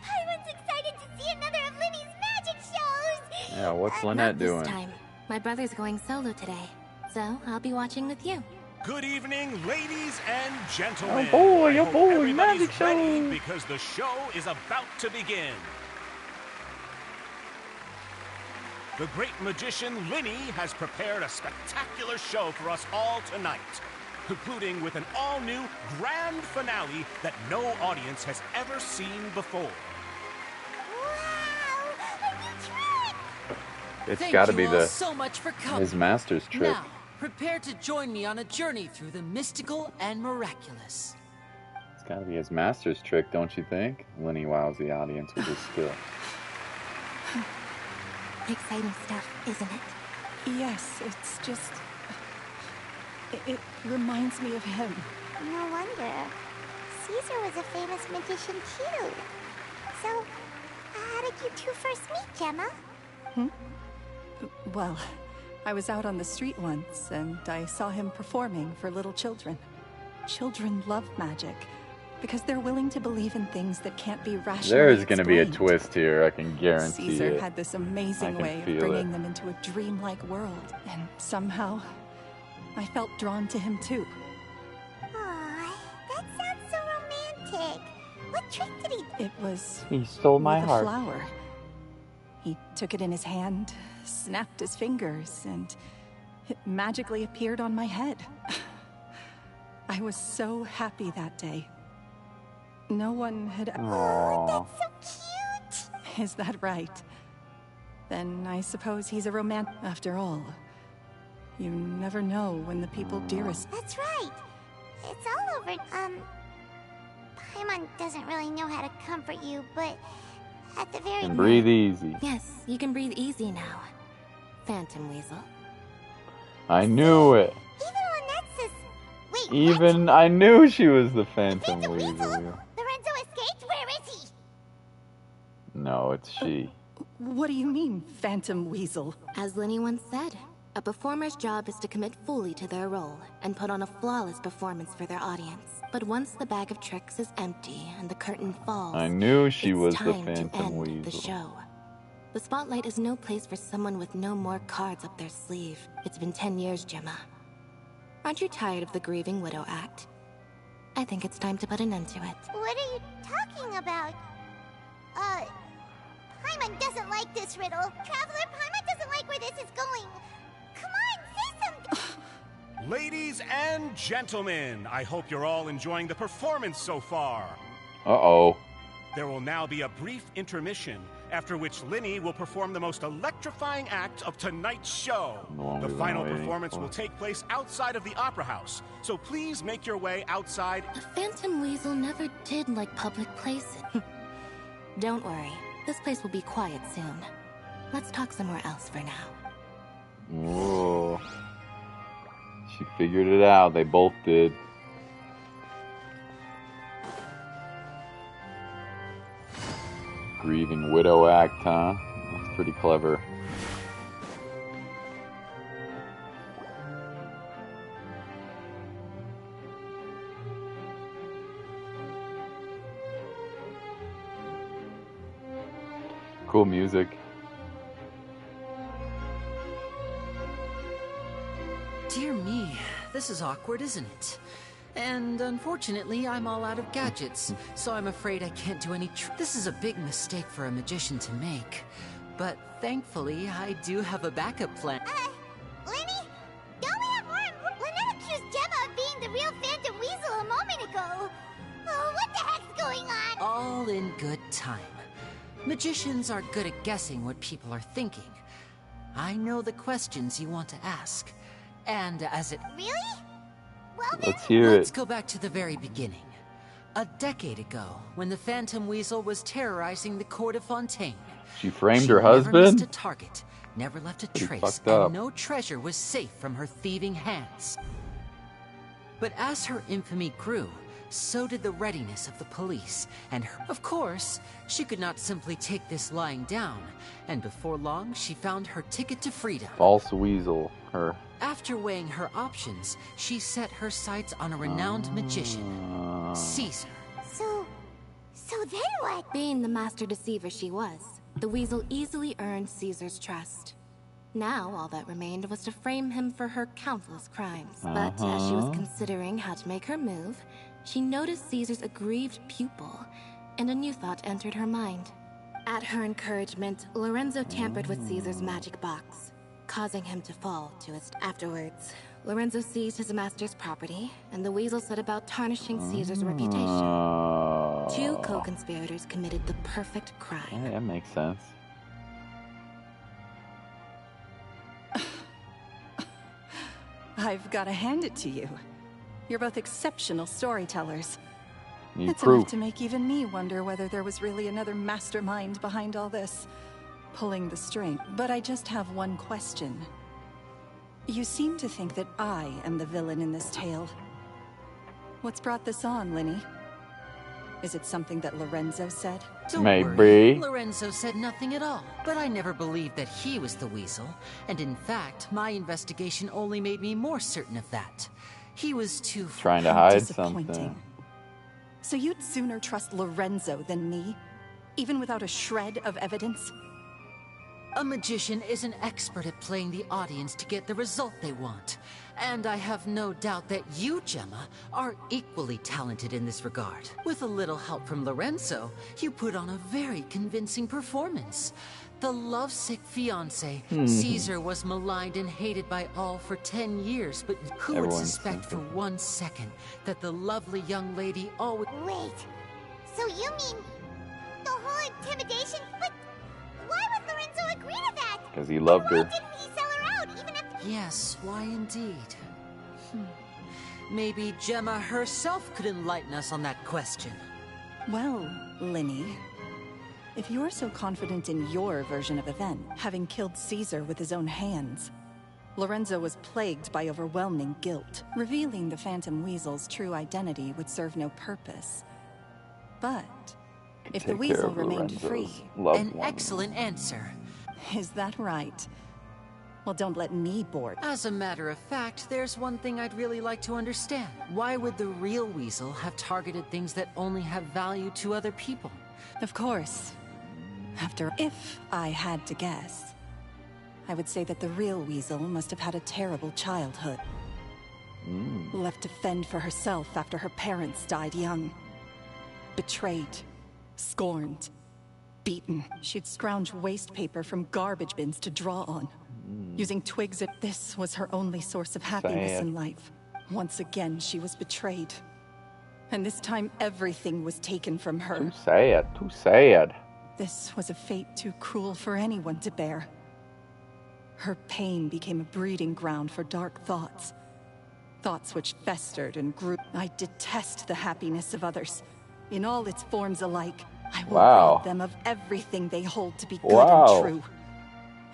[SPEAKER 5] Paimon's excited to see another of Lyney's magic shows!
[SPEAKER 3] Yeah, what's Lynette doing?
[SPEAKER 10] This time. My brother's going solo today, so I'll be watching with you.
[SPEAKER 16] Good evening, ladies and gentlemen.
[SPEAKER 3] Oh boy,
[SPEAKER 16] magic
[SPEAKER 3] show!
[SPEAKER 16] Because the show is about to begin. The great magician Lyney has prepared a spectacular show for us all tonight, concluding with an all-new grand finale that no audience has ever seen before.
[SPEAKER 5] Wow! A new trick!
[SPEAKER 3] It's got to be
[SPEAKER 6] Thank you all so much for coming.
[SPEAKER 3] his master's trick.
[SPEAKER 6] Now, prepare to join me on a journey through the mystical and miraculous.
[SPEAKER 3] It's got to be his master's trick, don't you think? Lyney wows the audience with his skill.
[SPEAKER 2] Exciting stuff, isn't it?
[SPEAKER 9] Yes, it's just... It reminds me of him.
[SPEAKER 5] No wonder. Caesar was a famous magician too. So, how did you two first meet, Gemma?
[SPEAKER 9] Well, I was out on the street once, and I saw him performing for little children. Children love magic, because they're willing to believe in things that can't be rationally
[SPEAKER 3] There's going to be a
[SPEAKER 9] explained.
[SPEAKER 3] twist here, I can guarantee
[SPEAKER 9] Caesar
[SPEAKER 3] it.
[SPEAKER 9] had this amazing way of bringing them into a dreamlike world, and somehow, I felt drawn to him too.
[SPEAKER 5] Aw, that sounds so romantic. What trick did he...
[SPEAKER 9] It was...
[SPEAKER 3] He stole my
[SPEAKER 9] with a
[SPEAKER 3] heart.
[SPEAKER 9] flower. He took it in his hand, snapped his fingers, and it magically appeared on my head. I was so happy that day. No one had...
[SPEAKER 5] Oh, that's so cute!
[SPEAKER 9] Is that right? Then I suppose he's a romantic. After all, you never know when the people dearest...
[SPEAKER 5] That's right. It's all over. Paimon doesn't really know how to comfort you, but at the very...
[SPEAKER 3] And breathe easy.
[SPEAKER 10] Yes, you can breathe easy now, Phantom Weasel.
[SPEAKER 3] I knew it.
[SPEAKER 5] Even Lynette says... Wait,
[SPEAKER 3] Even I knew she was the Phantom Weasel.
[SPEAKER 5] Lorenzo escaped? Where is he?
[SPEAKER 3] No, it's she.
[SPEAKER 9] What do you mean, Phantom Weasel?
[SPEAKER 10] As Lyney once said, a performer's job is to commit fully to their role and put on a flawless performance for their audience. But once the bag of tricks is empty and the curtain falls,
[SPEAKER 3] I knew she was
[SPEAKER 10] it's
[SPEAKER 3] the
[SPEAKER 10] time to
[SPEAKER 3] Phantom
[SPEAKER 10] end
[SPEAKER 3] Weasel.
[SPEAKER 10] the show. The spotlight is no place for someone with no more cards up their sleeve. It's been 10 years, Gemma. Aren't you tired of the grieving widow act? I think it's time to put an end to it.
[SPEAKER 5] What are you talking about? Paimon doesn't like this riddle. Traveler, Paimon doesn't like where this is going. Come on, say something!
[SPEAKER 16] Ladies and gentlemen, I hope you're all enjoying the performance so far.
[SPEAKER 3] Uh-oh.
[SPEAKER 16] There will now be a brief intermission, after which Lyney will perform the most electrifying act of tonight's show. The final performance will take place outside of the Opera House, so please make your way outside.
[SPEAKER 10] The Phantom Weasel never did like public places. Don't worry, this place will be quiet soon. Let's talk somewhere else for now.
[SPEAKER 3] Whoa. She figured it out. They both did. Grieving widow act, huh? That's pretty clever. Cool music.
[SPEAKER 6] Dear me, this is awkward, isn't it? And unfortunately, I'm all out of gadgets, so I'm afraid I can't do any This is a big mistake for a magician to make. But thankfully, I do have a backup plan.
[SPEAKER 5] Lyney? Don't we have more important... Lynette accused Gemma of being the real Phantom Weasel a moment ago.
[SPEAKER 6] in good time. Magicians are good at guessing what people are thinking. I know the questions you want to ask. And as it...
[SPEAKER 2] Really? Well,
[SPEAKER 3] Let's hear it.
[SPEAKER 6] Let's go back to the very beginning. A decade ago, when the Phantom Weasel was terrorizing the court of Fontaine.
[SPEAKER 3] She framed her
[SPEAKER 6] Never
[SPEAKER 3] husband?
[SPEAKER 6] missed a target, never left a trace,
[SPEAKER 3] fucked up.
[SPEAKER 6] and no treasure was safe from her thieving hands. But as her infamy grew, so did the readiness of the police, and of course, she could not simply take this lying down, and before long, she found her ticket to freedom.
[SPEAKER 3] False weasel, her.
[SPEAKER 6] After weighing her options, she set her sights on a renowned magician, Caesar.
[SPEAKER 2] So then what?
[SPEAKER 10] Being the master deceiver she was, the weasel easily earned Caesar's trust. Now, all that remained was to frame him for her countless crimes. But as she was considering how to make her move, she noticed Caesar's aggrieved pupil, and a new thought entered her mind. At her encouragement, Lorenzo tampered with Caesar's magic box, causing him to fall to his... Afterwards, Lorenzo seized his master's property, and the weasel set about tarnishing Caesar's reputation. Two co-conspirators committed the perfect crime.
[SPEAKER 3] Yeah, that makes sense.
[SPEAKER 9] I've got to hand it to you. You're both exceptional storytellers.
[SPEAKER 3] Need
[SPEAKER 9] It's
[SPEAKER 3] proof.
[SPEAKER 9] enough to make even me wonder whether there was really another mastermind behind all this, pulling the string. But I just have one question. You seem to think that I am the villain in this tale. What's brought this on, Lyney? Is it something that Lorenzo said?
[SPEAKER 6] Don't
[SPEAKER 3] Maybe.
[SPEAKER 6] worry, Lorenzo said nothing at all. But I never believed that he was the weasel, and in fact, my investigation only made me more certain of that. He was too...
[SPEAKER 3] Trying to
[SPEAKER 9] How
[SPEAKER 3] hide
[SPEAKER 9] disappointing.
[SPEAKER 3] something.
[SPEAKER 9] So you'd sooner trust Lorenzo than me? Even without a shred of evidence?
[SPEAKER 6] A magician is an expert at playing the audience to get the result they want. And I have no doubt that you, Gemma, are equally talented in this regard. With a little help from Lorenzo, you put on a very convincing performance. The lovesick fiancé, Caesar was maligned and hated by all for 10 years, but who would
[SPEAKER 3] Everyone's
[SPEAKER 6] suspect for
[SPEAKER 3] thinking.
[SPEAKER 6] 1 second that the lovely young lady always...
[SPEAKER 2] Wait. So you mean the whole intimidation? But why would Lorenzo agree to that?
[SPEAKER 3] Because he loved
[SPEAKER 2] Why
[SPEAKER 3] her.
[SPEAKER 2] didn't he sell her out, even if...
[SPEAKER 6] Yes, why indeed? Maybe Gemma herself could enlighten us on that question.
[SPEAKER 9] Well, Lyney, if you're so confident in your version of event, having killed Caesar with his own hands, Lorenzo was plagued by overwhelming guilt. Revealing the Phantom Weasel's true identity would serve no purpose. But if the
[SPEAKER 3] Take care
[SPEAKER 9] weasel
[SPEAKER 3] of
[SPEAKER 9] remained
[SPEAKER 3] Lorenzo's
[SPEAKER 9] free...
[SPEAKER 3] loved
[SPEAKER 6] An
[SPEAKER 3] one.
[SPEAKER 6] excellent answer.
[SPEAKER 9] Is that right? Well, don't let me board.
[SPEAKER 6] As a matter of fact, there's one thing I'd really like to understand. Why would the real weasel have targeted things that only have value to other people?
[SPEAKER 9] Of course. If I had to guess, I would say that the real weasel must have had a terrible childhood. Left to fend for herself after her parents died young. Betrayed, scorned, beaten. She'd scrounge waste paper from garbage bins to draw on. Using twigs at this was her only source of happiness
[SPEAKER 3] Sad.
[SPEAKER 9] in life. Once again, she was betrayed. And this time, everything was taken from her.
[SPEAKER 3] Too sad. Too sad.
[SPEAKER 9] This was a fate too cruel for anyone to bear. Her pain became a breeding ground for dark thoughts. Thoughts which festered and grew. I detest the happiness of others, in all its forms alike. I will rob them of everything they hold to be good and true.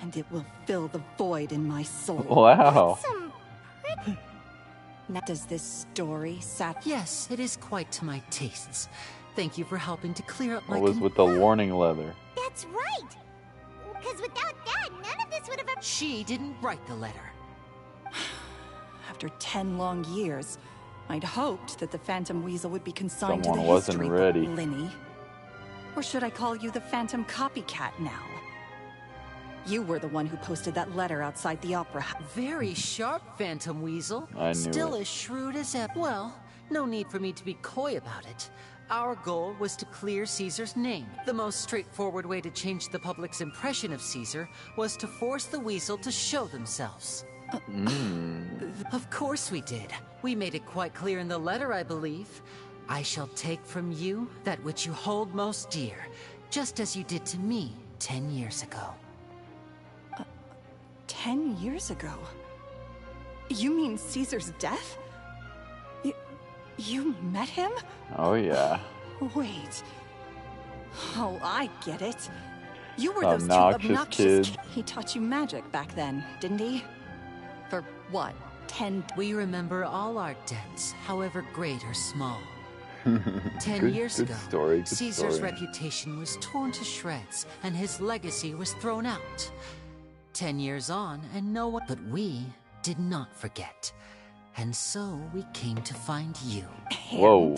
[SPEAKER 9] And it will fill the void in my soul.
[SPEAKER 3] Wow.
[SPEAKER 9] Now, does this story
[SPEAKER 6] Yes, it is quite to my tastes. Thank you for helping to clear up my...
[SPEAKER 3] What was with the warning letter?
[SPEAKER 2] That's right. Because without that, none of this would have...
[SPEAKER 6] She didn't write the letter.
[SPEAKER 9] After 10 long years, I'd hoped that the Phantom Weasel would be consigned
[SPEAKER 3] Someone
[SPEAKER 9] to the
[SPEAKER 3] wasn't
[SPEAKER 9] history
[SPEAKER 3] ready.
[SPEAKER 9] book, Lyney. Or should I call you the Phantom Copycat now? You were the one who posted that letter outside the opera house.
[SPEAKER 6] Very sharp, Phantom Weasel.
[SPEAKER 3] I knew
[SPEAKER 6] Still
[SPEAKER 3] it.
[SPEAKER 6] as shrewd as ever. Well, no need for me to be coy about it. Our goal was to clear Caesar's name. The most straightforward way to change the public's impression of Caesar was to force the Weasel to show themselves. Of course we did. We made it quite clear in the letter, I believe. I shall take from you that which you hold most dear, just as you did to me 10 years ago.
[SPEAKER 9] 10 years ago? You mean Caesar's death? You met him?
[SPEAKER 3] Oh yeah.
[SPEAKER 9] Wait. Oh, I get it. You were those two
[SPEAKER 3] Obnoxious
[SPEAKER 9] obnoxious
[SPEAKER 3] kid.
[SPEAKER 9] He taught you magic back then, didn't he? For what, 10?
[SPEAKER 6] We remember all our debts, however great or small. 10
[SPEAKER 3] Good-
[SPEAKER 6] years
[SPEAKER 3] good
[SPEAKER 6] ago,
[SPEAKER 3] story, good
[SPEAKER 6] Caesar's
[SPEAKER 3] story.
[SPEAKER 6] reputation was torn to shreds, and his legacy was thrown out. 10 years on, and no one but we did not forget. And so we came to find you.
[SPEAKER 3] Whoa.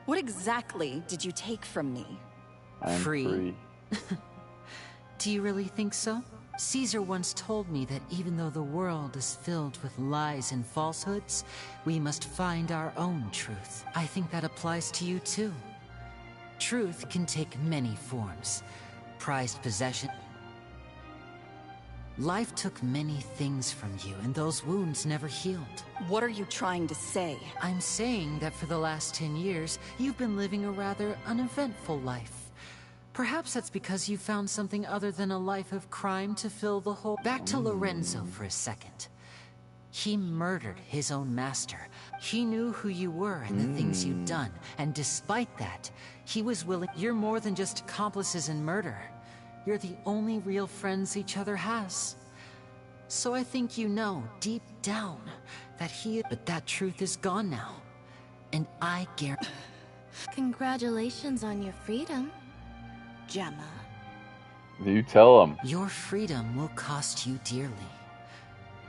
[SPEAKER 9] What exactly did you take from me?
[SPEAKER 3] I'm free.
[SPEAKER 6] Do you really think so? Caesar once told me that even though the world is filled with lies and falsehoods, we must find our own truth. I think that applies to you too. Truth can take many forms. Prized possession. Life took many things from you, and those wounds never healed.
[SPEAKER 9] What are you trying to say?
[SPEAKER 6] I'm saying that for the last 10 years, you've been living a rather uneventful life. Perhaps that's because you found something other than a life of crime to fill the hole. Back to Lorenzo for a second. He murdered his own master. He knew who you were and the things you'd done, and despite that, he was willing. You're more than just accomplices in murder. You're the only real friends each other has. So I think you know, deep down, that but that truth is gone now. And I guarantee...
[SPEAKER 10] Congratulations on your freedom, Gemma.
[SPEAKER 3] You tell him.
[SPEAKER 6] Your freedom will cost you dearly.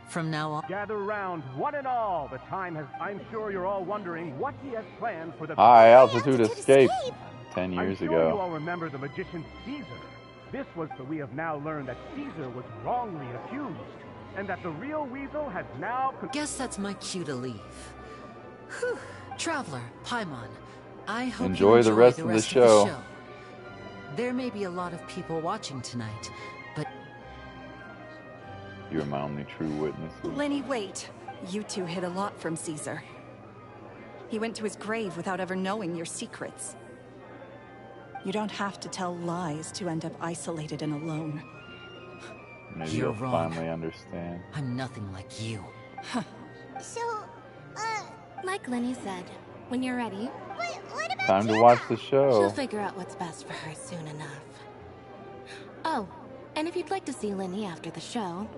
[SPEAKER 6] From now on...
[SPEAKER 16] Gather round, one and all. The time has... I'm sure you're all wondering what he has planned for the...
[SPEAKER 3] High altitude escape. 10 years
[SPEAKER 16] I'm sure
[SPEAKER 3] ago.
[SPEAKER 16] you all remember the magician Caesar. This was the... We have now learned that Caesar was wrongly accused, and that the real weasel has now...
[SPEAKER 6] Guess that's my cue to leave. Whew. Traveler, Paimon, I hope
[SPEAKER 3] Enjoy
[SPEAKER 6] you
[SPEAKER 3] the rest of the show.
[SPEAKER 6] There may be a lot of people watching tonight, but...
[SPEAKER 3] You're my only true witness.
[SPEAKER 9] Lyney, wait. You two hid a lot from Caesar. He went to his grave without ever knowing your secrets. You don't have to tell lies to end up isolated and alone.
[SPEAKER 3] Maybe
[SPEAKER 6] You're
[SPEAKER 3] you'll
[SPEAKER 6] wrong.
[SPEAKER 3] finally understand.
[SPEAKER 6] I'm nothing like you.
[SPEAKER 5] So,
[SPEAKER 10] Like Lyney said, when you're ready,
[SPEAKER 5] what about
[SPEAKER 3] Time to
[SPEAKER 5] Gemma?
[SPEAKER 3] watch the
[SPEAKER 10] she'll
[SPEAKER 3] show.
[SPEAKER 10] figure out what's best for her soon enough. Oh, and if you'd like to see Lyney after the show,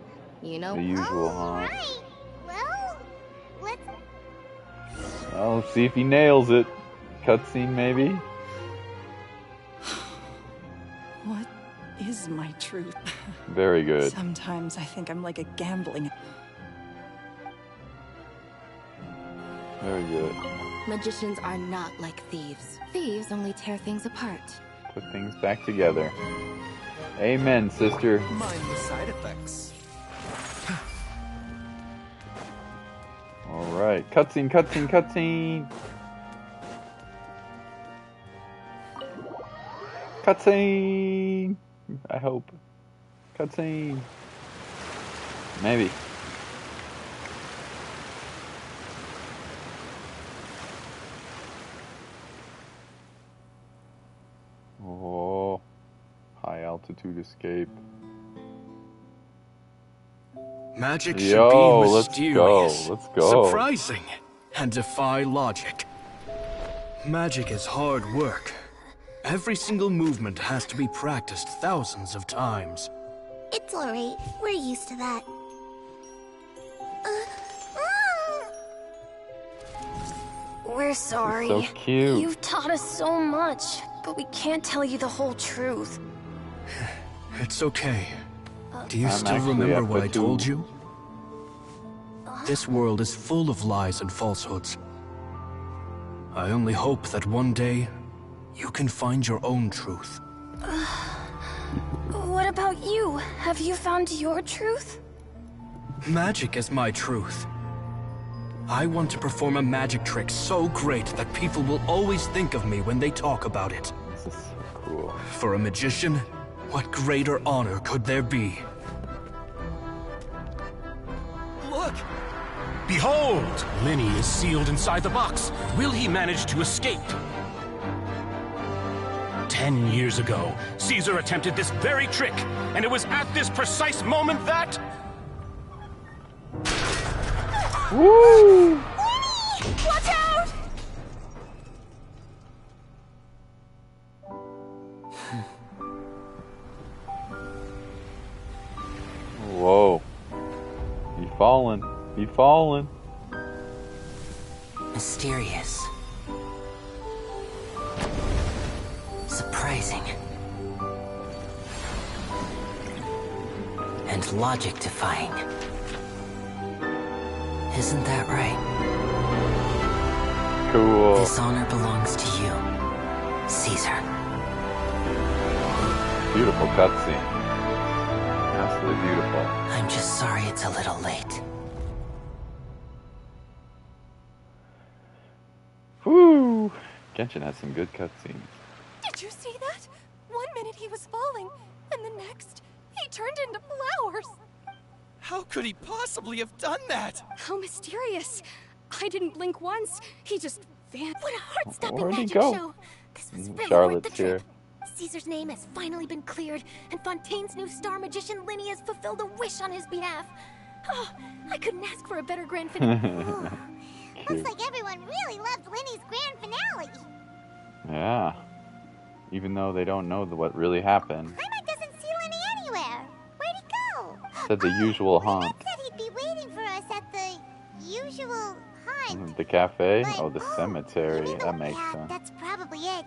[SPEAKER 10] you know...
[SPEAKER 3] The usual, huh?
[SPEAKER 5] Right. Well, let's...
[SPEAKER 3] Oh, let's see if he nails it. Cutscene, maybe?
[SPEAKER 9] What is my truth?
[SPEAKER 3] Very good.
[SPEAKER 9] Sometimes I think I'm like a gambling...
[SPEAKER 3] Very good.
[SPEAKER 10] Magicians are not like thieves. Thieves only tear things apart.
[SPEAKER 3] Put things back together. Amen, sister.
[SPEAKER 13] Mind the side effects.
[SPEAKER 3] Alright. Cutscene, cutscene, cutscene. Cutscene. I hope. Cutscene. Maybe. Oh. High altitude escape.
[SPEAKER 14] Magic should
[SPEAKER 3] Yo,
[SPEAKER 14] be
[SPEAKER 3] let's
[SPEAKER 14] mysterious,
[SPEAKER 3] go. Let's go.
[SPEAKER 14] surprising, and defy logic. Magic is hard work. Every single movement has to be practiced thousands of times.
[SPEAKER 5] It's alright. We're used to that.
[SPEAKER 17] We're sorry.
[SPEAKER 3] So cute.
[SPEAKER 17] You've taught us so much, but we can't tell you the whole truth.
[SPEAKER 14] It's okay. Do you
[SPEAKER 3] I'm
[SPEAKER 14] still
[SPEAKER 3] actually
[SPEAKER 14] remember
[SPEAKER 3] up
[SPEAKER 14] what
[SPEAKER 3] for
[SPEAKER 14] I told
[SPEAKER 3] two.
[SPEAKER 14] you? This world is full of lies and falsehoods. I only hope that one day you can find your own truth.
[SPEAKER 17] What about you? Have you found your truth?
[SPEAKER 14] Magic is my truth. I want to perform a magic trick so great that people will always think of me when they talk about it.
[SPEAKER 3] This is so cool.
[SPEAKER 14] For a magician, what greater honor could there be?
[SPEAKER 13] Look!
[SPEAKER 16] Behold! Lyney is sealed inside the box. Will he manage to escape? 10 years ago, Caesar attempted this very trick, and it was at this precise moment that...
[SPEAKER 3] Woo!
[SPEAKER 17] Watch out!
[SPEAKER 3] Whoa. He fallen. He fallen.
[SPEAKER 6] Mysterious. Surprising. And logic-defying. Isn't that right?
[SPEAKER 3] Cool.
[SPEAKER 6] This honor belongs to you, Caesar.
[SPEAKER 3] Beautiful cutscene. Absolutely beautiful.
[SPEAKER 6] I'm just sorry it's a little late.
[SPEAKER 3] Woo! Genshin has some good cutscenes.
[SPEAKER 17] Did you see that? 1 minute he was falling, and the next, he turned into flowers.
[SPEAKER 13] How could he possibly have done that?
[SPEAKER 17] How mysterious. I didn't blink once. He just vanished.
[SPEAKER 2] What a heart-stopping
[SPEAKER 3] Where'd he
[SPEAKER 2] magic
[SPEAKER 3] go?
[SPEAKER 2] show. This was really worth
[SPEAKER 3] Charlotte's
[SPEAKER 2] the
[SPEAKER 3] here.
[SPEAKER 2] trip. Caesar's name has finally been cleared, and Fontaine's new star magician Lyney has fulfilled a wish on his behalf. Oh, I couldn't ask for a better grand finale.
[SPEAKER 5] Looks like everyone really loved Lyney's grand finale.
[SPEAKER 3] Yeah. Even though they don't know what really happened.
[SPEAKER 5] Paimon doesn't see Lyney anywhere. Where'd he go?
[SPEAKER 3] Said the usual haunt.
[SPEAKER 5] Lynette said he'd be waiting for us at the usual haunt.
[SPEAKER 3] The cafe?
[SPEAKER 5] But-
[SPEAKER 3] Oh, the cemetery.
[SPEAKER 5] You mean
[SPEAKER 3] That makes
[SPEAKER 5] yeah,
[SPEAKER 3] sense.
[SPEAKER 5] that's probably it.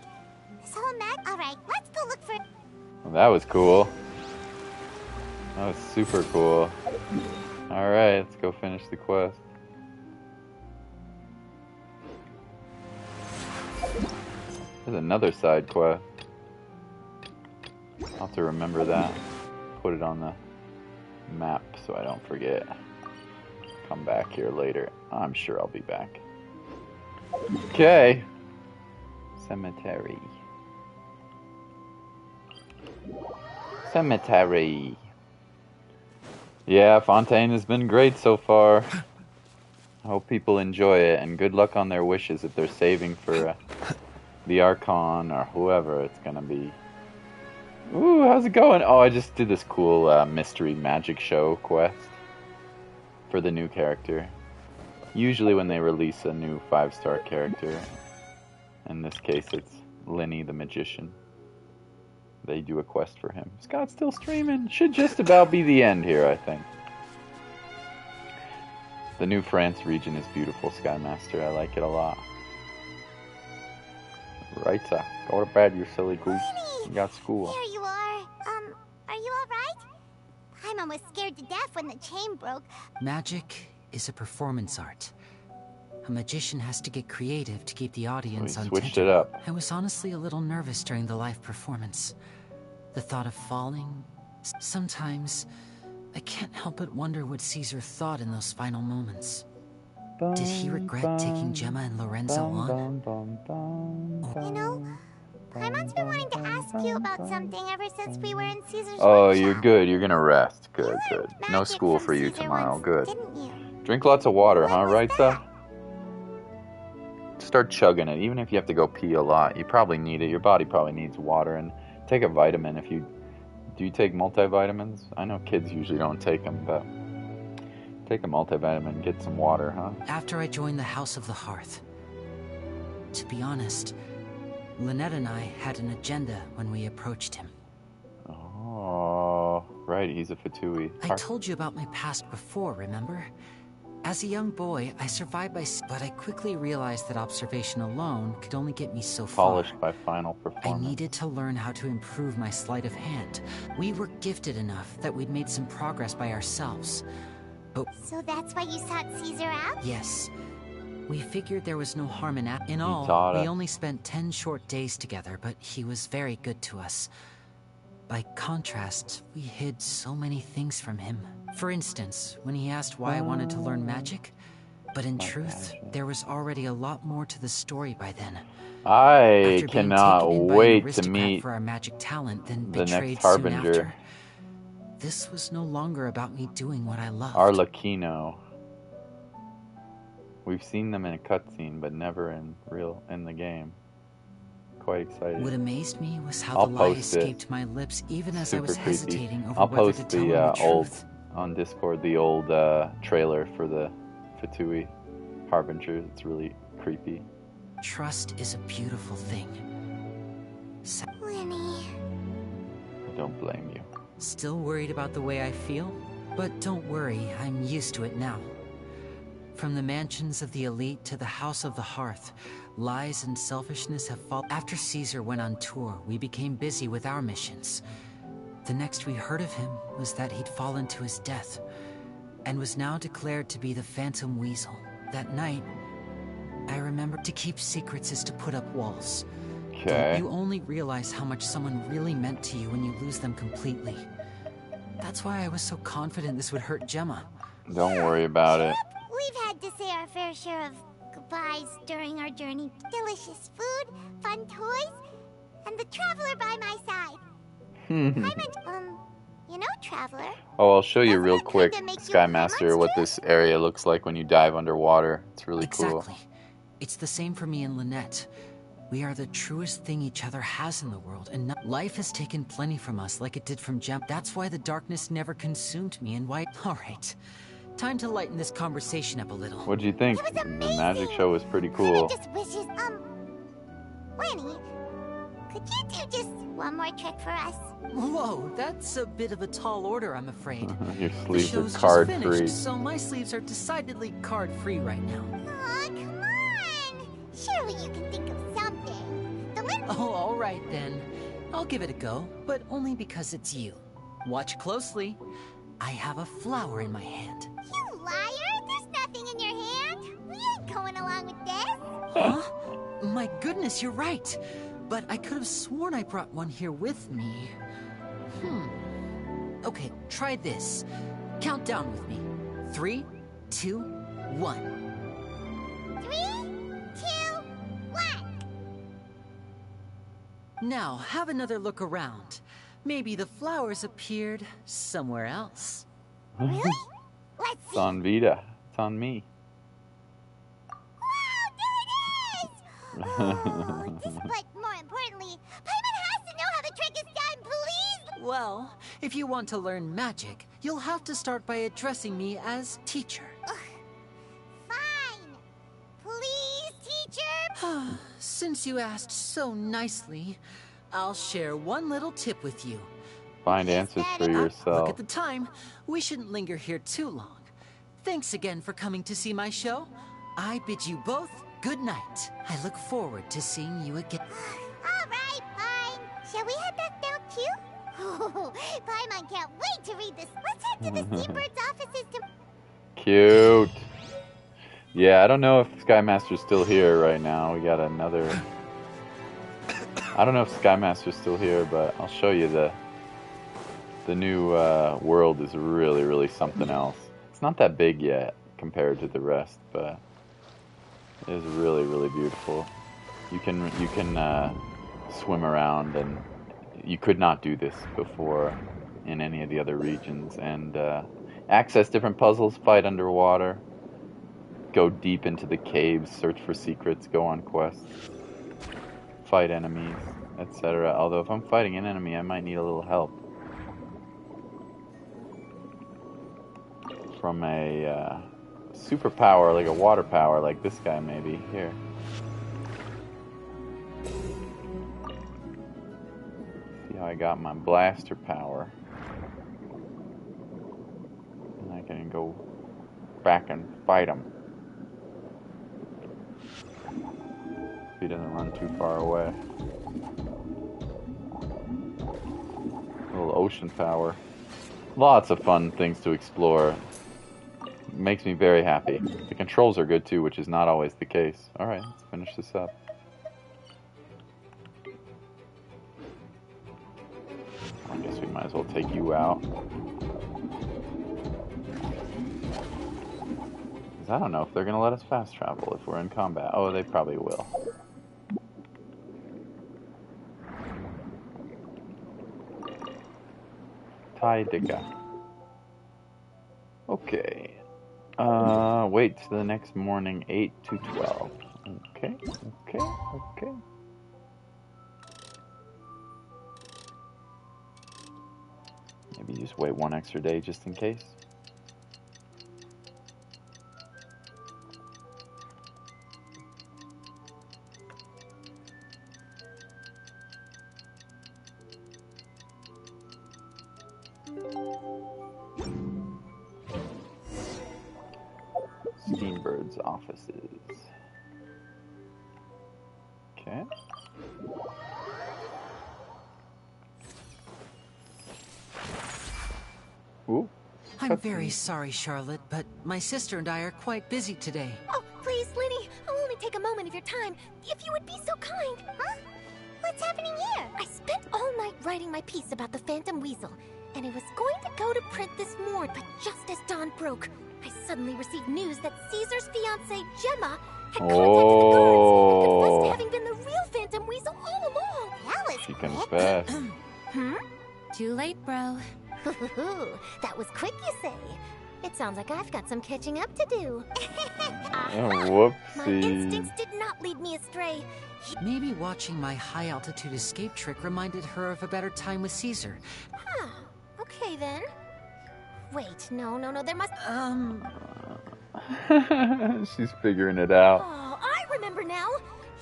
[SPEAKER 5] So Matt, alright, let's go look for...
[SPEAKER 3] Well, that was cool. That was super cool. Alright, let's go finish the quest. There's another side quest. I'll have to remember that. Put it on the map so I don't forget. Come back here later. I'm sure I'll be back. Okay. Cemetery. Cemetery. Yeah, Fontaine has been great so far. I hope people enjoy it, and good luck on their wishes if they're saving for the Archon or whoever it's gonna be. Ooh, how's it going? Oh, I just did this cool mystery magic show quest for the new character. Usually when they release a new 5-star character, in this case it's Lyney the Magician, they do a quest for him. Scott's still streaming. Should just about be the end here, I think. The New France region is beautiful, Skymaster. I like it a lot. Right, sir. Go to bed, you silly goose. You got school.
[SPEAKER 5] There you are. Are you alright? Paimon was scared to death when the chain broke.
[SPEAKER 6] Magic is a performance art. A magician has to get creative to keep the audience on
[SPEAKER 3] switched it up.
[SPEAKER 6] I was honestly a little nervous during the live performance. The thought of falling. Sometimes, I can't help but wonder what Caesar thought in those final moments. Did he regret taking Gemma and Lorenzo on?
[SPEAKER 5] You know, Paimon's been wanting to ask you about something ever since we were in Caesar's
[SPEAKER 3] Oh,
[SPEAKER 5] workshop.
[SPEAKER 3] you're good. You're gonna rest. Good, good. No
[SPEAKER 5] magic
[SPEAKER 3] school
[SPEAKER 5] from
[SPEAKER 3] for you
[SPEAKER 5] Caesar
[SPEAKER 3] tomorrow.
[SPEAKER 5] once,
[SPEAKER 3] Good.
[SPEAKER 5] didn't you?
[SPEAKER 3] Drink lots of water, huh? Right, sir? Start chugging it. Even if you have to go pee a lot, you probably need it. Your body probably needs water. And take a vitamin if you... Do you take multivitamins? I know kids usually don't take them, but... Take a multivitamin, get some water, huh?
[SPEAKER 6] After I joined the House of the Hearth. To be honest, Lynette and I had an agenda when we approached him.
[SPEAKER 3] Oh, right, he's a Fatui.
[SPEAKER 6] I told you about my past before, remember? As a young boy, I survived but I quickly realized that observation alone could only get me so far.
[SPEAKER 3] Polished by final
[SPEAKER 6] I
[SPEAKER 3] performance.
[SPEAKER 6] needed to learn how to improve my sleight of hand. We were gifted enough that we'd made some progress by ourselves. But
[SPEAKER 5] So that's why you sought Caesar out?
[SPEAKER 6] yes, we figured there was no harm in In all,
[SPEAKER 3] taught
[SPEAKER 6] we
[SPEAKER 3] us.
[SPEAKER 6] only spent 10 short days together, but he was very good to us. By contrast, we hid so many things from him. For instance, when he asked why I wanted to learn magic, but in truth, there was already a lot more to the story by then.
[SPEAKER 3] I
[SPEAKER 6] After being
[SPEAKER 3] cannot
[SPEAKER 6] taken in by an
[SPEAKER 3] wait to
[SPEAKER 6] aristocrat
[SPEAKER 3] meet
[SPEAKER 6] for our magic talent, then
[SPEAKER 3] the
[SPEAKER 6] betrayed
[SPEAKER 3] next
[SPEAKER 6] soon
[SPEAKER 3] Harbinger.
[SPEAKER 6] after. This was no longer about me doing what I loved.
[SPEAKER 3] Arlecchino. We've seen them in a cutscene, but never in the game. Quite excited.
[SPEAKER 6] What amazed me was how
[SPEAKER 3] I'll
[SPEAKER 6] the lie
[SPEAKER 3] post it.
[SPEAKER 6] escaped my lips even as I
[SPEAKER 3] Super
[SPEAKER 6] was
[SPEAKER 3] creepy.
[SPEAKER 6] hesitating over
[SPEAKER 3] I'll
[SPEAKER 6] whether
[SPEAKER 3] post
[SPEAKER 6] to tell him the
[SPEAKER 3] old
[SPEAKER 6] truth.
[SPEAKER 3] on Discord the old trailer for the Fatui Harbinger. It's really creepy.
[SPEAKER 6] Trust is a beautiful thing.
[SPEAKER 5] Lyney.
[SPEAKER 3] I don't blame you.
[SPEAKER 6] Still worried about the way I feel? But don't worry, I'm used to it now. From the mansions of the elite to the House of the Hearth, lies and selfishness have fallen. After Caesar went on tour, we became busy with our missions. The next we heard of him was that he'd fallen to his death, and was now declared to be the Phantom Weasel. That night, I remember to keep secrets is to put up walls.
[SPEAKER 3] Okay.
[SPEAKER 6] You only realize how much someone really meant to you when you lose them completely. That's why I was so confident this would hurt Gemma.
[SPEAKER 3] Don't worry about it.
[SPEAKER 5] We've had to say our fair share of goodbyes during our journey. Delicious food, fun toys, and the Traveler by my side. You know, Traveler?
[SPEAKER 3] Oh, I'll show you real quick, Sky Master, what this area looks like when you dive underwater. It's really cool.
[SPEAKER 6] Exactly. It's the same for me and Lynette. We are the truest thing each other has in the world, and life has taken plenty from us like it did from Gem. That's why the darkness never consumed me and why... Alright, time to lighten this conversation up a little.
[SPEAKER 3] What do you think? The magic show was pretty cool.
[SPEAKER 5] Just wishes, Lyney, could you do just one more trick for us?
[SPEAKER 6] Whoa, that's a bit of a tall order, I'm afraid.
[SPEAKER 3] Your
[SPEAKER 6] The
[SPEAKER 3] sleeves
[SPEAKER 6] show's
[SPEAKER 3] are
[SPEAKER 6] just
[SPEAKER 3] card
[SPEAKER 6] finished,
[SPEAKER 3] free.
[SPEAKER 6] so my sleeves are decidedly card-free right now.
[SPEAKER 5] Aw, come on! Surely you can think of something. The Lyney...
[SPEAKER 6] Oh, all right then. I'll give it a go, but only because it's you. Watch closely. I have a flower in my hand.
[SPEAKER 5] You liar! There's nothing in your hand! We ain't going along with this!
[SPEAKER 6] Huh? My goodness, you're right. But I could have sworn I brought one here with me. Okay, try this. Count down with me. 3, 2, 1.
[SPEAKER 5] 3, 2, 1.
[SPEAKER 6] Now, have another look around. Maybe the flowers appeared somewhere else.
[SPEAKER 5] Really? Let's
[SPEAKER 3] It's
[SPEAKER 5] see.
[SPEAKER 3] on Vita. It's on me.
[SPEAKER 5] Oh, but more importantly, Paimon has to know how the trick is done, please!
[SPEAKER 6] Well, if you want to learn magic, you'll have to start by addressing me as teacher.
[SPEAKER 5] Fine! Please, teacher!
[SPEAKER 6] Since you asked so nicely, I'll share one little tip with you.
[SPEAKER 3] Find answers for
[SPEAKER 6] Look
[SPEAKER 3] yourself.
[SPEAKER 6] at the time. We shouldn't linger here too long. Thanks again for coming to see my show. I bid you both good night. I look forward to seeing you again.
[SPEAKER 5] Alright, fine. Shall we head back down too? Oh, Paimon can't wait to read this. Let's head to the Seabird's offices to...
[SPEAKER 3] Cute. Yeah, I don't know if Sky Master's still here right now. We got another... I don't know if Sky Master's still here, but I'll show you the new world is really, really something else. It's not that big yet compared to the rest, but it is really, really beautiful. You can swim around, and you could not do this before in any of the other regions, and access different puzzles, fight underwater, go deep into the caves, search for secrets, go on quests, fight enemies, etc. Although if I'm fighting an enemy, I might need a little help from a superpower, like a water power, like this guy maybe. Here. See how I got my blaster power. And I can go back and fight him. If he doesn't run too far away. A little ocean power. Lots of fun things to explore. Makes me very happy. The controls are good too, which is not always the case. Alright, let's finish this up. I guess we might as well take you out. 'Cause I don't know if they're going to let us fast travel if we're in combat. Oh, they probably will. Taidiga. Okay. Wait till the next morning, 8 to 12. Okay. Maybe just wait one extra day just in case. Steambird's offices. Okay. Ooh.
[SPEAKER 6] I'm very sorry, Charlotte, but my sister and I are quite busy today.
[SPEAKER 2] Oh, please, Lyney, I'll only take a moment of your time, if you would be so kind.
[SPEAKER 5] Huh? What's happening here?
[SPEAKER 2] I spent all night writing my piece about the Phantom Weasel, and it was going to go to print this morning, but just as dawn broke, I suddenly received news that Caesar's fiancée, Gemma, had contacted the guards and confessed to having been the real Phantom Weasel all along.
[SPEAKER 5] That was
[SPEAKER 3] She confessed.
[SPEAKER 2] Too late, bro. That was quick, you say? It sounds like I've got some catching up to do.
[SPEAKER 3] Whoopsie.
[SPEAKER 2] My instincts did not lead me astray.
[SPEAKER 6] Maybe watching my high-altitude escape trick reminded her of a better time with Caesar.
[SPEAKER 2] Huh. Okay, then. Wait, no, there must...
[SPEAKER 3] She's figuring it out.
[SPEAKER 2] Oh, I remember now.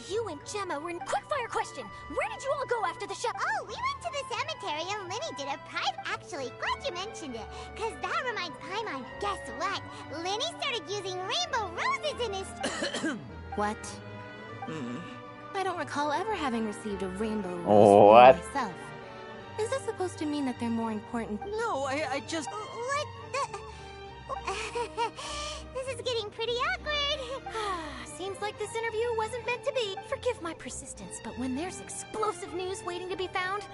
[SPEAKER 2] You and Gemma were in quickfire question. Where did you all go after the show?
[SPEAKER 5] Oh, we went to the cemetery and Lyney did a private... Actually, glad you mentioned it, because that reminds Paimon. Guess what? Lyney started using rainbow roses in his...
[SPEAKER 10] What? I don't recall ever having received a rainbow rose
[SPEAKER 3] What?
[SPEAKER 10] from myself. Is this supposed to mean that they're more important?
[SPEAKER 6] No, I just...
[SPEAKER 5] What the... This is getting pretty awkward.
[SPEAKER 2] Seems like this interview wasn't meant to be. Forgive my persistence, but when there's explosive news waiting to be found,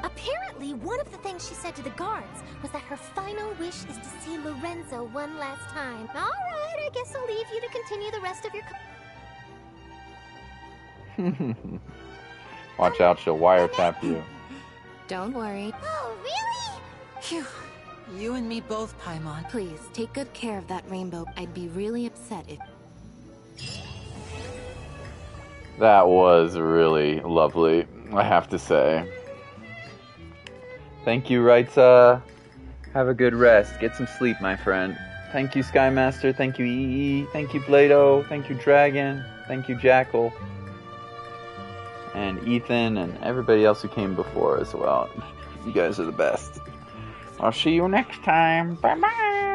[SPEAKER 2] apparently one of the things she said to the guards was that her final wish is to see Lorenzo one last time. All right, I guess I'll leave you to continue the rest of your...
[SPEAKER 3] Watch out, she'll wiretap you.
[SPEAKER 10] Don't worry.
[SPEAKER 5] Oh, really?
[SPEAKER 6] Phew. You and me both, Paimon.
[SPEAKER 10] Please, take good care of that rainbow. I'd be really upset if...
[SPEAKER 3] That was really lovely, I have to say. Thank you, Raitza. Have a good rest. Get some sleep, my friend. Thank you, Skymaster. Thank you, EE. Thank you, Blado. Thank you, Dragon. Thank you, Jackal. And Ethan and everybody else who came before as well. You guys are the best. I'll see you next time. Bye-bye.